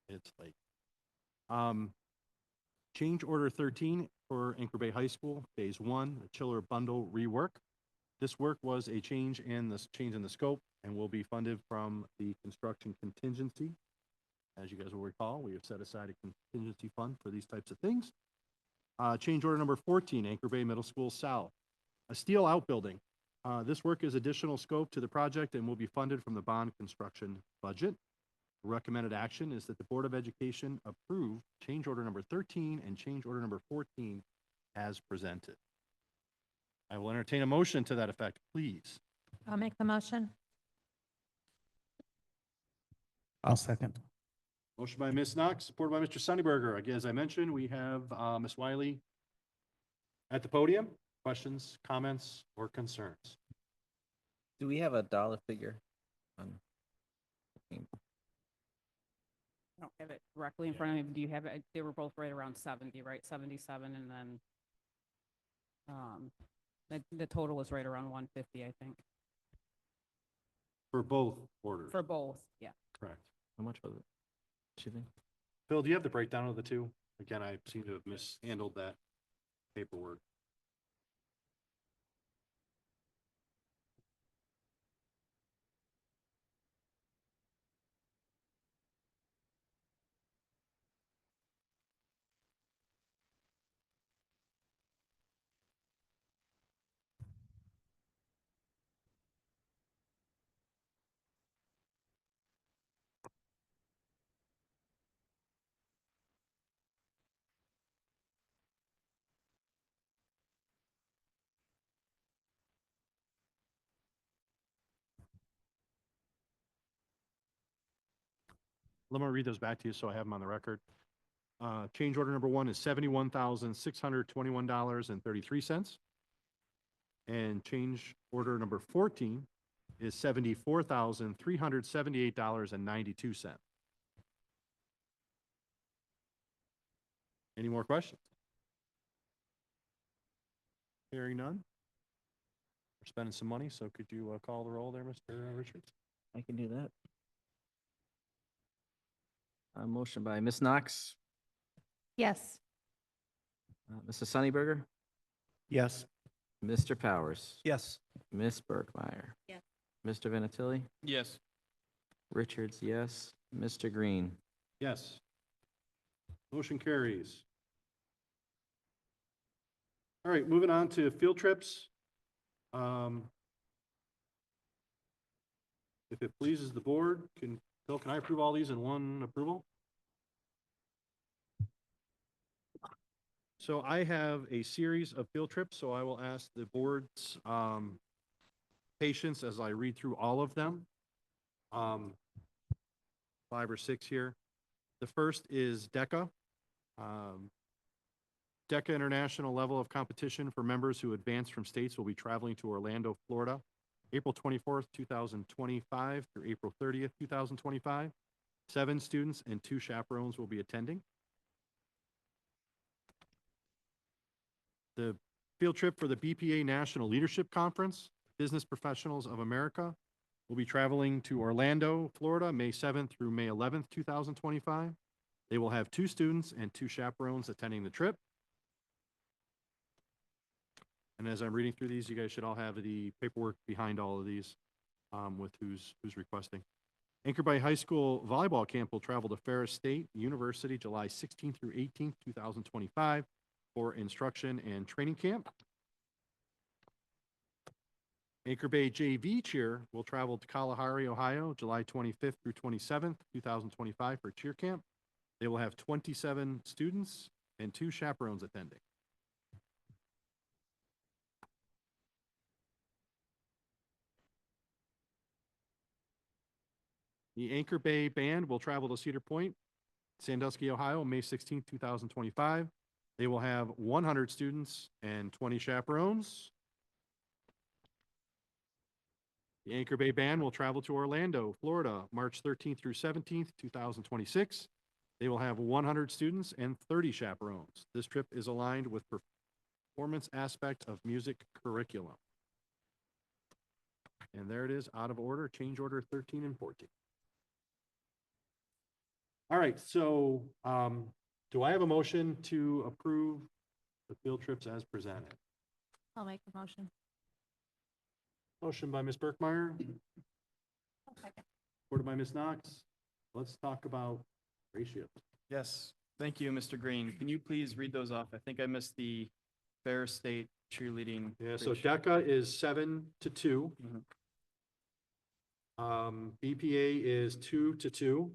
It's late. Change order 13 for Anchor Bay High School, Phase 1, the chiller bundle rework. This work was a change in the scope and will be funded from the construction contingency. As you guys will recall, we have set aside a contingency fund for these types of things. Change order number 14, Anchor Bay Middle School South, a steel outbuilding. This work is additional scope to the project and will be funded from the bond construction budget. Recommended action is that the Board of Education approve change order number 13 and change order number 14 as presented. I will entertain a motion to that effect, please. I'll make the motion. I'll second. Motion by Ms. Knox, supported by Mr. Sunnyberger. Again, as I mentioned, we have Ms. Wiley at the podium. Questions, comments, or concerns? Do we have a dollar figure on? I don't have it directly in front of me. Do you have it? They were both right around 70, right? 77, and then the total was right around 150, I think. For both orders? For both, yeah. Correct. How much was it? What you think? Phil, do you have the breakdown of the two? Again, I seem to have mishandled that. paperwork. Let me read those back to you so I have them on the record. Change order number one is $71,621.33. And change order number 14 is $74,378.92. Any more questions? Hearing none. We're spending some money, so could you call the roll there, Mr. Richards? I can do that. Motion by Ms. Knox, Yes. Mrs. Sunnyberger, Yes. Mr. Powers, Yes. Ms. Bergmeyer. Yes. Mr. Vinatieri, Yes. Richards, yes. Mr. Green. Yes. Motion carries. All right, moving on to field trips. If it pleases the board, Phil, can I approve all these in one approval? So I have a series of field trips, so I will ask the board's patience as I read through all of them. 5 or 6 here. The first is DECA. DECA International Level of Competition for members who advance from states will be traveling to Orlando, Florida, April 24th, 2025 through April 30th, 2025. 7 students and 2 chaperones will be attending. The field trip for the BPA National Leadership Conference, Business Professionals of America, will be traveling to Orlando, Florida, May 7th through May 11th, 2025. They will have 2 students and 2 chaperones attending the trip. And as I'm reading through these, you guys should all have the paperwork behind all of these with who's requesting. Anchor Bay High School volleyball camp will travel to Ferris State University July 16th through 18th, 2025 for instruction and training camp. Anchor Bay JV Cheer will travel to Kalahari, Ohio, July 25th through 27th, 2025 for cheer camp. They will have 27 students and 2 chaperones attending. The Anchor Bay Band will travel to Cedar Point, Sandusky, Ohio, May 16th, 2025. They will have 100 students and 20 chaperones. The Anchor Bay Band will travel to Orlando, Florida, March 13th through 17th, 2026. They will have 100 students and 30 chaperones. This trip is aligned with performance aspect of music curriculum. And there it is, out of order, change order 13 and 14. All right, so do I have a motion to approve the field trips as presented? I'll make the motion. Motion by Ms. Berkmeyer, I'll second. supported by Ms. Knox. Let's talk about ratios. Yes. Thank you, Mr. Green. Can you please read those off? I think I missed the Ferris State cheerleading. Yeah, so ratio. DECA is 7-2. BPA is 2-2.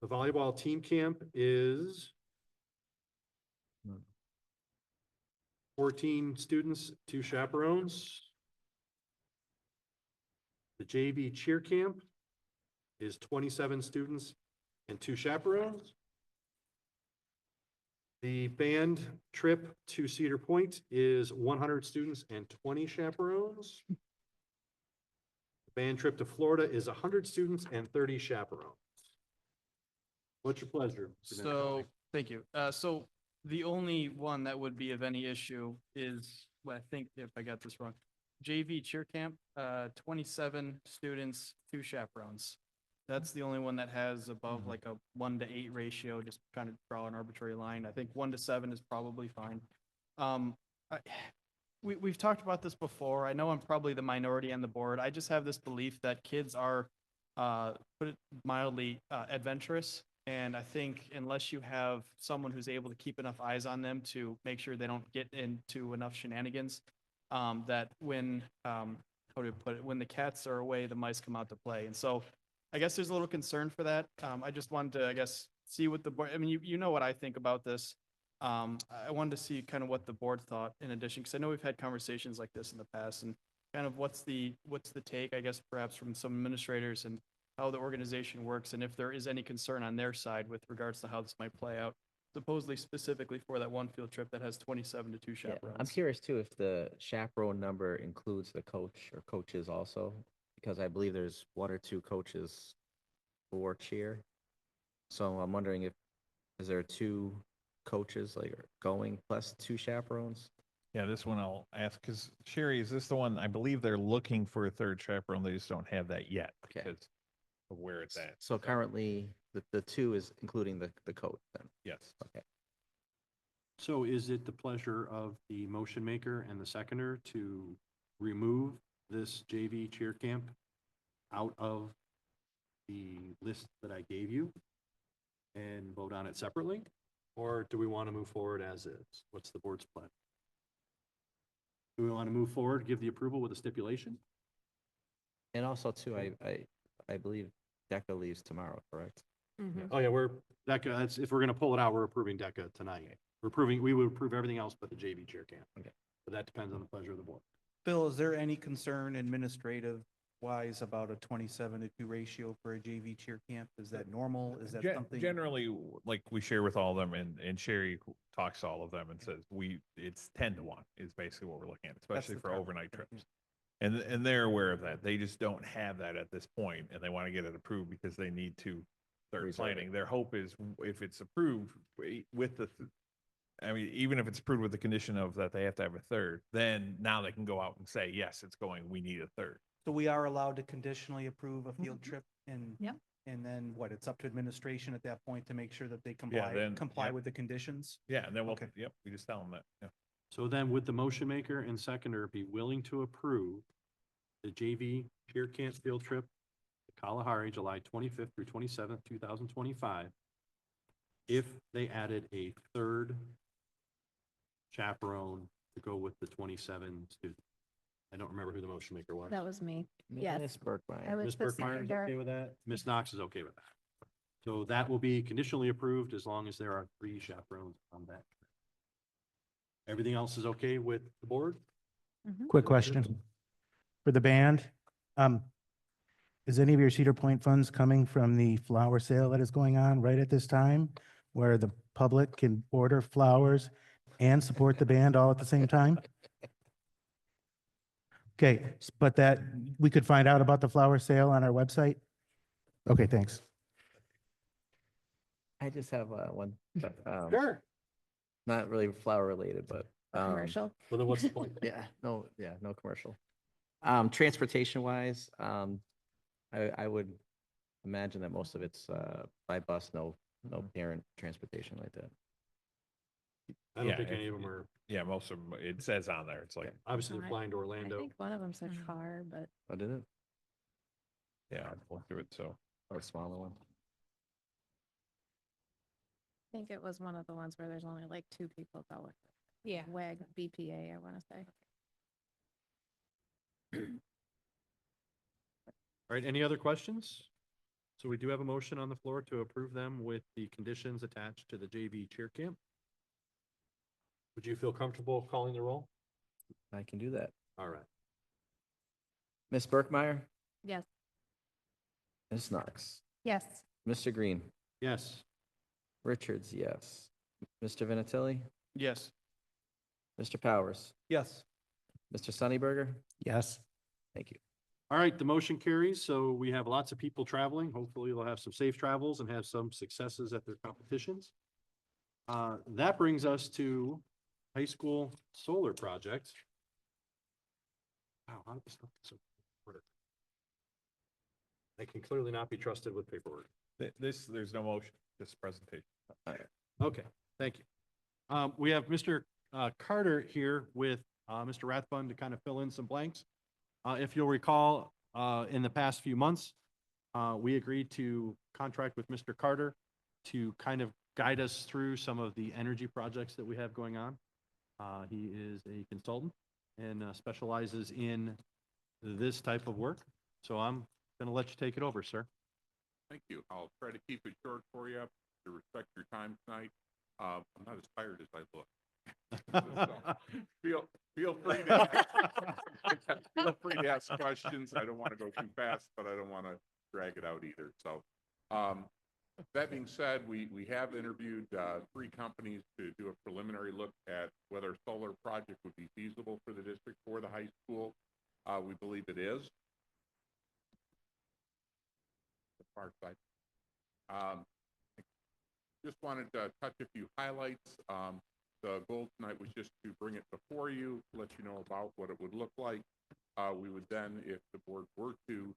The volleyball team camp is 14 students, 2 chaperones. The JV cheer camp is 27 students and 2 chaperones. The band trip to Cedar Point is 100 students and 20 chaperones. The band trip to Florida is 100 students and 30 chaperones. What's your pleasure? Mr. So, thank you. So the only one that would be of any issue is, well, I think if I got this wrong, JV cheer camp, 27 students, 2 chaperones. That's the only one that has above Mhm. like a 1-to-8 ratio, just trying to draw an arbitrary line. I think 1-to-7 is probably fine. I, we've talked about this before. I know I'm probably the minority on the board. I just have this belief that kids are, put it mildly, adventurous. And I think unless you have someone who's able to keep enough eyes on them to make sure they don't get into enough shenanigans, that when, how do you put it, when the cats are away, the mice come out to play. And so I guess there's a little concern for that. I just wanted to, I guess, see what the board, I mean, you know what I think about this. I wanted to see kind of what the board thought in addition, because I know we've had conversations like this in the past, and kind of what's the take, I guess, perhaps from some administrators and how the organization works, and if there is any concern on their side with regards to how this might play out, supposedly specifically for that one field trip that has 27 to 2 Yeah, chaperones. I'm curious too if the chaperone number includes the coach or coaches also, because I believe there's 1 or 2 coaches for cheer. So I'm wondering is there 2 coaches like going plus 2 chaperones? Yeah, this one I'll ask, because Sherry, is this the one, I believe they're looking for a third chaperone, they just don't have that yet Okay. because of where it's at. So currently the 2 is including the coach then. Yes. Okay. So is it the pleasure of the motion maker and the seconder to remove this JV cheer camp out of the list that I gave you and vote on it separately? Or do we want to move forward as is? What's the board's plan? Do we want to move forward, give the approval with a stipulation? And also too, I believe DECA leaves tomorrow, correct? Oh, yeah, DECA, that's, if we're going to pull it out, we're approving DECA tonight. We would approve everything else but the JV chair camp. Okay. But that depends on the pleasure of the board. Bill, is there any concern administrative wise about a 27 to 2 ratio for a JV cheer camp? Is that normal? Is that something? Generally, like we share with all of them, and Sherry talks to all of them and says, it's 10 to 1 is basically what we're looking at, especially the for target. overnight trips. And they're aware of that. They just don't have that at this point, and they want to get it approved because they need to start Reserve planning. Their hope is if it's approved with I mean, even if it's approved with the condition of that they have to have a third, then now they can go out and say, yes, it's going, we need a third. So we are allowed to conditionally approve a field trip and, Yep. and then what, it's up to administration at that point to make sure that they comply yeah. with the conditions? Yeah, and then Okay. we just tell them that, yeah. So then would the motion maker and seconder be willing to approve the JV cheer camp field trip to Kalahari, July 25th through 27th, 2025, if they added a third chaperone to go with the 27 students? I don't remember who the motion maker was. That was me. Yes. Ms. Berkmeyer. I was Ms. the Berkmeyer is seconder. okay with that? Ms. Knox is okay with that. So that will be conditionally approved as long as there are 3 chaperones on that trip. Everything else is okay with the board? Quick question. For the band, is any of your Cedar Point funds coming from the flower sale that is going on right at this time? Where the public can order flowers and support the band all at the same time? Okay, but that, we could find out about the flower sale on our website? Okay, thanks. I just have one, Sure. not really flower related, but Commercial. Well, then what's the point? no commercial. Transportation wise, I would imagine that most of it's by bus, no parent transportation like that. I don't Yeah, think any of them are, Yeah, most of them, it says on there, it's like, obviously they're I- flying to I Orlando. think one of them said car, but Oh, did it? yeah, I'll look through it, so. Or a smaller one? I think it was one of the ones where there's only like 2 people going. Yeah. WAG BPA, I want to say. All right, any other questions? So we do have a motion on the floor to approve them with the conditions attached to the JV cheer camp. Would you feel comfortable calling the roll? I can do that. All right. Ms. Berkmeyer, Yes. Ms. Knox, Yes. Mr. Green, Yes. Richards, yes. Mr. Vinatieri, Yes. Mr. Powers, Yes. Mr. Sunnyberger. Yes. Thank you. All right, the motion carries. So we have lots of people traveling. Hopefully they'll have some safe travels and have some successes at their competitions. That brings us to high school solar project. Wow, how did this stuff get so order? I and can clearly not be trusted with paperwork. There's no motion, this presentation. Okay, thank you. We have Mr. Carter here with Mr. Rathbun to kind of fill in some blanks. If you'll recall, in the past few months, we agreed to contract with Mr. Carter to kind of guide us through some of the energy projects that we have going on. He is a consultant and specializes in this type of work. So I'm going to let you take it over, sir. Thank you. I'll try to keep it short for you to respect your time tonight. I'm not as tired as I look. So feel free to feel free to ask questions. I don't want to go too fast, but I don't want to drag it out either. So that being said, we have interviewed 3 companies to do a preliminary look at whether a solar project would be feasible for the district or the high school. We believe it is. The far side. Just wanted to touch a few highlights. The goal tonight was just to bring it before you, let you know about what it would look like. We would then, if the board were to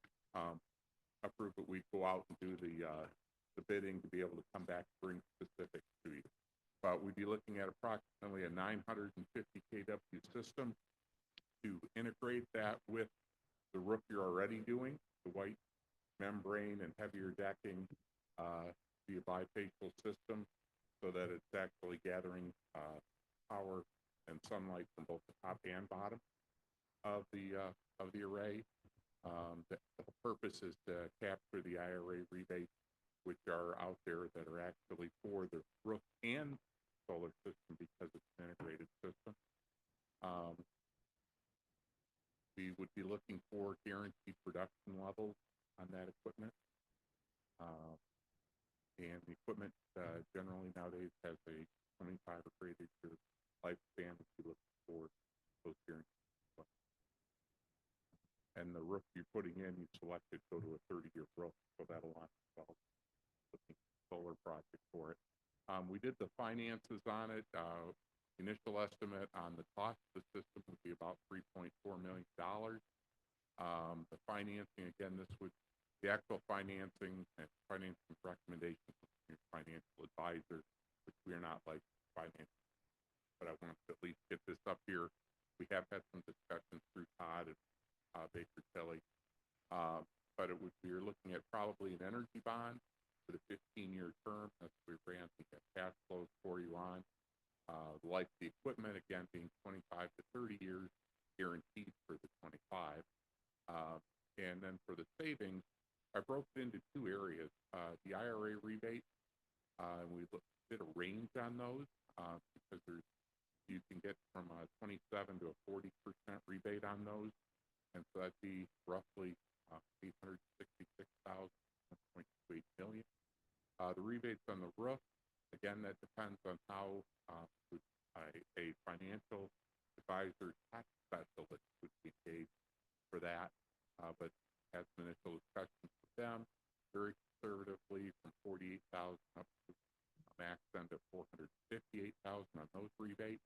approve it, we'd go out and do the bidding to be able to come back and bring specifics to you. But we'd be looking at approximately a 950 kW system to integrate that with the roof you're already doing, the white membrane and heavier decking, via bifacial system, so that it's actually gathering power and sunlight from both the top and bottom of the array. The purpose is to capture the IRA rebates, which are out there that are actually for the roof and solar system because it's an integrated system. We would be looking for guaranteed production levels on that equipment. And the equipment generally nowadays has a 25 or greater year lifespan if you look for those guaranteed. And the roof you're putting in, you selected go to a 30-year roof, so that'll launch itself. Looking at solar project for it. We did the finances on it. Initial estimate on the cost of the system would be about $3.4 million. The financing, again, the actual financing and financing recommendations from your financial advisor, which we are not like financing, but I want to at least get this up here. We have had some discussions through Todd and Baker Tilly, but we're looking at probably an energy bond for the 15-year term. That's what we ran the cash flows for you on. Like the equipment, again, being 25 to 30 years guaranteed for the 25. And then for the savings, I broke it into 2 areas. The IRA rebate, we did a range on those because you can get from a 27 to a 40% rebate on those. And so that'd be roughly $866,000, $1.28 million. The rebates on the roof, again, that depends on how a financial advisor tax specialist would be engaged for that. But had some initial discussions with them, very conservatively from 48,000 up to a max end of 458,000 on those rebates.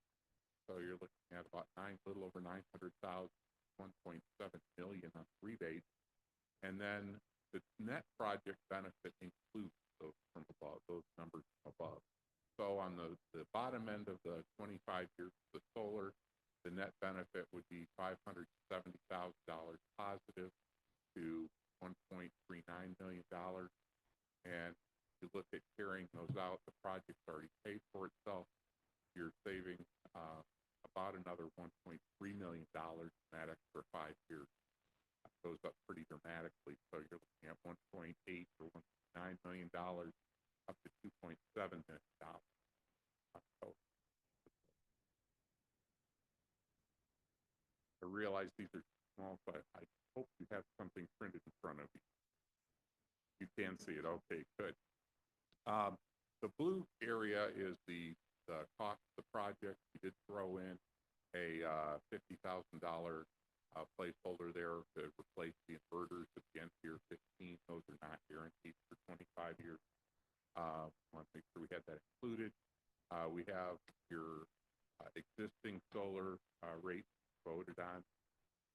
So you're looking at about little over 900,000, 1.7 million on rebates. And then the net project benefit includes those from above, those numbers from above. So on the bottom end of the 25 years of the solar, the net benefit would be $570,000 positive to $1.39 million. And if you look at carrying those out, the project's already paid for itself. You're saving about another $1.3 million in that extra 5 years. It goes up pretty dramatically. So you're looking at 1.8 or $1.9 million up to $2.7 million. So I realize these are small, but I hope you have something printed in front of you. You can see it. Okay, good. The blue area is the cost of the project. We did throw in a $50,000 placeholder there to replace the inverters at the end of year 15. Those are not guaranteed for 25 years. Want to make sure we had that included. We have your existing solar rate voted on,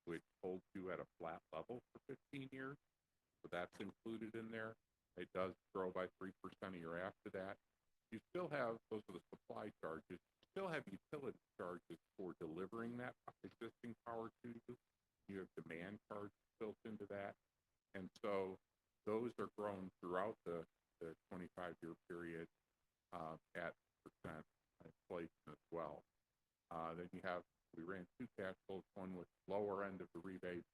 which holds you at a flat level for 15 years. So that's included in there. It does grow by 3% a year after that. You still have, those are the supply charges, you still have utility charges for delivering that existing power to you. You have demand charges built into that. And so those are grown throughout the 25-year period at percent inflation as well. Then we ran two cash flows, one with lower end of the rebate,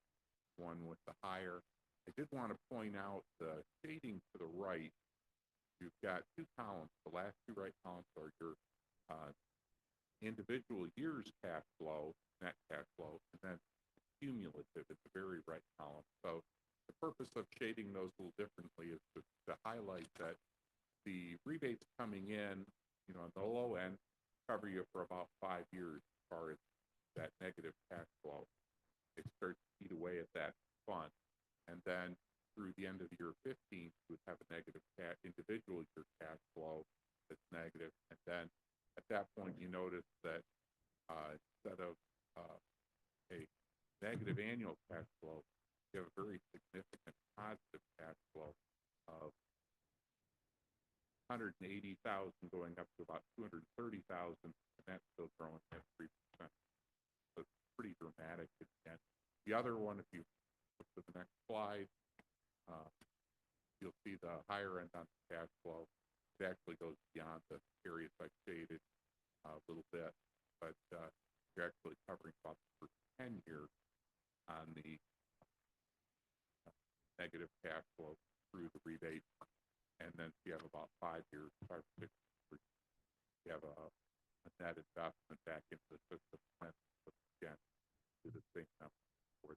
one with the higher. I did want to point out the shading to the right. You've got two columns. The last two right columns are your individual years cash flow, net cash flow, and then cumulative at the very right column. So the purpose of shading those a little differently is to highlight that the rebates coming in, on the low end, cover you for about 5 years as far as that negative cash flow. It starts to eat away at that fund. And then through the end of year 15, you would have a negative individual year cash flow that's negative. And then at that point, you notice that instead of a negative annual cash flow, you have a very significant positive cash flow of 180,000 going up to about 230,000, and that's still growing at 3%. So it's pretty dramatic. And the other one, if you look to the next slide, you'll see the higher end on the cash flow. It actually goes beyond the areas I shaded a little bit, but you're actually covering about for 10 years on the negative cash flow through the rebate, and then you have about 5 years, 5 or 6 years, you have a net investment back into the system, and again, do the same number for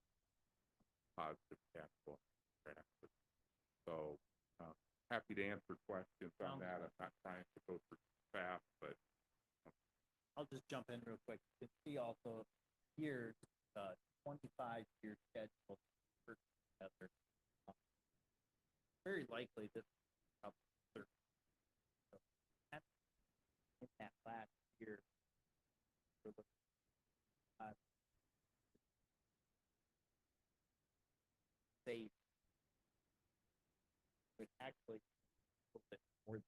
positive cash flow. So happy to answer questions on that. I'm not trying to go through fast, but I'll just jump in real quick. You can see also here, 25-year schedule for together. Very likely this is so in that last year for the save, which actually a little bit more than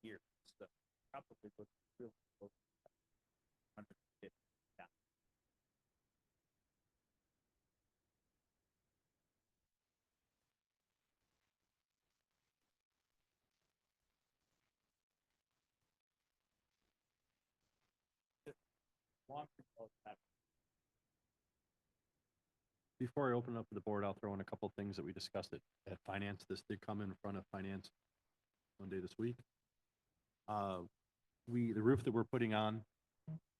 years. So probably looks really close to 150. Before I open it up to the board, I'll throw in a couple of things that we discussed at finance. This did come in front of finance one day this week. The roof that we're putting on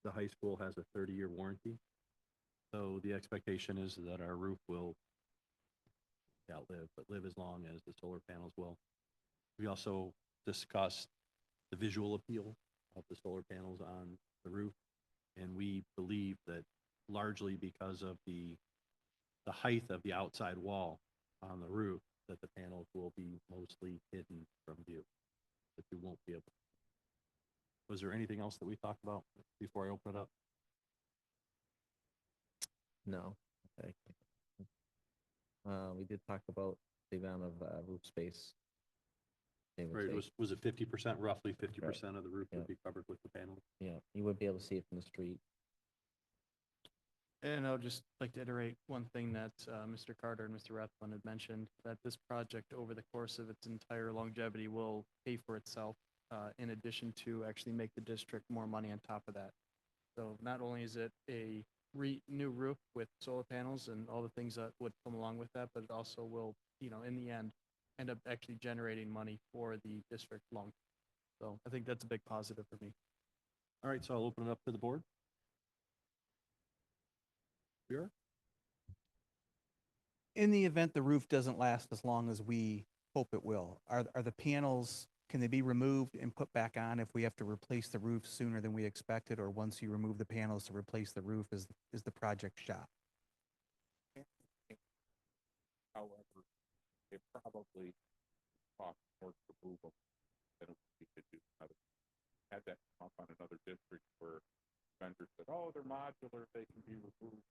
the high school has a 30-year warranty. So the expectation is that our roof will live as long as the solar panels will. We also discussed the visual appeal of the solar panels on the roof, and we believe that largely because of the height of the outside wall on the roof, that the panels will be mostly hidden from view, that you won't be able. Was there anything else that we talked about before I open it up? No. Okay. We did talk about the amount of roof space. they would Right, say. was it 50%, roughly 50% of the roof would be covered with the panels? Yeah, you would be able to see it from the street. And I would just like to iterate one thing that Mr. Carter and Mr. Rathbun had mentioned, that this project over the course of its entire longevity will pay for itself, in addition to actually make the district more money on top of that. So not only is it a new roof with solar panels and all the things that would come along with that, but it also will, in the end up actually generating money for the district long. So I think that's a big positive for me. All right, so I'll open it up to the board. Bureau? In the event the roof doesn't last as long as we hope it will, are the panels, can they be removed and put back on if we have to replace the roof sooner than we expected, or once you remove the panels to replace the roof is the project shot? However, it probably costs more to remove them than we could do another. Had that come up on another district where vendors said, "Oh, they're modular; they can be removed."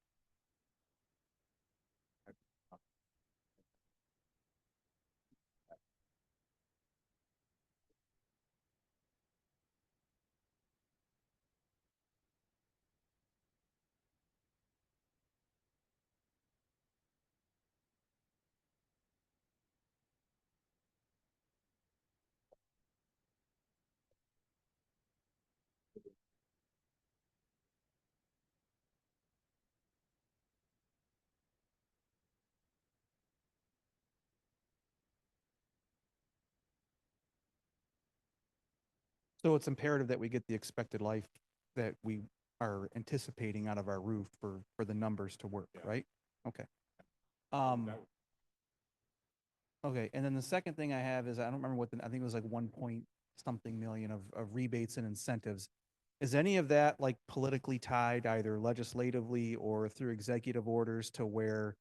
So it's imperative that we get the expected life that we are anticipating out of our roof for the numbers to work, right? Okay. Okay, and then the second thing I have is, I don't remember what I think it was like 1 point something million of rebates and incentives. Is any of that like politically tied, either legislatively or through executive orders, to where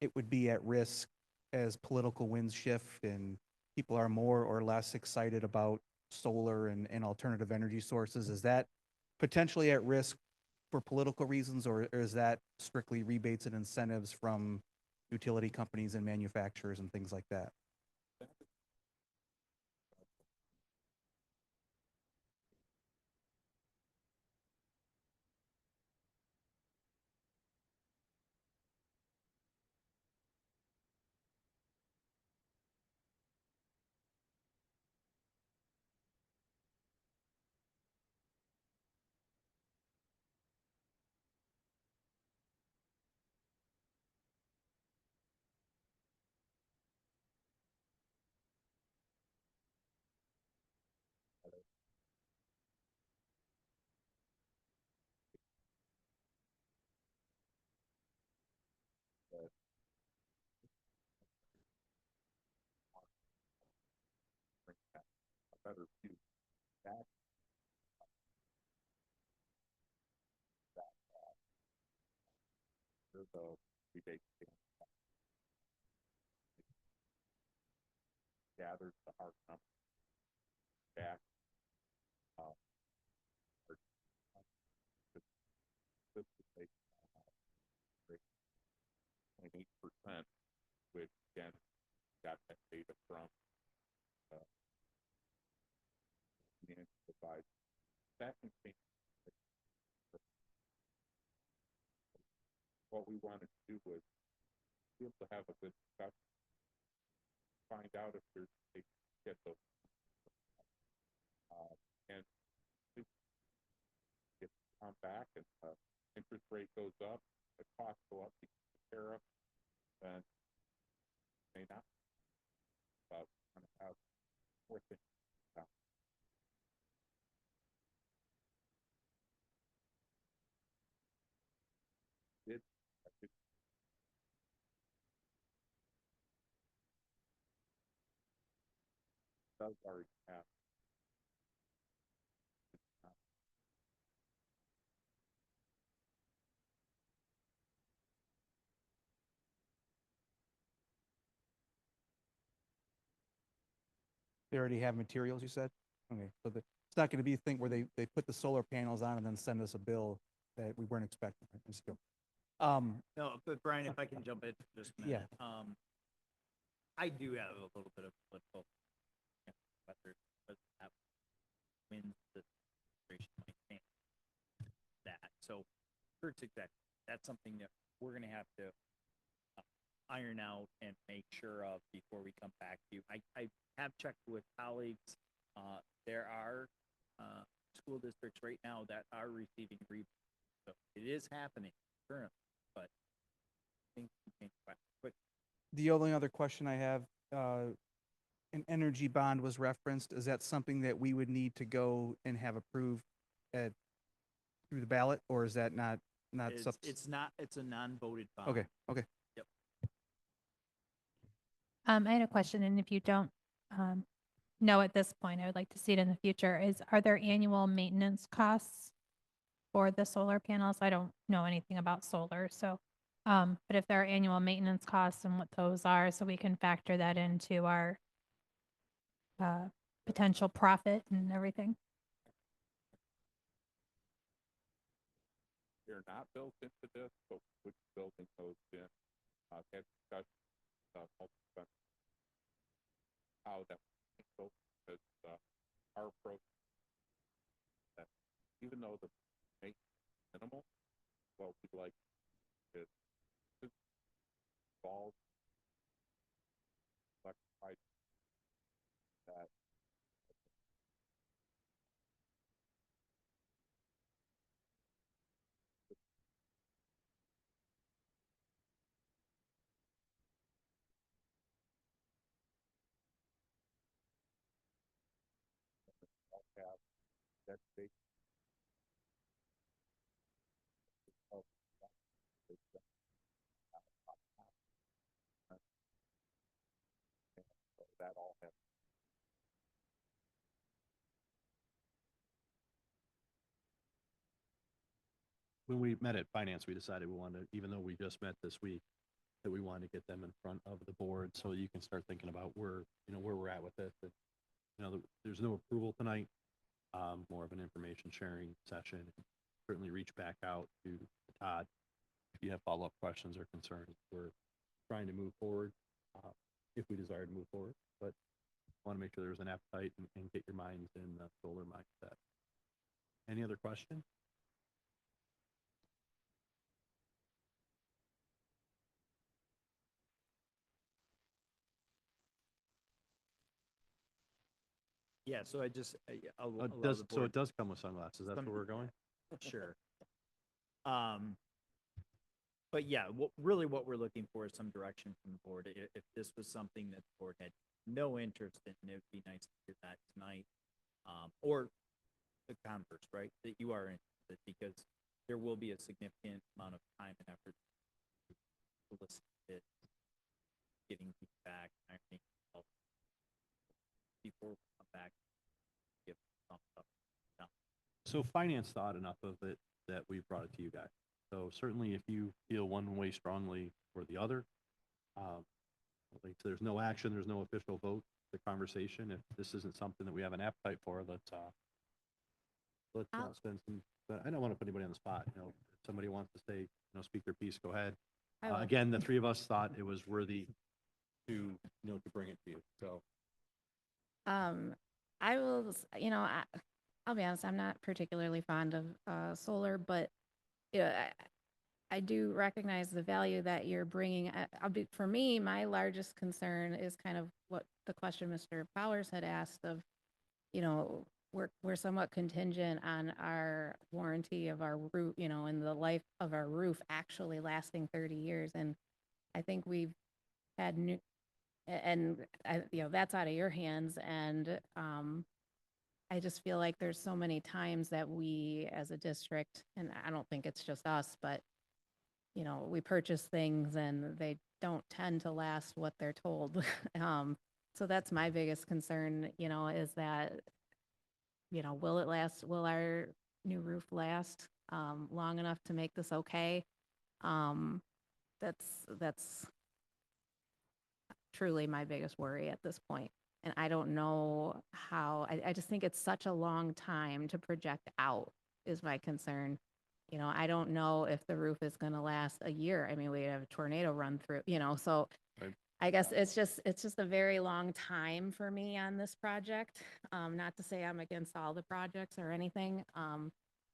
it would be at risk as political winds shift and people are more or less excited about solar and alternative energy sources? Is that potentially at risk for political reasons, or is that strictly rebates and incentives from utility companies and manufacturers and things like that? A better view. That there's a rebate gathers the hard number back. Or, this is like 0.8%, which again got that data from financial advisor. Second thing, what we wanted to do was be able to have a good discussion, find out if there's they get those, and if come back and interest rate goes up, the costs go up because of the tariff, then may not. But want to have more things. It does already have. They already have materials, you said? Okay, so it's not gonna be a thing where they put the solar panels on and then send us a bill that we weren't expecting. Right? Just go. No, but Brian, if I can jump in for just a Yeah. minute. I do have a little bit of political, whether that wins the administration might change that. So Kurt's exactly, that's something that we're gonna have to iron out and make sure of before we come back to you. I have checked with colleagues. There are school districts right now that are receiving rebates. So it is happening currently, but things can change quite quick. The only other question I have, an energy bond was referenced. Is that something that we would need to go and have approved at through the ballot, or is that not It's not, it's a non-voted bond. Okay, okay. Yep. I had a question, and if you don't know at this point, I would like to see it in the future, are there annual maintenance costs for the solar panels? I don't know anything about solar, so, but if there are annual maintenance costs and what those are, so we can factor that into our potential profit and everything. They're not built into this, but we're building those in. Had discussions about how that goes, because our approach that even though the make minimal, what we like is involve electrified that have That's big. That all has When we met at finance, we decided we wanted, even though we just met this week, that we wanted to get them in front of the board so you can start thinking about where, where we're at with this. That, there's no approval tonight, more of an information sharing session. Certainly reach back out to Todd if you have follow-up questions or concerns. We're trying to move forward, if we desire to move forward, but want to make sure there's an appetite and get your minds in the solar mindset. Any other question? Yeah, so I just, I'll Oh, allow the so board it does come with sunglasses. That's some- where we're going? Sure. But yeah, really what we're looking for is some direction from the board. If this was something that the board had no interest in, it would be nice to hear that tonight. Or the converse, right, that you are interested, because there will be a significant amount of time and effort to listen to it, getting feedback, ironing it out before we come back, give thumbs up. down. So finance thought enough of it that we brought it to you guys. So certainly if you feel one way strongly or the other, like there's no action, there's no official vote, the conversation. If this isn't something that we have an appetite for, let's spend some, but I don't want to put anybody on the spot. If somebody wants to say, speak their piece, go ahead. I will. Again, the three of us thought it was worthy to, to bring it to you. So I will, I'll be honest, I'm not particularly fond of solar, but I do recognize the value that you're bringing. For me, my largest concern is kind of what the question Mr. Powers had asked of, we're somewhat contingent on our warranty of our roof, and the life of our roof actually lasting 30 years. And I think we've had new, and that's out of your hands. And I just feel like there's so many times that we as a district, and I don't think it's just us, but we purchase things and they don't tend to last what they're told. So that's my biggest concern, is that, will it last, will our new roof last long enough to make this okay? That's truly my biggest worry at this point. And I don't know how, I just think it's such a long time to project out is my concern. I don't know if the roof is going to last a year. I mean, we have a tornado run through, so Right. I guess it's just a very long time for me on this project. Not to say I'm against all the projects or anything,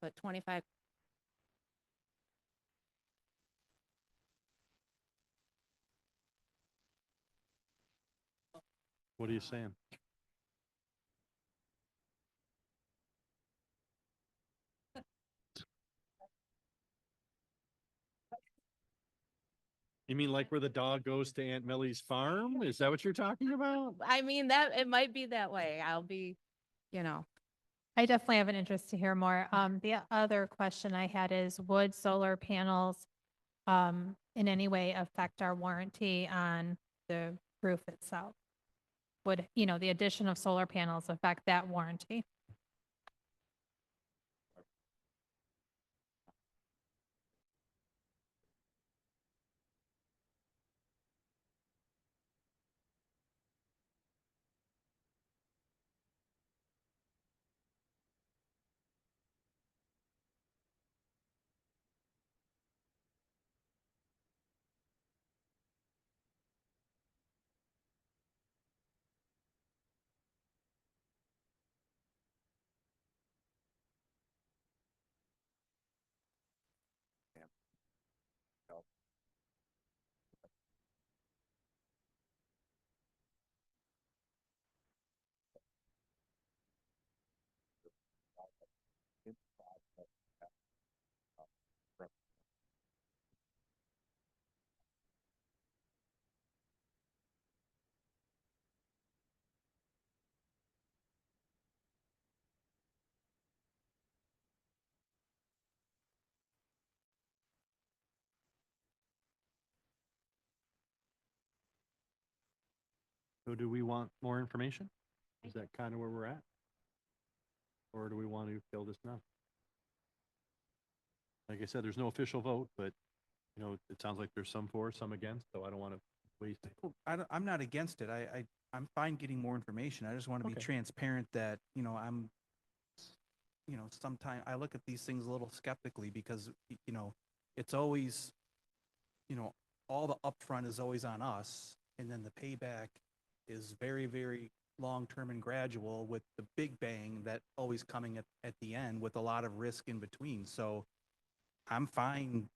but 25. what are you saying? You mean like where the dog goes to Aunt Millie's farm? Is that what you're talking about? I mean, that it might be that way. I'll be, I definitely have an interest to hear more. The other question I had is, would solar panels in any way affect our warranty on the roof itself? Would, the addition of solar panels affect that warranty? So do we want more information? Is that kind of where we're at? Or do we want to fill this now? Like I said, there's no official vote, but, you know, it sounds like there's some for, some against, so I don't want to waste it. Well, I'm not against it. I'm fine getting more information. I just want to be Okay. transparent that, you know, sometimes I look at these things a little skeptically because, you know, it's always, you know, all the upfront is always on us. And then the payback is very, very long-term and gradual with the big bang that always coming at the end with a lot of risk in between. So I'm fine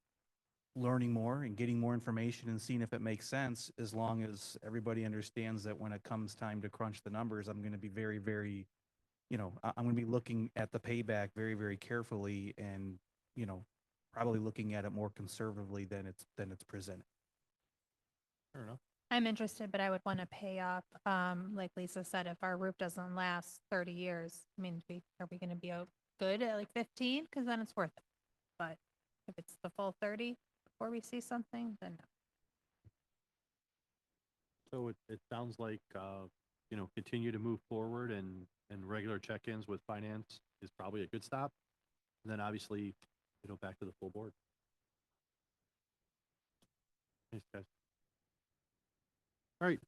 learning more and getting more information and seeing if it makes sense, as long as everybody understands that when it comes time to crunch the numbers, I'm going to be very, very, you know, I'm going to be looking at the payback very, very carefully and, you know, probably looking at it more conservatively than it's presented. Fair enough. I'm interested, but I would want to pay off, like Lisa said, if our roof doesn't last 30 years, I mean, are we going to be good at like 15? Because then it's worth it. But if it's the full 30 before we see something, then no. So it sounds like, you know, continue to move forward and regular check-ins with finance is probably a good stop. And then obviously, you know, back to the full board. Thanks, guys. All right,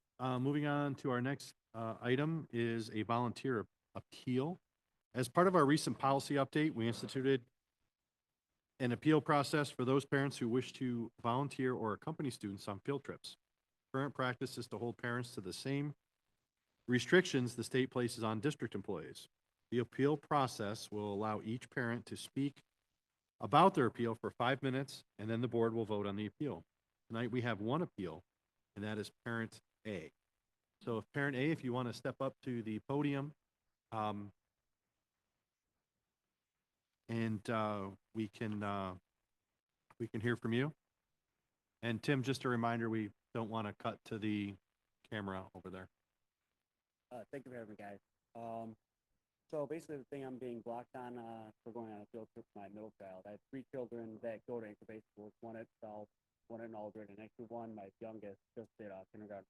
moving on to our next item is a volunteer appeal. As part of our recent policy update, we instituted an appeal process for those parents who wish to volunteer or accompany students on field trips. Current practice is to hold parents to the same restrictions the state places on district employees. The appeal process will allow each parent to speak about their appeal for 5 minutes, and then the board will vote on the appeal. Tonight, we have one appeal, and that is Parent A. So if Parent A, if you want to step up to the podium, and we can hear from you. And Tim, just a reminder, we don't want to cut to the camera over there. Thank you for having me, guys. So basically, the thing I'm being blocked on for going on a field trip with my middle child. I have 3 children that go to Anchor Bay schools, one at South, one at Aldred, and actually one, my youngest, just did kindergarten.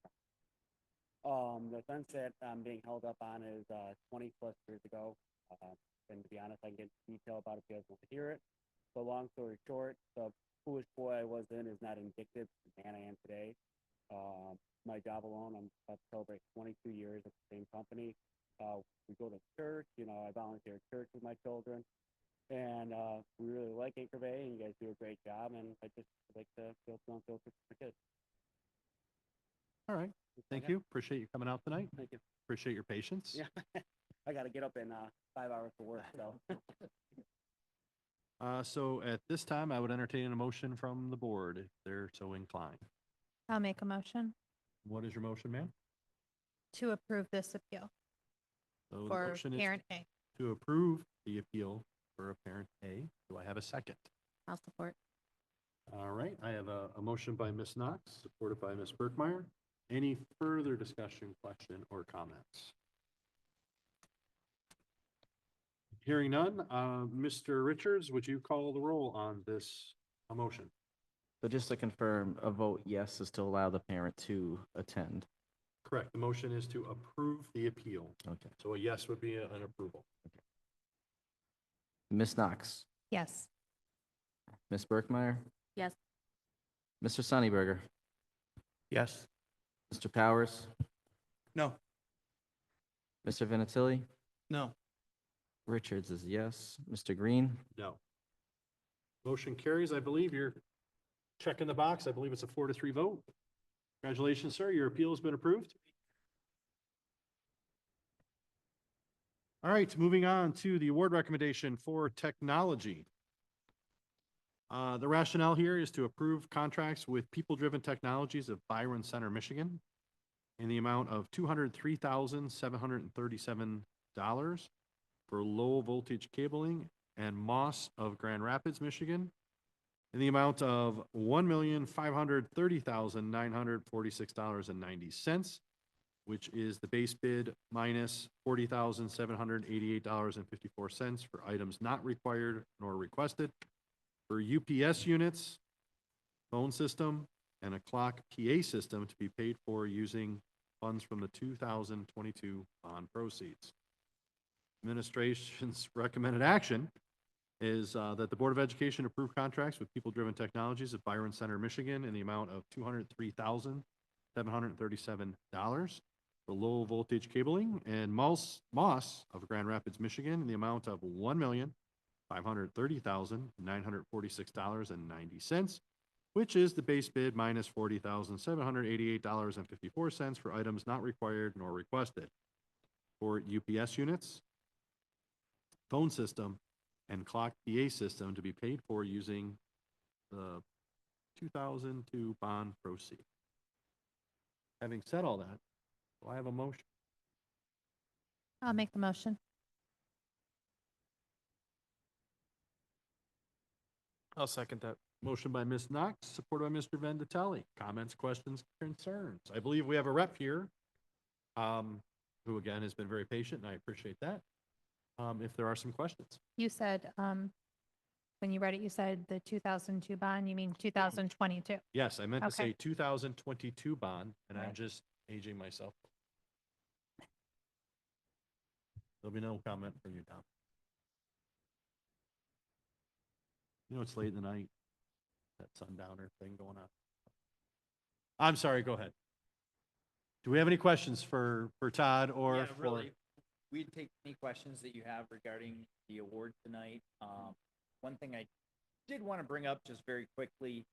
The fence that I'm being held up on is 20 plus years ago. And to be honest, I can get detail about it if you guys want to hear it. So long story short, the foolish boy I was in is not indicative of the man I am today. My job alone, I'm about to celebrate 22 years at the same company. We go to church, you know, I volunteer at church with my children. And we really like Anchor Bay, and you guys do a great job. And I just like to feel some field trips for kids. All right. Thank you. Appreciate you coming out tonight. Thank you. Appreciate your patience. Yeah, I got to get up in 5 hours for work, so. So at this time, I would entertain a motion from the board if they're so inclined. I'll make a motion What is your motion, ma'am? to approve this appeal So the for motion is parent A. to approve the appeal for a Parent A. Do I have a second? I'll support. All right, I have a motion by Ms. Knox, supported by Ms. Burkmeyer. Any further discussion, question, or comments? Hearing none, Mr. Richards, would you call the roll on this motion? So just to confirm, a vote yes is to allow the parent to attend. Correct. The motion is to approve the appeal. Okay. So a yes would be an approval. Ms. Knox, Yes. Ms. Burkmeyer, Yes. Mr. Sunnyberger, Yes. Mr. Powers, No. Mr. Vinatieri, No. Richards is yes. Mr. Green, No. Motion carries. I believe you're checking the box. I believe it's a 4-3 vote. Congratulations, sir. Your appeal has been approved. All right, moving on to the award recommendation for technology. The rationale here is to approve contracts with People Driven Technologies of Byron Center, Michigan, in the amount of $203,737 for low voltage cabling, and Moss of Grand Rapids, Michigan, in the amount of $1,530,946.90, which is the base bid minus $40,788.54 for items not required nor requested, for UPS units, phone system, and a clock PA system to be paid for using funds from the 2022 bond proceeds. Administration's recommended action is that the Board of Education approve contracts with People Driven Technologies of Byron Center, Michigan in the amount of $203,737 for low voltage cabling, and Moss of Grand Rapids, Michigan in the amount of $1,530,946.90, which is the base bid minus $40,788.54 for items not required nor requested. For UPS units, phone system, and clock PA system to be paid for using the 2002 bond proceed. Having said all that, do I have a motion? I'll make the motion. I'll second that. Motion by Ms. Knox, supported by Mr. Vendatelli. Comments, questions, concerns? I believe we have a rep here, who again has been very patient, and I appreciate that. If there are some questions. You said, when you read it, you said the 2002 bond, you mean 2022? Yes, I meant to say Okay. 2022 bond, and I'm Right. just aging myself. There'll be no comment from you, Tom. You know, it's late in the night, that sundowner thing going on. I'm sorry, go ahead. Do we have any questions for Todd or Yeah, for? really, we'd take any questions that you have regarding the award tonight. One thing I did want to bring up just very quickly,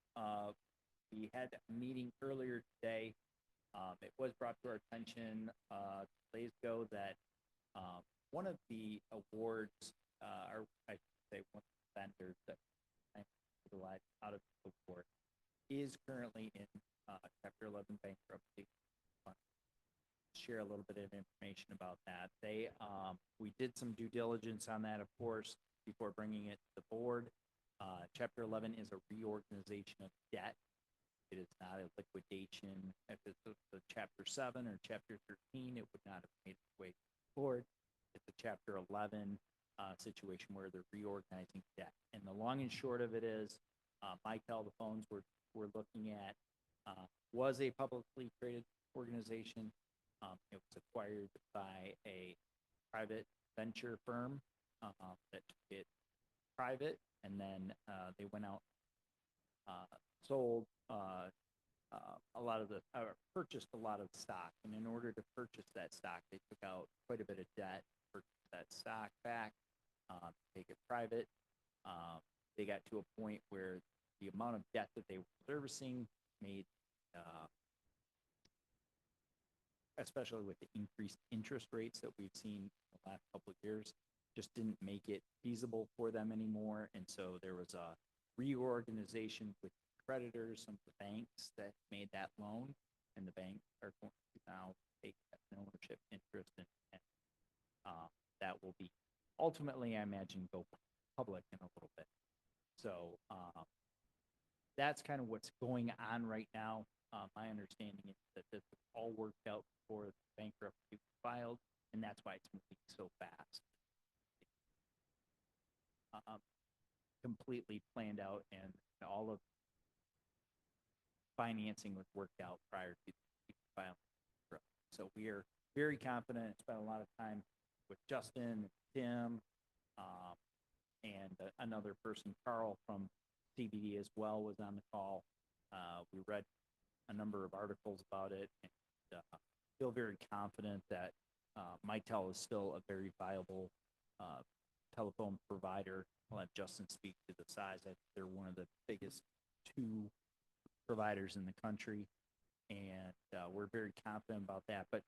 we had a meeting earlier today. It was brought to our attention, days ago that, one of the awards, or I should say one of the vendors that I utilize out of the award is currently in, Chapter 11 bankruptcy. Share a little bit of information about that. They, we did some due diligence on that, of course, before bringing it to the board. Chapter 11 is a reorganization of debt. It is not a liquidation. If it's a Chapter 7 or Chapter 13, it would not have made its way to the board. It's a Chapter 11 situation where they're reorganizing debt. And the long and short of it is, Mitel, the phones we're looking at, was a publicly traded organization. It was acquired by a private venture firm that took it private, and then they went out, sold a lot of the, purchased a lot of stock. And in order to purchase that stock, they took out quite a bit of debt, purchased that stock back, take it private. They got to a point where the amount of debt that they were servicing made, especially with the increased interest rates that we've seen in the last couple of years, just didn't make it feasible for them anymore. And so there was a reorganization with creditors, some of the banks that made that loan, and the banks are going to now take an ownership interest in, and that will be ultimately, I imagine, go public in a little bit. So that's kind of what's going on right now. My understanding is that this was all worked out before the bankruptcy was filed, and that's why it's moving so fast. Completely planned out, and all of financing was worked out prior to the filing. So we are very confident. Spent a lot of time with Justin, Tim, and another person, Carl from CBD as well, was on the call. We read a number of articles about it, and feel very confident that Mitel is still a very viable telephone provider. I'll let Justin speak to the size. I think they're one of the biggest two providers in the country, and we're very confident about that. But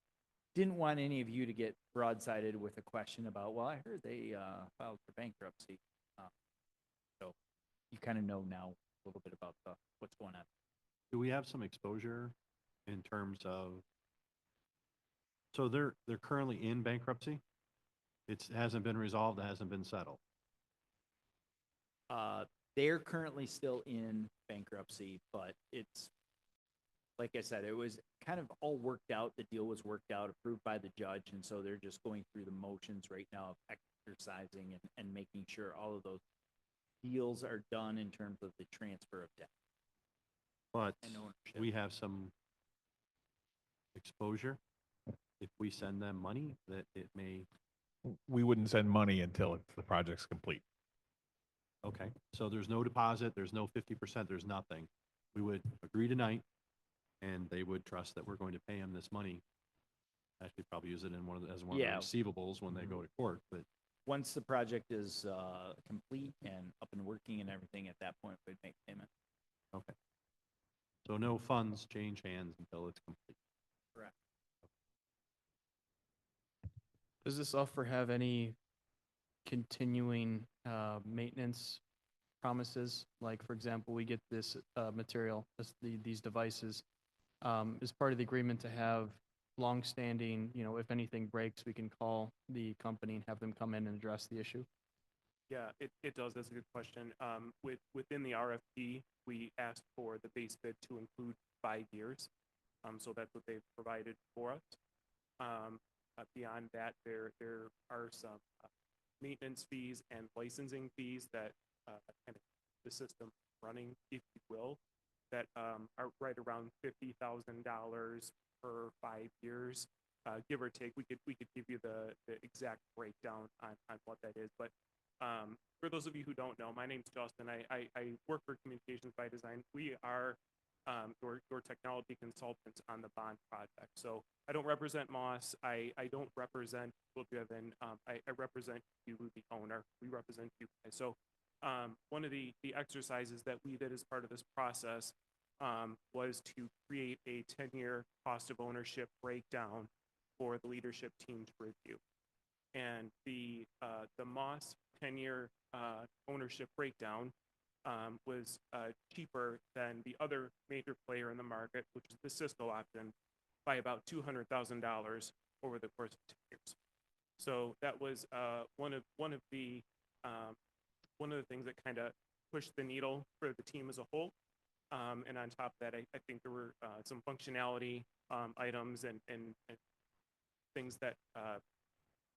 didn't want any of you to get broadsided with a question about, well, I heard they filed for bankruptcy. So you kind of know now a little bit about what's going on. Do we have some exposure in terms of, so they're currently in bankruptcy? It hasn't been resolved, it hasn't been settled. They're currently still in bankruptcy, but it's, like I said, it was kind of all worked out. The deal was worked out, approved by the judge, and so they're just going through the motions right now of exercising and making sure all of those deals are done in terms of the transfer of debt. But And ownership. we have some exposure. If we send them money, that it may, We wouldn't send money until the project's complete. okay, so there's no deposit, there's no 50%, there's nothing. We would agree tonight, and they would trust that we're going to pay them this money. Actually, probably use it in as one of Yeah. the receivables when they go to court, but Once the project is complete and up and working and everything, at that point, we'd make payment. okay. So no funds change hands until it's complete. Correct. Does this offer have any continuing maintenance promises? Like, for example, we get this material, these devices, is part of the agreement to have longstanding, if anything breaks, we can call the company and have them come in and address the issue? Yeah, it does. That's a good question. Within the RFP, we asked for the base bid to include 5 years. So that's what they've provided for us. Beyond that, there are some maintenance fees and licensing fees that kind of the system running, if you will, that are right around $50,000 per 5 years, give or take. We could give you the exact breakdown on what that is, but for those of you who don't know, my name's Justin. I work for Communications by Design. We are your technology consultants on the bond project. So I don't represent Moss. I don't represent Blue Driven. I represent you, the owner. We represent you guys. So one of the exercises that we did as part of this process was to create a 10-year cost of ownership breakdown for the leadership team to review. And the Moss 10-year ownership breakdown was cheaper than the other major player in the market, which is the Cisco option, by about $200,000 over the course of 2 years. So that was one of the things that kind of pushed the needle for the team as a whole. And on top of that, I think there were some functionality items and things that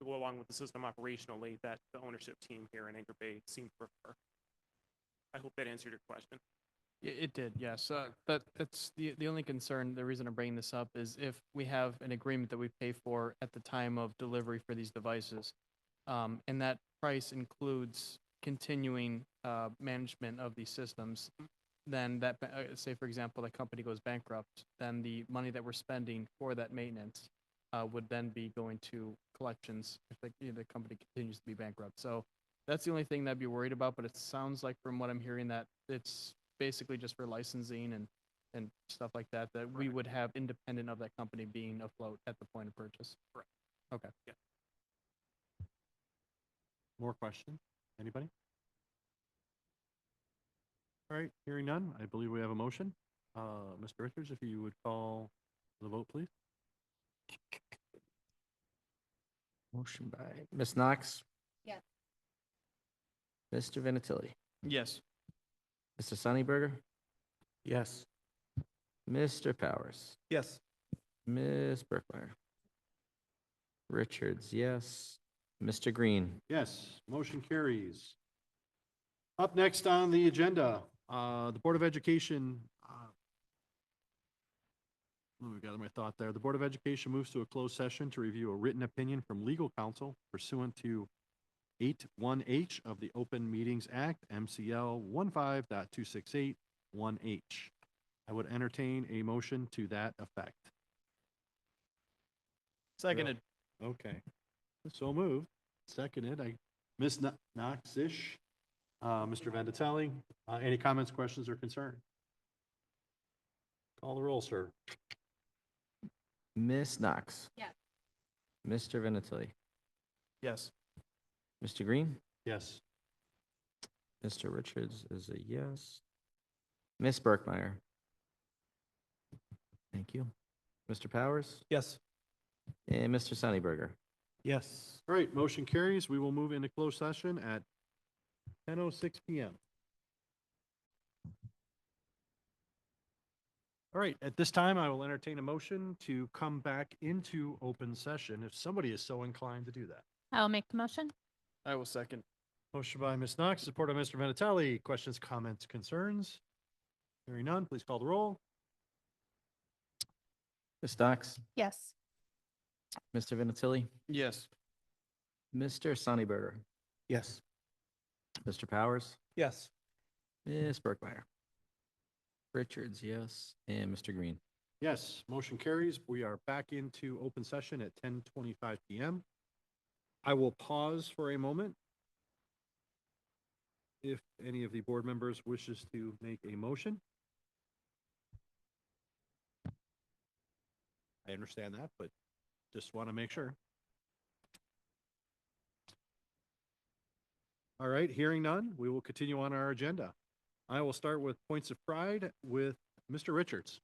go along with the system operationally that the ownership team here in Anchor Bay seemed to prefer. I hope that answered your question. It did, yes. That's the only concern, the reason I'm bringing this up is if we have an agreement that we pay for at the time of delivery for these devices, and that price includes continuing management of these systems, then that, say for example, the company goes bankrupt, then the money that we're spending for that maintenance would then be going to collections if the company continues to be bankrupt. So that's the only thing that I'd be worried about, but it sounds like from what I'm hearing that it's basically just for licensing and stuff like that, that we would have independent of that company being afloat at the point of purchase. Correct. Okay. Yeah. More questions? Anybody? All right, hearing none, I believe we have a motion. Mr. Richards, if you would call the vote, please. Motion by Ms. Knox, Yes. Mr. Vinatieri, Yes. Mr. Sunnyberger, Yes. Mr. Powers, Yes. Ms. Burkmeyer. Richards, yes. Mr. Green, Yes, motion carries. Up next on the agenda, the Board of Education. Let me gather my thought there. The Board of Education moves to a closed session to review a written opinion from legal counsel pursuant to 8(1)H of the Open Meetings Act, MCL 15.268(1)H. I would entertain a motion to that effect. Seconded. Okay. So moved. Seconded. Ms. Knox-ish, Mr. Vandatelli, any comments, questions, or concern? Call the roll, sir. Ms. Knox, Yes. Mr. Vinatieri, Yes. Mr. Green, Yes. Mr. Richards is a yes. Ms. Burkmeyer. Thank you. Mr. Powers Yes. and Mr. Sunnyberger. Yes. All right, motion carries. We will move into closed session at 10:06 PM. All right, at this time, I will entertain a motion to come back into open session if somebody is so inclined to do that. I'll make the motion. I will second. Motion by Ms. Knox, supported by Mr. Vinatelli. Questions, comments, concerns? Hearing none, please call the roll. Ms. Stocks, Yes. Mr. Vinatieri, Yes. Mr. Sunnyberger, Yes. Mr. Powers, Yes. Ms. Burkmeyer. Richards, yes, and Mr. Green. Yes, motion carries. We are back into open session at 10:25 PM. I will pause for a moment. If any of the board members wishes to make a motion. I understand that, but just want to make sure. All right, hearing none, we will continue on our agenda. I will start with points of pride with Mr. Richards.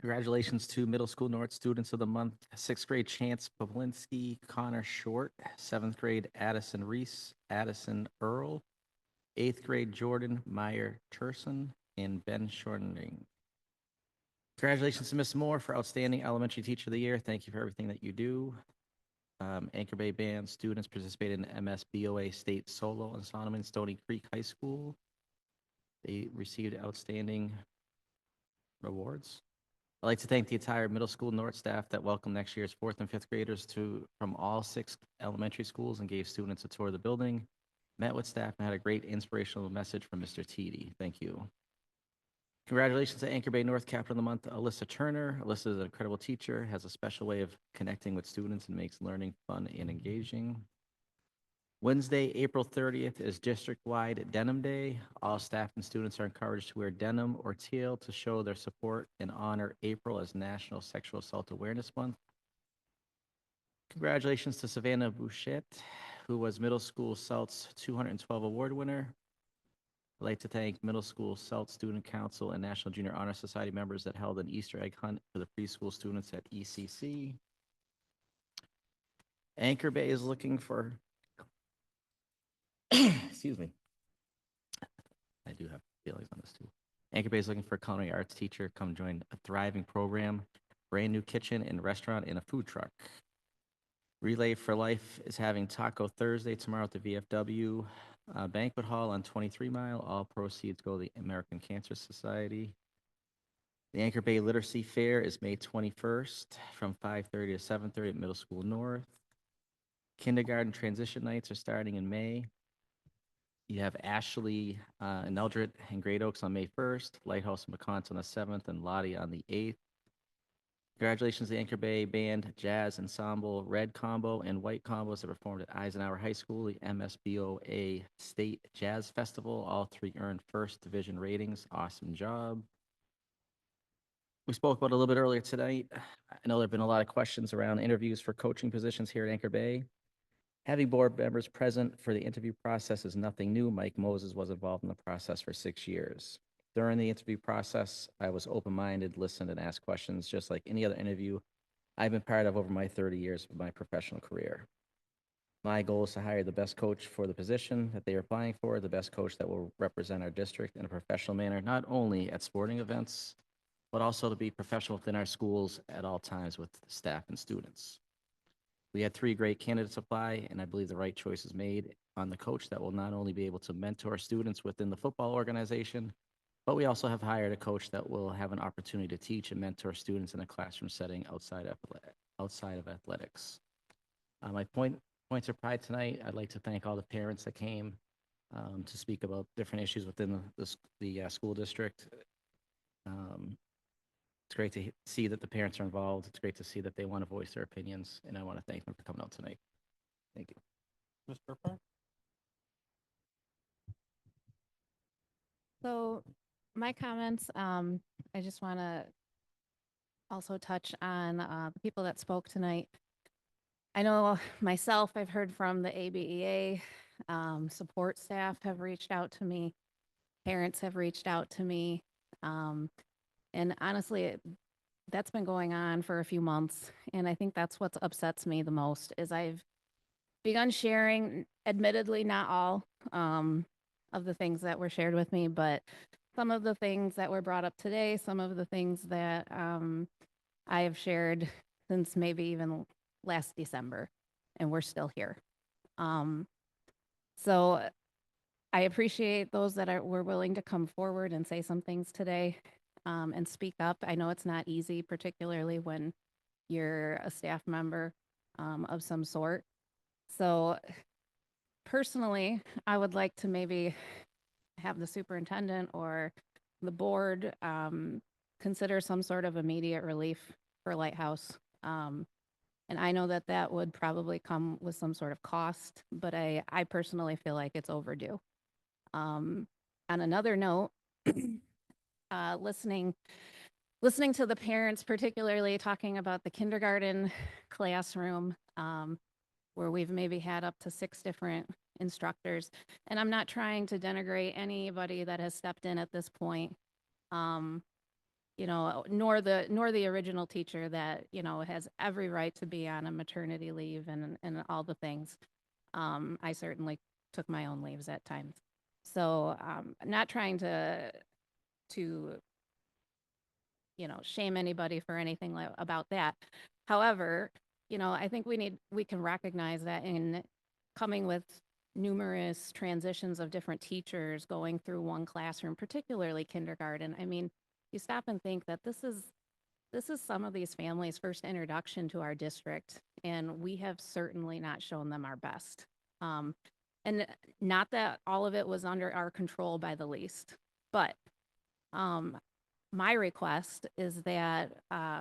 Congratulations to Middle School North Students of the Month, 6th grade Chance Pawlinski, Connor Short, 7th grade Addison Reese, Addison Earl, 8th grade Jordan Meyer Turson, and Ben Shorning. Congratulations to Miss Moore for Outstanding Elementary Teacher of the Year. Thank you for everything that you do. Anchor Bay Band students participated in MSBOA State Solo Ensemble in Stony Creek High School. They received outstanding rewards. I'd like to thank the entire middle school North staff that welcomed next year's 4th and 5th graders from all 6 elementary schools and gave students a tour of the building, met with staff, and had a great inspirational message from Mr. Teedy. Thank you. Congratulations to Anchor Bay North Captain of the Month, Alyssa Turner. Alyssa is an incredible teacher, has a special way of connecting with students, and makes learning fun and engaging. Wednesday, April 30th is district-wide Denim Day. All staff and students are encouraged to wear denim or teal to show their support and honor April as National Sexual Assault Awareness Month. Congratulations to Savannah Bouchette, who was Middle School SALT's 212 award winner. I'd like to thank Middle School SALT Student Council and National Junior Honor Society members that held an Easter egg hunt for the preschool students at ECC. Anchor Bay is looking for excuse me. I do have feelings on this too. Anchor Bay is looking for a culinary arts teacher. Come join a thriving program, brand new kitchen and restaurant, and a food truck. Relay for Life is having Taco Thursday tomorrow at the VFW Banquet Hall on 23 Mile. All proceeds go to the American Cancer Society. The Anchor Bay Literacy Fair is May 21st from 5:30 to 7:30 at Middle School North. Kindergarten transition nights are starting in May. You have Ashley and Eldred and Great Oaks on May 1st, Lighthouse and McCons on the 7th, and Lottie on the 8th. Congratulations to the Anchor Bay Band, Jazz Ensemble, Red Combo, and White Combos that performed at Eisenhower High School, the MSBOA State Jazz Festival. All 3 earned first division ratings. Awesome job. We spoke about it a little bit earlier tonight. I know there have been a lot of questions around interviews for coaching positions here at Anchor Bay. Having board members present for the interview process is nothing new. Mike Moses was involved in the process for 6 years. During the interview process, I was open-minded, listened, and asked questions just like any other interview I've been part of over my 30 years of my professional career. My goal is to hire the best coach for the position that they are applying for, the best coach that will represent our district in a professional manner, not only at sporting events, but also to be professional within our schools at all times with staff and students. We had 3 great candidates apply, and I believe the right choice is made on the coach that will not only be able to mentor students within the football organization, but we also have hired a coach that will have an opportunity to teach and mentor students in a classroom setting outside of athletics. My points of pride tonight, I'd like to thank all the parents that came to speak about different issues within the school district. It's great to see that the parents are involved. It's great to see that they want to voice their opinions, and I want to thank them for coming out tonight. Thank you. Ms. Burkmeyer? So my comments, I just want to also touch on the people that spoke tonight. I know myself, I've heard from the ABEA, support staff have reached out to me, parents have reached out to me. And honestly, that's been going on for a few months. And I think that's what upsets me the most is I've begun sharing, admittedly, not all of the things that were shared with me, but some of the things that were brought up today, some of the things that I have shared since maybe even last December, and we're still here. So I appreciate those that were willing to come forward and say some things today, and speak up. I know it's not easy, particularly when you're a staff member, of some sort. So personally, I would like to maybe have the superintendent or the board, consider some sort of immediate relief for Lighthouse. And I know that that would probably come with some sort of cost, but I personally feel like it's overdue. On another note, listening to the parents, particularly talking about the kindergarten classroom, where we've maybe had up to 6 different instructors. And I'm not trying to denigrate anybody that has stepped in at this point, nor the original teacher that, has every right to be on a maternity leave and all the things. I certainly took my own leaves at times. So not trying to shame anybody for anything about that. However, I think we can recognize that in coming with numerous transitions of different teachers going through one classroom, particularly kindergarten. I mean, you stop and think that this is some of these families' first introduction to our district, and we have certainly not shown them our best. And not that all of it was under our control by the least, but my request is that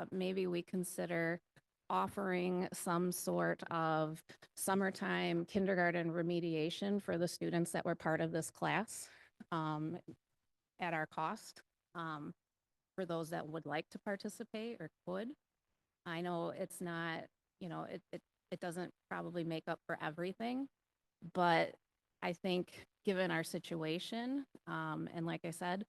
maybe we consider offering some sort of summertime kindergarten remediation for the students that were part of this class at our cost, for those that would like to participate or could. I know it's not, it doesn't probably make up for everything, but I think given our situation, and like I said,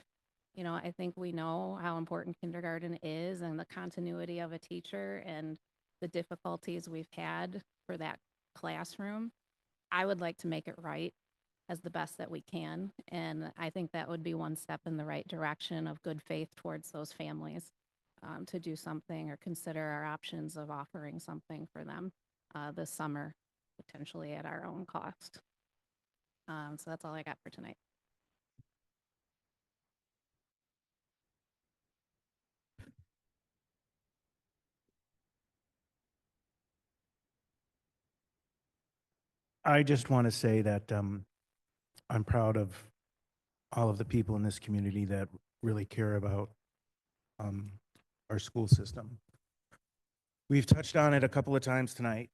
I think we know how important kindergarten is and the continuity of a teacher and the difficulties we've had for that classroom. I would like to make it right as the best that we can. And I think that would be one step in the right direction of good faith towards those families, to do something or consider our options of offering something for them this summer, potentially at our own cost. So that's all I got for tonight. I just want to say that I'm proud of all of the people in this community that really care about our school system. We've touched on it a couple of times tonight,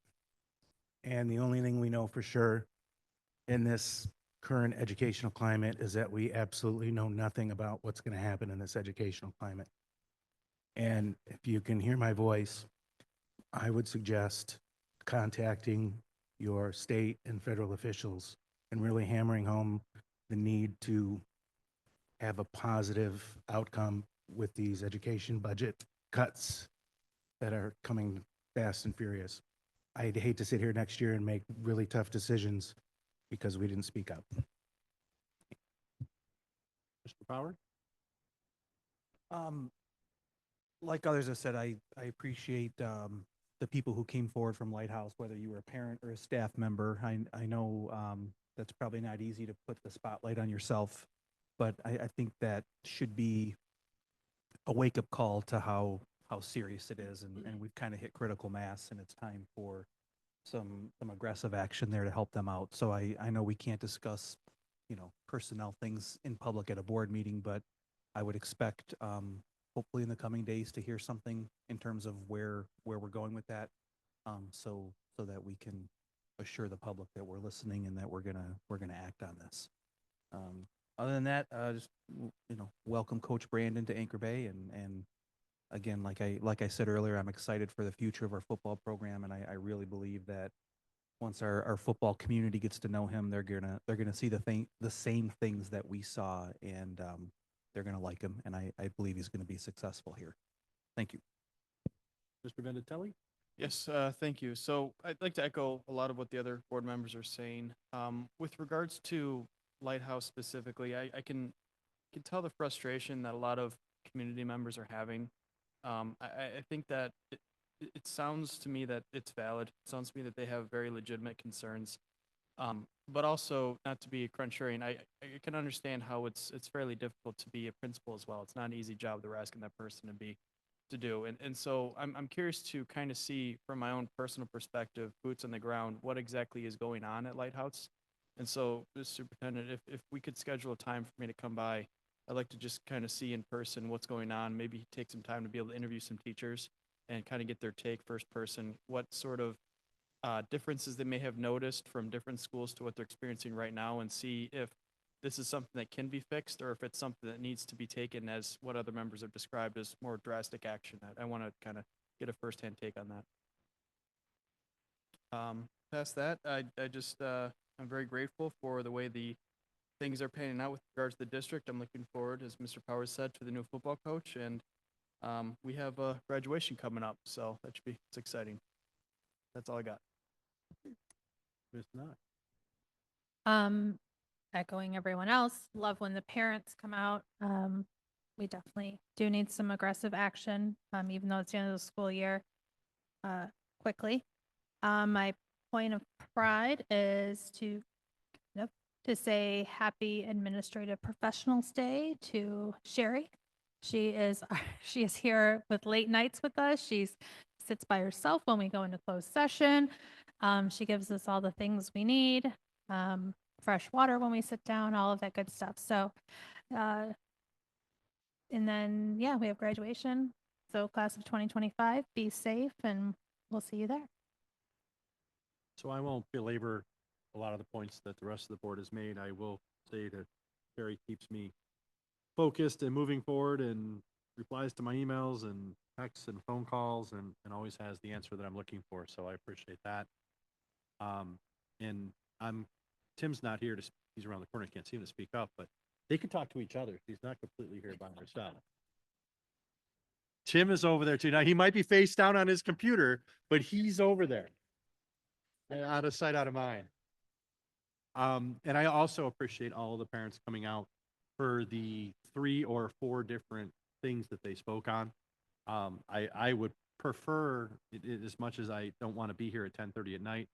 and the only thing we know for sure in this current educational climate is that we absolutely know nothing about what's going to happen in this educational climate. And if you can hear my voice, I would suggest contacting your state and federal officials and really hammering home the need to have a positive outcome with these education budget cuts that are coming fast and furious. I'd hate to sit here next year and make really tough decisions because we didn't speak up. Mr. Power? Like others have said, I appreciate the people who came forward from Lighthouse, whether you were a parent or a staff member. I know that's probably not easy to put the spotlight on yourself, but I think that should be a wake-up call to how serious it is, and we've kind of hit critical mass, and it's time for some aggressive action there to help them out. So I know we can't discuss, personnel things in public at a board meeting, but I would expect hopefully in the coming days to hear something in terms of where we're going with that, so that we can assure the public that we're listening and that we're gonna act on this. Other than that, just welcome Coach Brandon to Anchor Bay, and again, like I said earlier, I'm excited for the future of our football program, and I really believe that once our football community gets to know him, they're gonna see the same things that we saw, and they're gonna like him, and I believe he's gonna be successful here. Thank you. Mr. Venditelli? Yes, thank you. So I'd like to echo a lot of what the other board members are saying. With regards to Lighthouse specifically, I can tell the frustration that a lot of community members are having. I think that it sounds to me that it's valid. It sounds to me that they have very legitimate concerns. But also, not to be a contrarian, I can understand how it's fairly difficult to be a principal as well. It's not an easy job that we're asking that person to do. And so I'm curious to kind of see from my own personal perspective, boots on the ground, what exactly is going on at Lighthouse. And so, Mr. Superintendent, if we could schedule a time for me to come by, I'd like to just kind of see in person what's going on, maybe take some time to be able to interview some teachers and kind of get their take first person, what sort of differences they may have noticed from different schools to what they're experiencing right now, and see if this is something that can be fixed or if it's something that needs to be taken as what other members have described as more drastic action. I want to kind of get a firsthand take on that. Past that, I'm very grateful for the way the things are panning out with regards to the district. I'm looking forward, as Mr. Powers said, to the new football coach, and we have a graduation coming up, so it's exciting. That's all I got. Ms. Knott. Echoing everyone else, love when the parents come out. We definitely do need some aggressive action, even though it's the end of the school year, quickly. My point of pride is to say Happy Administrative Professionals Day to Sherry. She is here with late nights with us. She sits by herself when we go into closed session. She gives us all the things we need, fresh water when we sit down, all of that good stuff. So, and then, yeah, we have graduation. So class of 2025, be safe, and we'll see you there. So I won't belabor a lot of the points that the rest of the board has made. I will say that Barry keeps me focused and moving forward and replies to my emails and texts and phone calls and always has the answer that I'm looking for. So I appreciate that. And Tim's not here he's around the corner. Can't see him to speak up, but they can talk to each other. He's not completely here by himself. Tim is over there too. Now he might be face down on his computer, but he's over there. Out of sight, out of mind. And I also appreciate all of the parents coming out for the 3 or 4 different things that they spoke on. I would prefer it as much as I don't want to be here at 10:30 at night.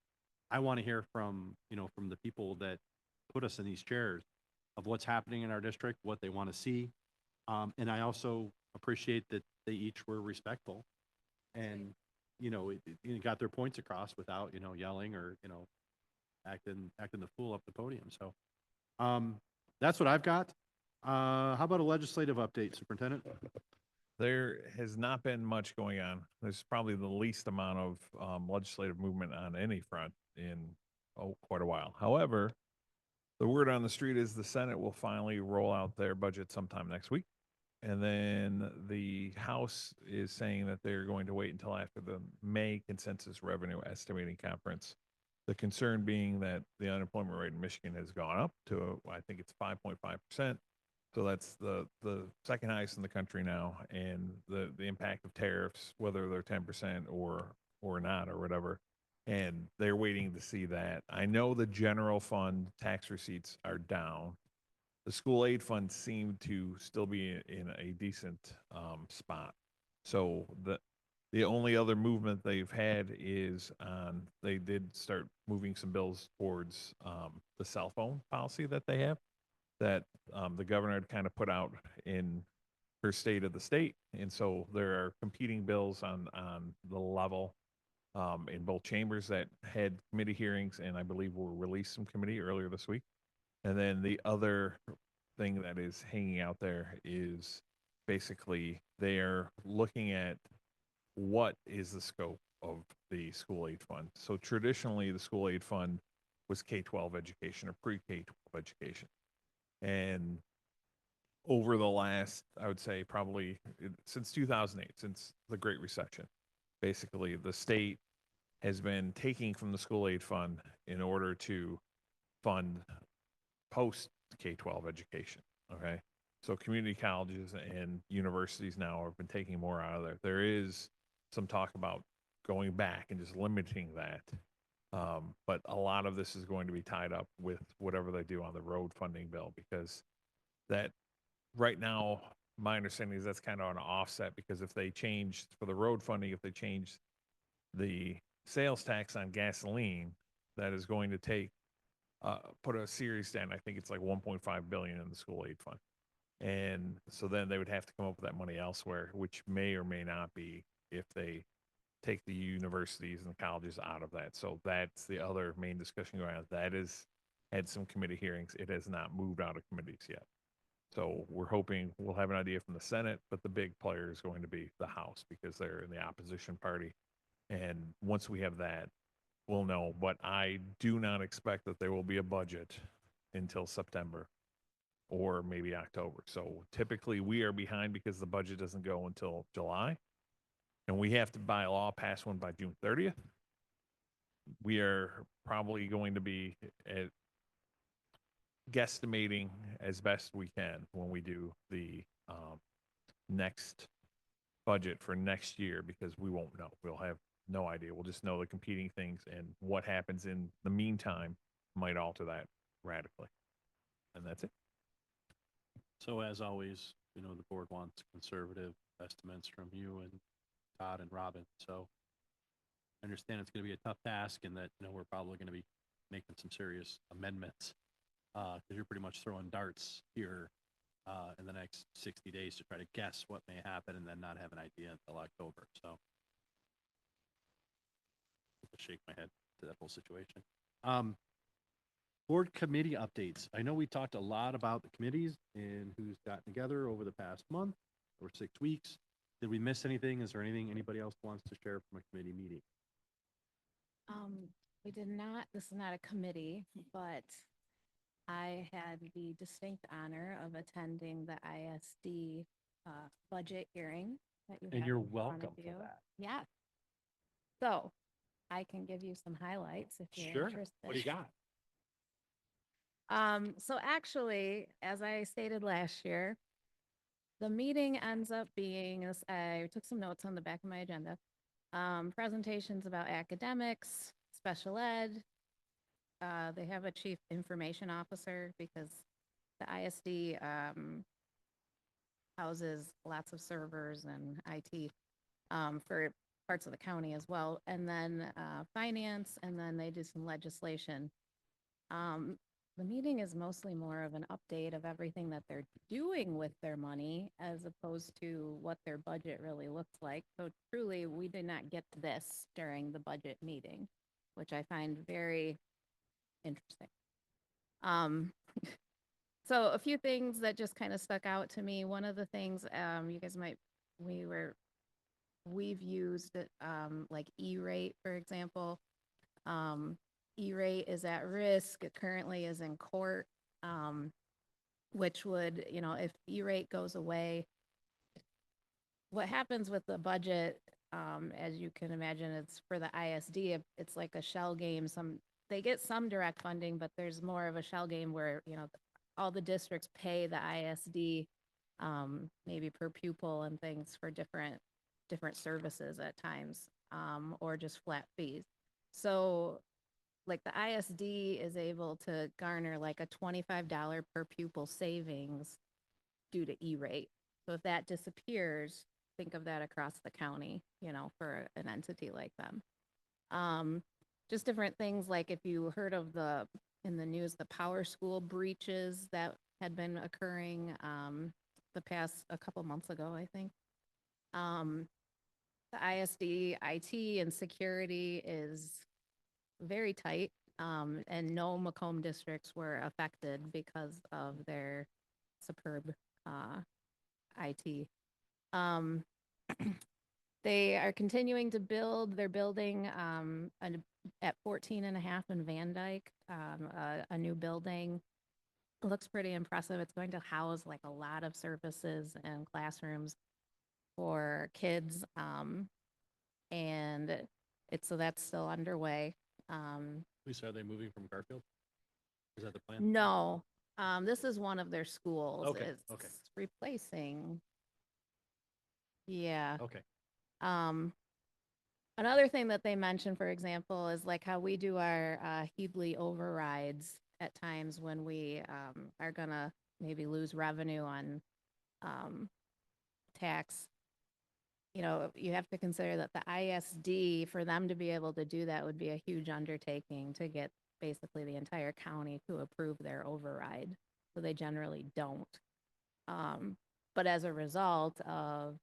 I want to hear from the people that put us in these chairs of what's happening in our district, what they want to see. And I also appreciate that they each were respectful and, it got their points across without, yelling or, acting the fool up the podium. So, that's what I've got. How about a legislative update, Superintendent? There has not been much going on. There's probably the least amount of legislative movement on any front in quite a while. However, the word on the street is the Senate will finally roll out their budget sometime next week. And then the House is saying that they're going to wait until after the May consensus revenue estimating conference. The concern being that the unemployment rate in Michigan has gone up to, I think it's 5.5%. So that's the second highest in the country now. And the impact of tariffs, whether they're 10% or not or whatever. And they're waiting to see that. I know the general fund tax receipts are down. The school aid fund seemed to still be in a decent spot. So the only other movement they've had is they did start moving some bills towards the cell phone policy that they have, that the governor had kind of put out in her state of the state. And so there are competing bills on the level in both chambers that had committee hearings and I believe were released from committee earlier this week. And then the other thing that is hanging out there is basically they're looking at what is the scope of the school aid fund. So traditionally, the school aid fund was K-12 education or pre-K-12 education. And over the last, I would say probably since 2008, since the Great Recession, basically the state has been taking from the school aid fund in order to fund post K-12 education. Okay. So community colleges and universities now have been taking more out of there. There is some talk about going back and just limiting that. But a lot of this is going to be tied up with whatever they do on the road funding bill, because that right now, my understanding is that's kind of an offset, because if they change for the road funding, if they change the sales tax on gasoline, that is going to take put a series down. I think it's like 1.5 billion in the school aid fund. And so then they would have to come up with that money elsewhere, which may or may not be if they take the universities and the colleges out of that. So that's the other main discussion going on. That is had some committee hearings. It has not moved out of committees yet. So we're hoping we'll have an idea from the Senate, but the big player is going to be the House because they're in the opposition party. And once we have that, we'll know. But I do not expect that there will be a budget until September or maybe October. So typically we are behind because the budget doesn't go until July. And we have to, by law, pass one by June 30th. We are probably going to be at guesstimating as best we can when we do the next budget for next year because we won't know. We'll have no idea. We'll just know the competing things, and what happens in the meantime might alter that radically. And that's it. So as always, you know, the board wants conservative estimates from you and Todd and Robin. So I understand it's going to be a tough task and that, you know, we're probably going to be making some serious amendments because you're pretty much throwing darts here in the next 60 days to try to guess what may happen and then not have an idea until October. So I'll shake my head to that whole situation. Board committee updates. I know we talked a lot about the committees and who's gotten together over the past month or 6 weeks. Did we miss anything? Is there anything anybody else wants to share from a committee meeting? We did not, this is not a committee, but I had the distinct honor of attending the ISD budget hearing that you And have you're in front welcome of for you. that. Yeah. So I can give you some highlights if you're Sure. interested. What do you got? So actually, as I stated last year, the meeting ends up being, I took some notes on the back of my agenda, presentations about academics, special ed. They have a chief information officer because the ISD houses lots of servers and IT for parts of the county as well. And then finance, and then they do some legislation. The meeting is mostly more of an update of everything that they're doing with their money as opposed to what their budget really looks like. So truly, we did not get to this during the budget meeting, which I find very interesting. So a few things that just kind of stuck out to me. One of the things you guys might, we've used like E-rate, for example. E-rate is at risk. It currently is in court, which would, you know, if E-rate goes away, what happens with the budget, as you can imagine, it's for the ISD, it's like a shell game. They get some direct funding, but there's more of a shell game where, you know, all the districts pay the ISD, maybe per pupil and things for different services at times, or just flat fees. So like the ISD is able to garner like a $25 per pupil savings due to E-rate. So if that disappears, think of that across the county, you know, for an entity like them. Just different things like if you heard of in the news, the Power School breaches that had been occurring the past a couple months ago, I think. The ISD IT and security is very tight, and no Macomb districts were affected because of their superb IT. They are continuing to build. They're building at 14.5 in Van Dyke, a new building. It looks pretty impressive. It's going to house like a lot of services and classrooms for kids, and so that's still underway. Lisa, are they moving from Garfield? Is that the plan? No, this is one of their schools. Okay, It's okay. replacing. Yeah. Okay. Another thing that they mentioned, for example, is like how we do our Heebly overrides at times when we are gonna maybe lose revenue on tax. You know, you have to consider that the ISD, for them to be able to do that would be a huge undertaking to get basically the entire county to approve their override. So they generally don't. But as a result of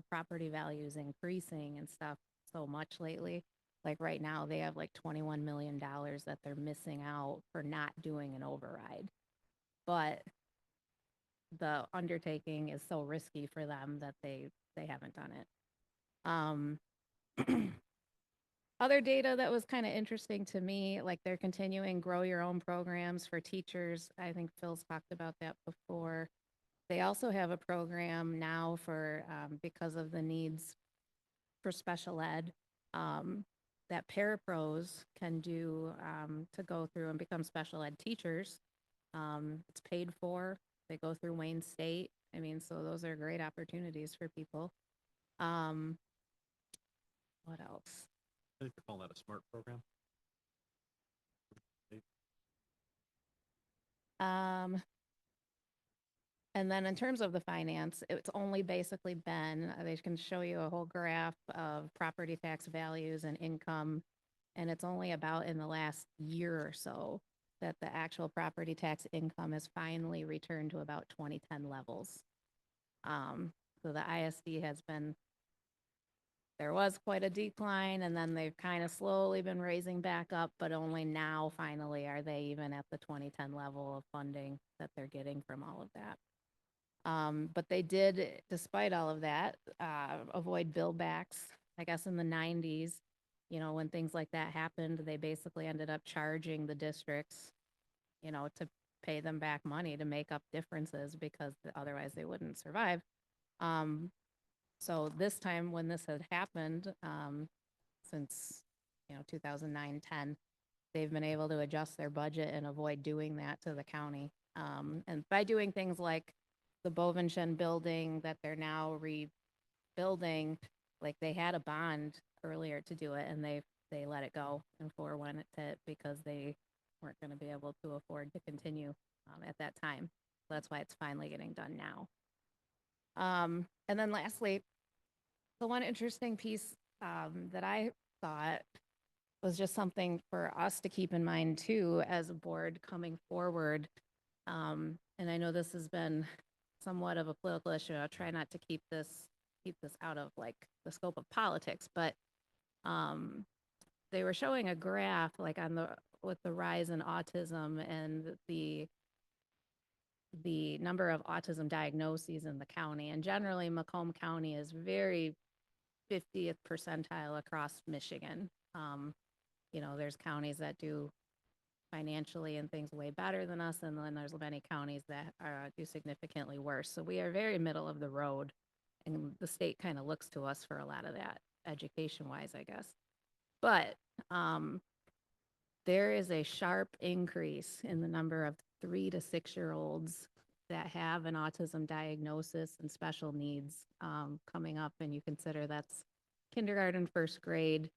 property values increasing and stuff so much lately, like right now, they have like $21 million that they're missing out for not doing an override. But the undertaking is so risky for them that they haven't done it. Other data that was kind of interesting to me, like they're continuing grow your own programs for teachers. I think Phil's talked about that before. They also have a program now for, because of the needs for special ed, that parapros can do to go through and become special ed teachers. It's paid for. They go through Wayne State. I mean, so those are great opportunities for people. What else? I think they're calling that a SMART program. And then in terms of the finance, it's only basically been, they can show you a whole graph of property tax values and income. And it's only about in the last year or so that the actual property tax income has finally returned to about 2010 levels. So the ISD has been, there was quite a decline, and then they've kind of slowly been raising back up, but only now finally are they even at the 2010 level of funding that they're getting from all of that. But they did, despite all of that, avoid bill backs. I guess in the 90s, you know, when things like that happened, they basically ended up charging the districts, you know, to pay them back money to make up differences because otherwise they wouldn't survive. So this time when this had happened, since, you know, 2009-10, they've been able to adjust their budget and avoid doing that to the county. And by doing things like the Bovenschen building that they're now rebuilding, like they had a bond earlier to do it and they let it go and forewent it because they weren't going to be able to afford to continue at that time. So that's why it's finally getting done now. And then lastly, the one interesting piece that I thought was just something for us to keep in mind too as a board coming forward. And I know this has been somewhat of a political issue. I'll try not to keep this out of like the scope of politics, but they were showing a graph like with the rise in autism and the number of autism diagnoses in the county. And generally Macomb County is very 50th percentile across Michigan. You know, there's counties that do financially and things way better than us, and then there's many counties that do significantly worse. So we are very middle of the road, and the state kind of looks to us for a lot of that, education-wise, I guess. But there is a sharp increase in the number of 3 to 6 year olds that have an autism diagnosis and special needs coming up, and you consider that's kindergarten, first grade,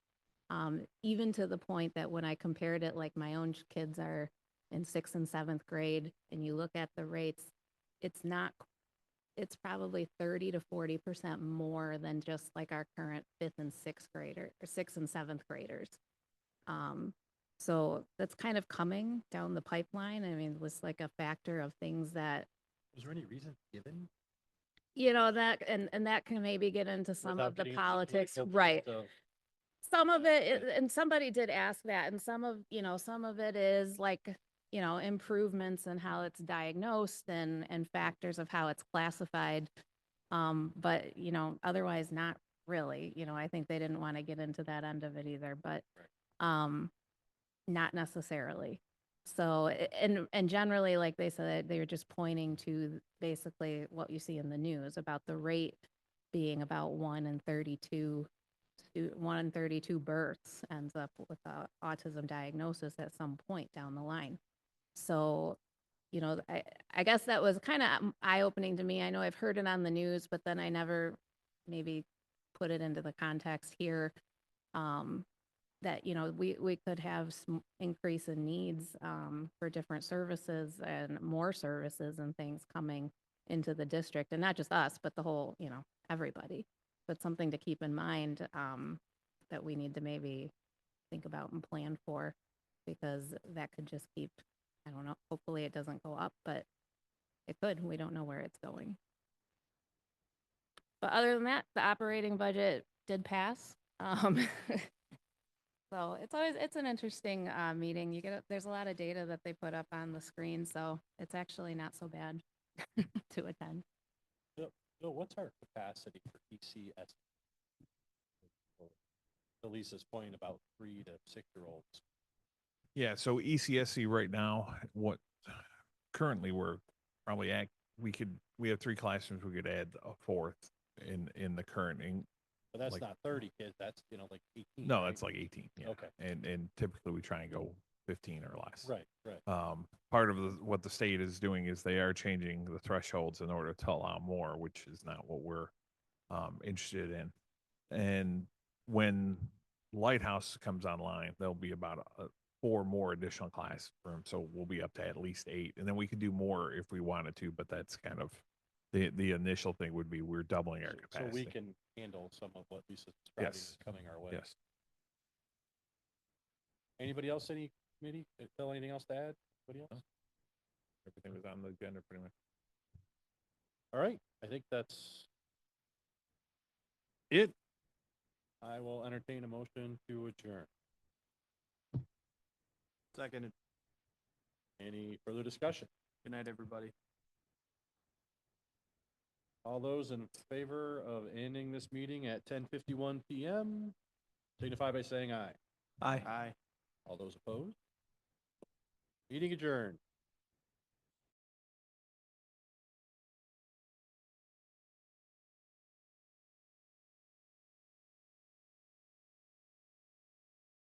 even to the point that when I compared it, like my own kids are in 6th and 7th grade, and you look at the rates, it's probably 30 to 40% more than just like our current 5th and 6th grader or 6th and 7th graders. So that's kind of coming down the pipeline. I mean, it was like a factor of things that. Was there any reason given? You know, that, and that can maybe get into some of the politics, right? Some of it, and somebody did ask that, and some of it is like, you know, improvements in how it's diagnosed and factors of how it's classified. But, you know, otherwise not really, you know, I think they didn't want to get into that end of it either, but, not necessarily. So, and generally, like they said, they were just pointing to basically what you see in the news about the rate being about 1 in 32 births ends up with a autism diagnosis at some point down the line. So, you know, I guess that was kind of eye-opening to me. I know I've heard it on the news, but then I never maybe put it into the context here. That, you know, we could have some increase in needs for different services and more services and things coming into the district, and not just us, but the whole, you know, everybody. But something to keep in mind that we need to maybe think about and plan for because that could just keep, I don't know, hopefully it doesn't go up, but it could. We don't know where it's going. But other than that, the operating budget did pass. So it's an interesting meeting. There's a lot of data that they put up on the screen, so it's actually not so bad to attend. So what's our capacity for ECS? To Lisa's point about 3 to 6-year-olds. Yeah, so ECSC right now, what currently we're probably at, we have 3 classrooms, we could add a 4th in the current. But that's like- not 30 kids, that's, like 18. No, right? that's like 18. Yeah. Okay. And typically we try and go 15 or less. Right. Part of what the state is doing is they are changing the thresholds in order to allow more, which is not what we're interested in. And when Lighthouse comes online, there'll be about 4 more additional classrooms, so we'll be up to at least 8, and then we could do more if we wanted to. But that's kind of the initial thing would be we're doubling our So capacity. we can handle some of what Lisa's describing Yes. is coming our way. Yes. Anybody else, any committee, Phil, anything else to add? Anybody else? Everything was on the agenda pretty much. All right, I think that's it. I will entertain a motion to adjourn. Second. Any further discussion? Good night, everybody. All those in favor of ending this meeting at 10:51 PM, signify by saying aye. Aye. All those opposed? Meeting adjourned.